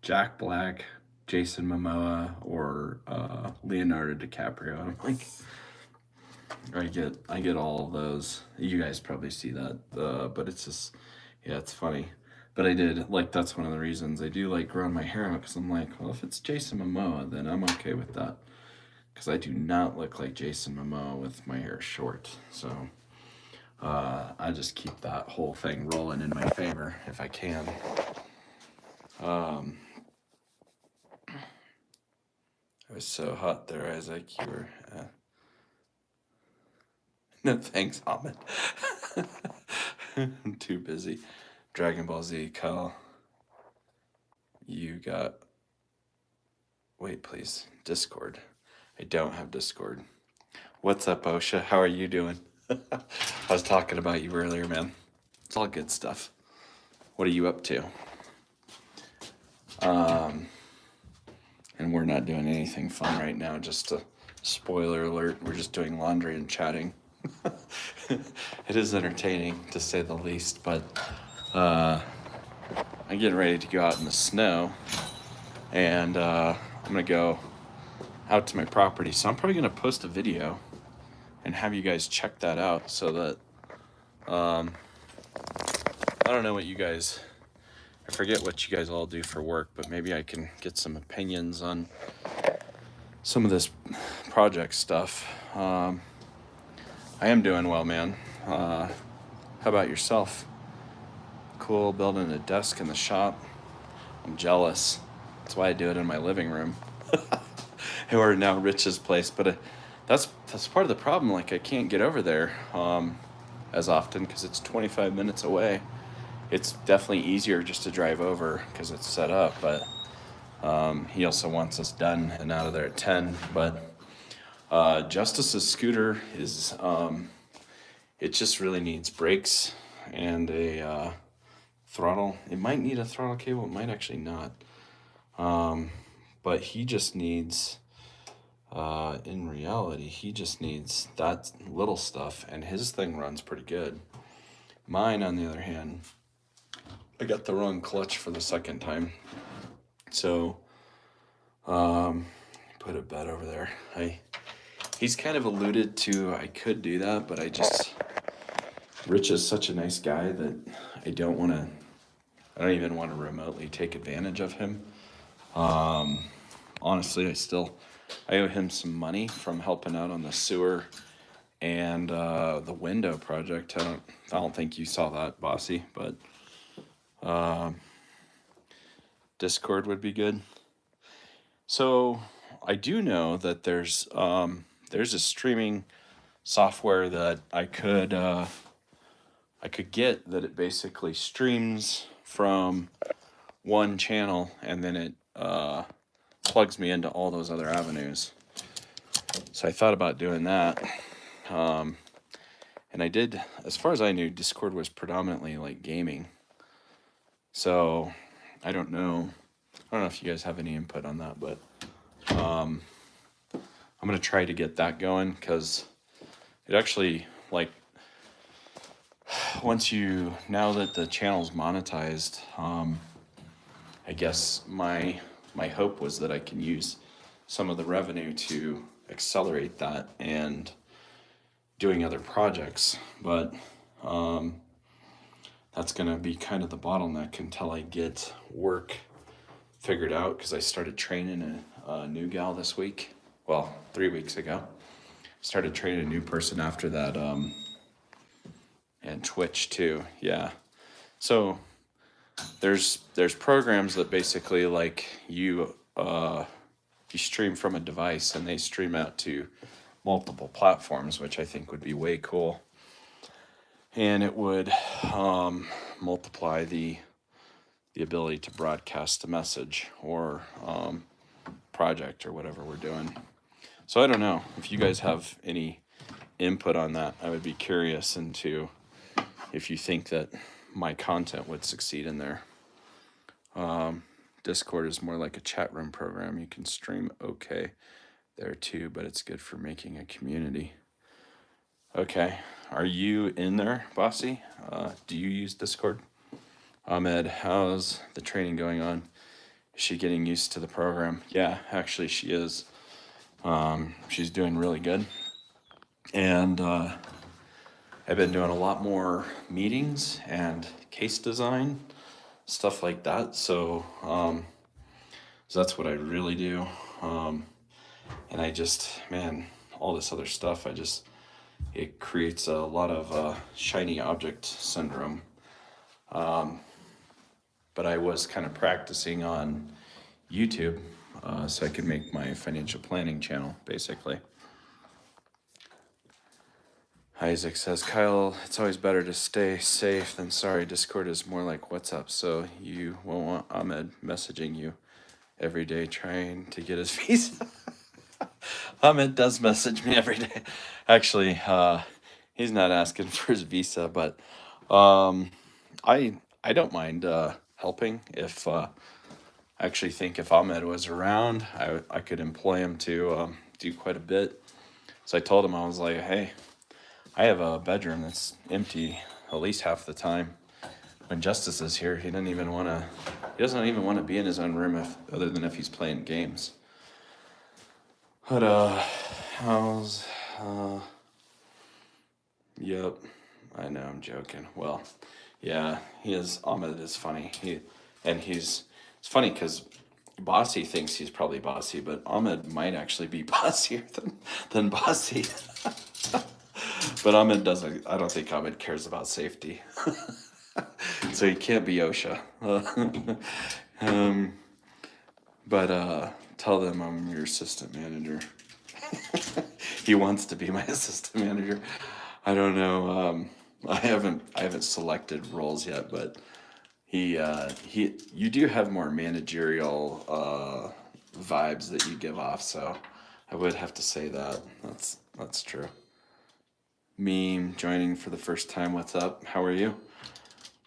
Jack Black, Jason Momoa, or Leonardo DiCaprio. I'm like, I get all of those. You guys probably see that, but it's just, yeah, it's funny. But I did, like, that's one of the reasons I do like growing my hair out, because I'm like, well, if it's Jason Momoa, then I'm okay with that. Because I do not look like Jason Momoa with my hair short. So I just keep that whole thing rolling in my favor if I can. It was so hot there, Isaac. You were... No thanks, Ahmed. I'm too busy. Dragon Ball Z, Kyle. You got... Wait, please. Discord. I don't have Discord. What's up, Osha? How are you doing? I was talking about you earlier, man. It's all good stuff. What are you up to? And we're not doing anything fun right now. Just a spoiler alert. We're just doing laundry and chatting. It is entertaining, to say the least, but I'm getting ready to go out in the snow, and I'm gonna go out to my property. So I'm probably gonna post a video and have you guys check that out, so that I don't know what you guys, I forget what you guys all do for work, but maybe I can get some opinions on some of this project stuff. I am doing well, man. How about yourself? Cool, building a desk in the shop. I'm jealous. That's why I do it in my living room. Or now Rich's place, but that's part of the problem. Like, I can't get over there as often because it's 25 minutes away. It's definitely easier just to drive over because it's set up, but he also wants us done and out of there at 10. But Justice's scooter is, it just really needs brakes and a throttle. It might need a throttle cable, it might actually not. But he just needs, in reality, he just needs that little stuff, and his thing runs pretty good. Mine, on the other hand, I got the wrong clutch for the second time. So, put a bed over there. He's kind of alluded to I could do that, but Rich is such a nice guy that I don't even want to remotely take advantage of him. Honestly, I owe him some money from helping out on the sewer and the window project. I don't think you saw that, Bossy, but Discord would be good. So I do know that there's a streaming software that I could get that it basically streams from one channel and then it plugs me into all those other avenues. So I thought about doing that. And I did, as far as I knew, Discord was predominantly like gaming. So I don't know if you guys have any input on that, but I'm going to try to get that going because it actually, like, now that the channel's monetized, I guess my hope was that I can use some of the revenue to accelerate that and doing other projects, but that's going to be kind of the bottleneck until I get work figured out, because I started training a new gal this week. Well, 3 weeks ago. Started training a new person after that, and Twitch too. Yeah. So there's programs that basically, like, you stream from a device and they stream out to multiple platforms, which I think would be way cool. And it would multiply the ability to broadcast a message or project or whatever we're doing. So I don't know if you guys have any input on that. I would be curious into if you think that my content would succeed in there. Discord is more like a chat room program. You can stream okay there too, but it's good for making a community. Okay, are you in there, Bossy? Do you use Discord? Ahmed, how's the training going on? Is she getting used to the program? Yeah, actually she is. She's doing really good. And I've been doing a lot more meetings and case design, stuff like that. So that's what I really do. And I just, man, all this other stuff, it creates a lot of shiny object syndrome. But I was kind of practicing on YouTube so I could make my financial planning channel, basically. Isaac says, Kyle, it's always better to stay safe than sorry. Discord is more like WhatsApp, so you won't want Ahmed messaging you every day trying to get his visa. Ahmed does message me every day. Actually, he's not asking for his visa, but I don't mind helping. If I actually think if Ahmed was around, I could employ him to do quite a bit. So I told him, I was like, hey, I have a bedroom that's empty at least half the time. When Justice is here, he doesn't even want to be in his own room other than if he's playing games. But yep, I know, I'm joking. Well, yeah, Ahmed is funny. It's funny because Bossy thinks he's probably bossy, but Ahmed might actually be bossier than Bossy. But I don't think Ahmed cares about safety. So he can't be OSHA. But tell them I'm your assistant manager. He wants to be my assistant manager. I don't know. I haven't selected roles yet, but you do have more managerial vibes that you give off, so I would have to say that. That's true. Meme joining for the first time. What's up? How are you?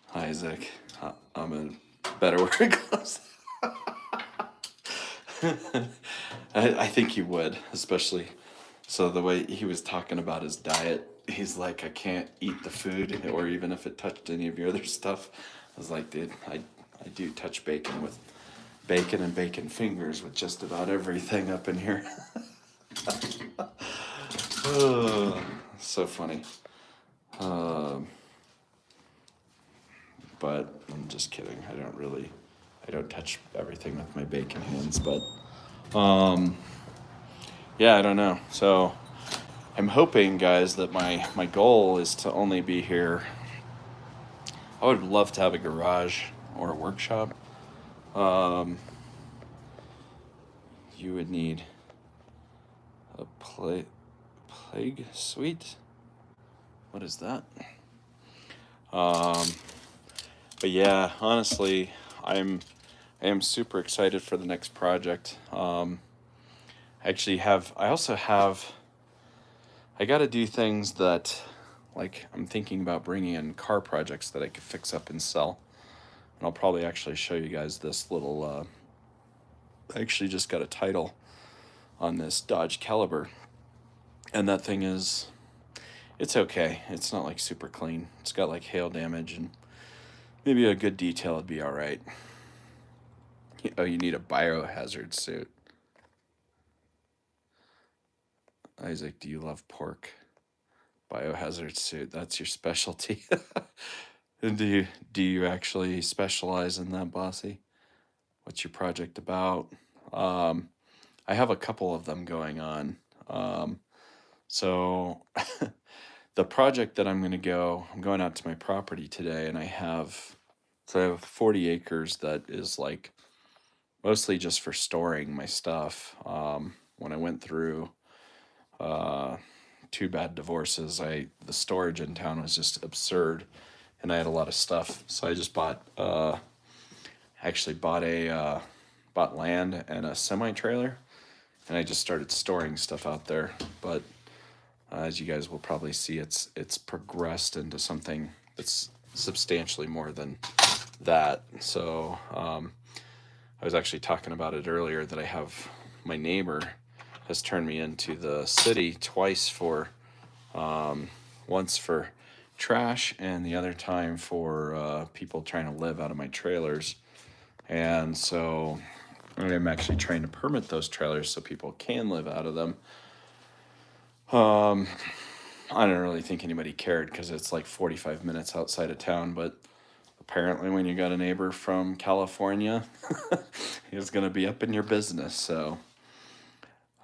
Hi, Isaac. I'm in better wearing gloves. I think you would, especially so the way he was talking about his diet. He's like, I can't eat the food, or even if it touched any of your other stuff. I was like, dude, I do touch bacon and bacon fingers with just about everything up in here. Oh, so funny. But I'm just kidding. I don't touch everything with my bacon hands, but yeah, I don't know. So I'm hoping, guys, that my goal is to only be here. I would love to have a garage or a workshop. You would need a plague suite. What is that? But yeah, honestly, I am super excited for the next project. I got to do things that, like, I'm thinking about bringing in car projects that I could fix up and sell. And I'll probably actually show you guys this little, I actually just got a title on this Dodge Caliber. And that thing it's okay. It's not like super clean. It's got like hail damage and maybe a good detail would be all right. Oh, you need a biohazard suit. Isaac, do you love pork? Biohazard suit, that's your specialty. And do you actually specialize in that, Bossy? What's your project about? I have a couple of them going on. So the project that I'm going out to my property today, and I have 40 acres that is like mostly just for storing my stuff. When I went through two bad divorces, the storage in town was just absurd, and I had a lot of stuff. So I just actually bought land and a semi trailer, and I just started storing stuff out there. But as you guys will probably see, it's progressed into something that's substantially more than that. So I was actually talking about it earlier that my neighbor has turned me into the city twice once for trash and the other time for people trying to live out of my trailers. And so I'm actually trying to permit those trailers so people can live out of them. I don't really think anybody cared because it's like 45 minutes outside of town, but apparently when you got a neighbor from California, he's going to be up in your business. So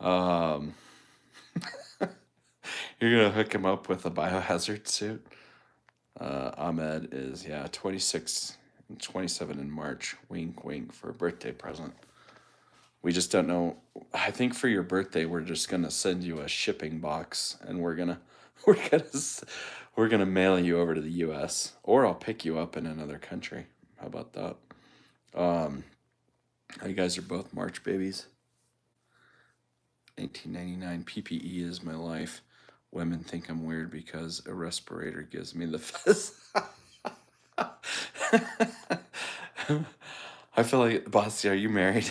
you're going to hook him up with a biohazard suit. Ahmed is, 26 and 27 in March. Wink, wink for a birthday present. We just don't know. I think for your birthday, we're just gonna send you a shipping box, and we're gonna mail you over to the U.S. or I'll pick you up in another country. How about that? You guys are both March babies. 1999. PPE is my life. Women think I'm weird because a respirator gives me the fizz. I feel like, Bossy, are you married?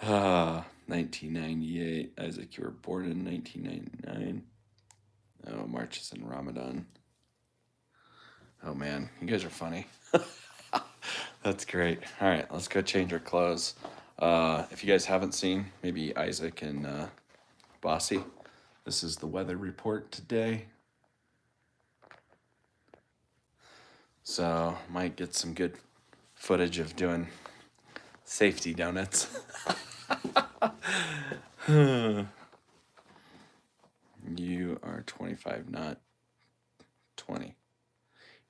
1998. Isaac, you were born in 1999. Oh, March is in Ramadan. Oh, man. You guys are funny. That's great. All right, let's go change our clothes. If you guys haven't seen, maybe Isaac and Bossy, this is the weather report today. So, might get some good footage of doing safety donuts. You are 25, not 20.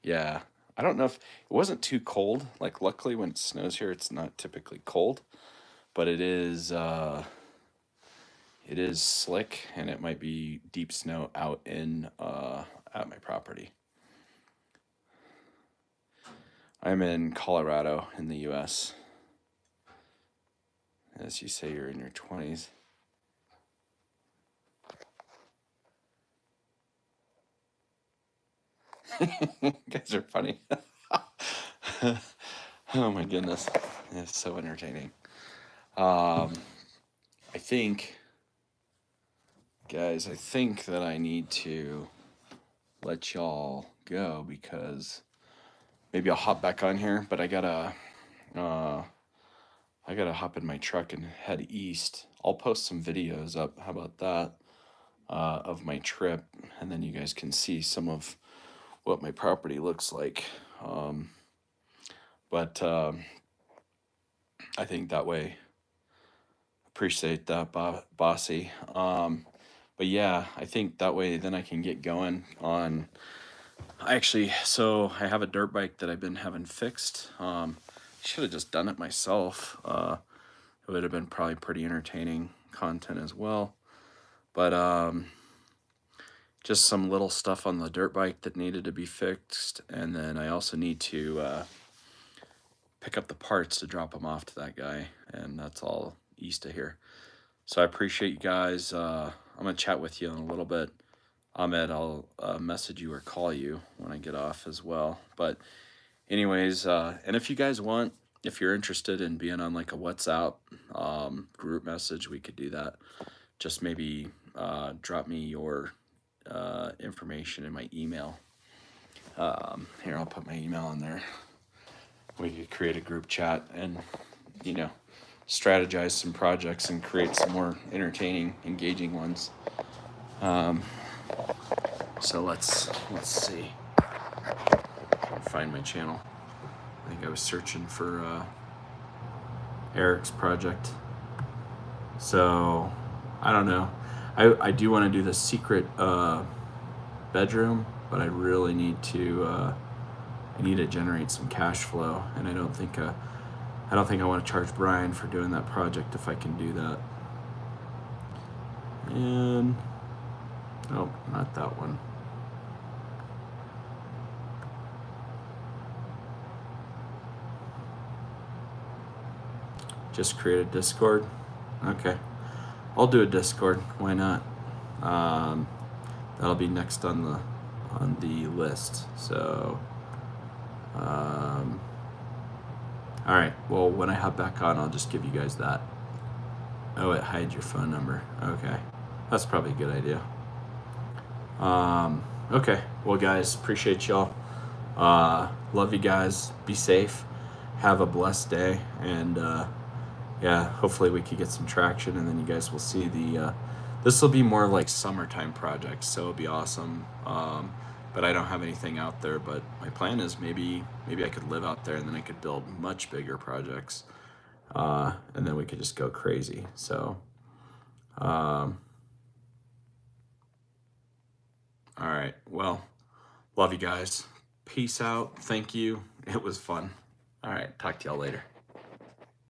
Yeah. I don't know if it wasn't too cold. Like, luckily when it snows here, it's not typically cold, but it is, it is slick, and it might be deep snow out in at my property. I'm in Colorado in the U.S. As you say, you're in your 20s. You guys are funny. Oh my goodness. It's so entertaining. I think, guys, I think that I need to let y'all go because maybe I'll hop back on here, but I gotta hop in my truck and head east. I'll post some videos up. How about that? Of my trip, and then you guys can see some of what my property looks like. But I think that way, appreciate that, Bossy. But yeah, I think that way then I can get going on. Actually, so I have a dirt bike that I've been having fixed. Should have just done it myself. It would have been probably pretty entertaining content as well. But just some little stuff on the dirt bike that needed to be fixed, and then I also need to pick up the parts to drop them off to that guy, and that's all east of here. So I appreciate you guys. I'm gonna chat with you in a little bit. Ahmed, I'll message you or call you when I get off as well. But anyways, and if you guys want, if you're interested in being on like a WhatsApp group message, we could do that. Just maybe drop me your information in my email. Here, I'll put my email in there. We could create a group chat and, strategize some projects and create some more entertaining, engaging ones. So let's see. I'll find my channel. I think I was searching for Eric's project. So I don't know. I do want to do the secret bedroom, but I really need to generate some cash flow, and I don't think I want to charge Brian for doing that project if I can do that. And nope, not that one. Just create a Discord. Okay, I'll do a Discord. Why not? That'll be next on the list. So, all right. Well, when I hop back on, I'll just give you guys that. Oh, it hides your phone number. Okay, that's probably a good idea. Okay. Well, guys, appreciate y'all. Love you guys. Be safe. Have a blessed day, and yeah, hopefully we could get some traction, and then you guys will see this will be more like summertime projects, so it'll be awesome. But I don't have anything out there, but my plan is maybe I could live out there, and then I could build much bigger projects, and then we could just go crazy. So, all right, well, love you guys. Peace out. Thank you. It was fun. All right, talk to y'all later.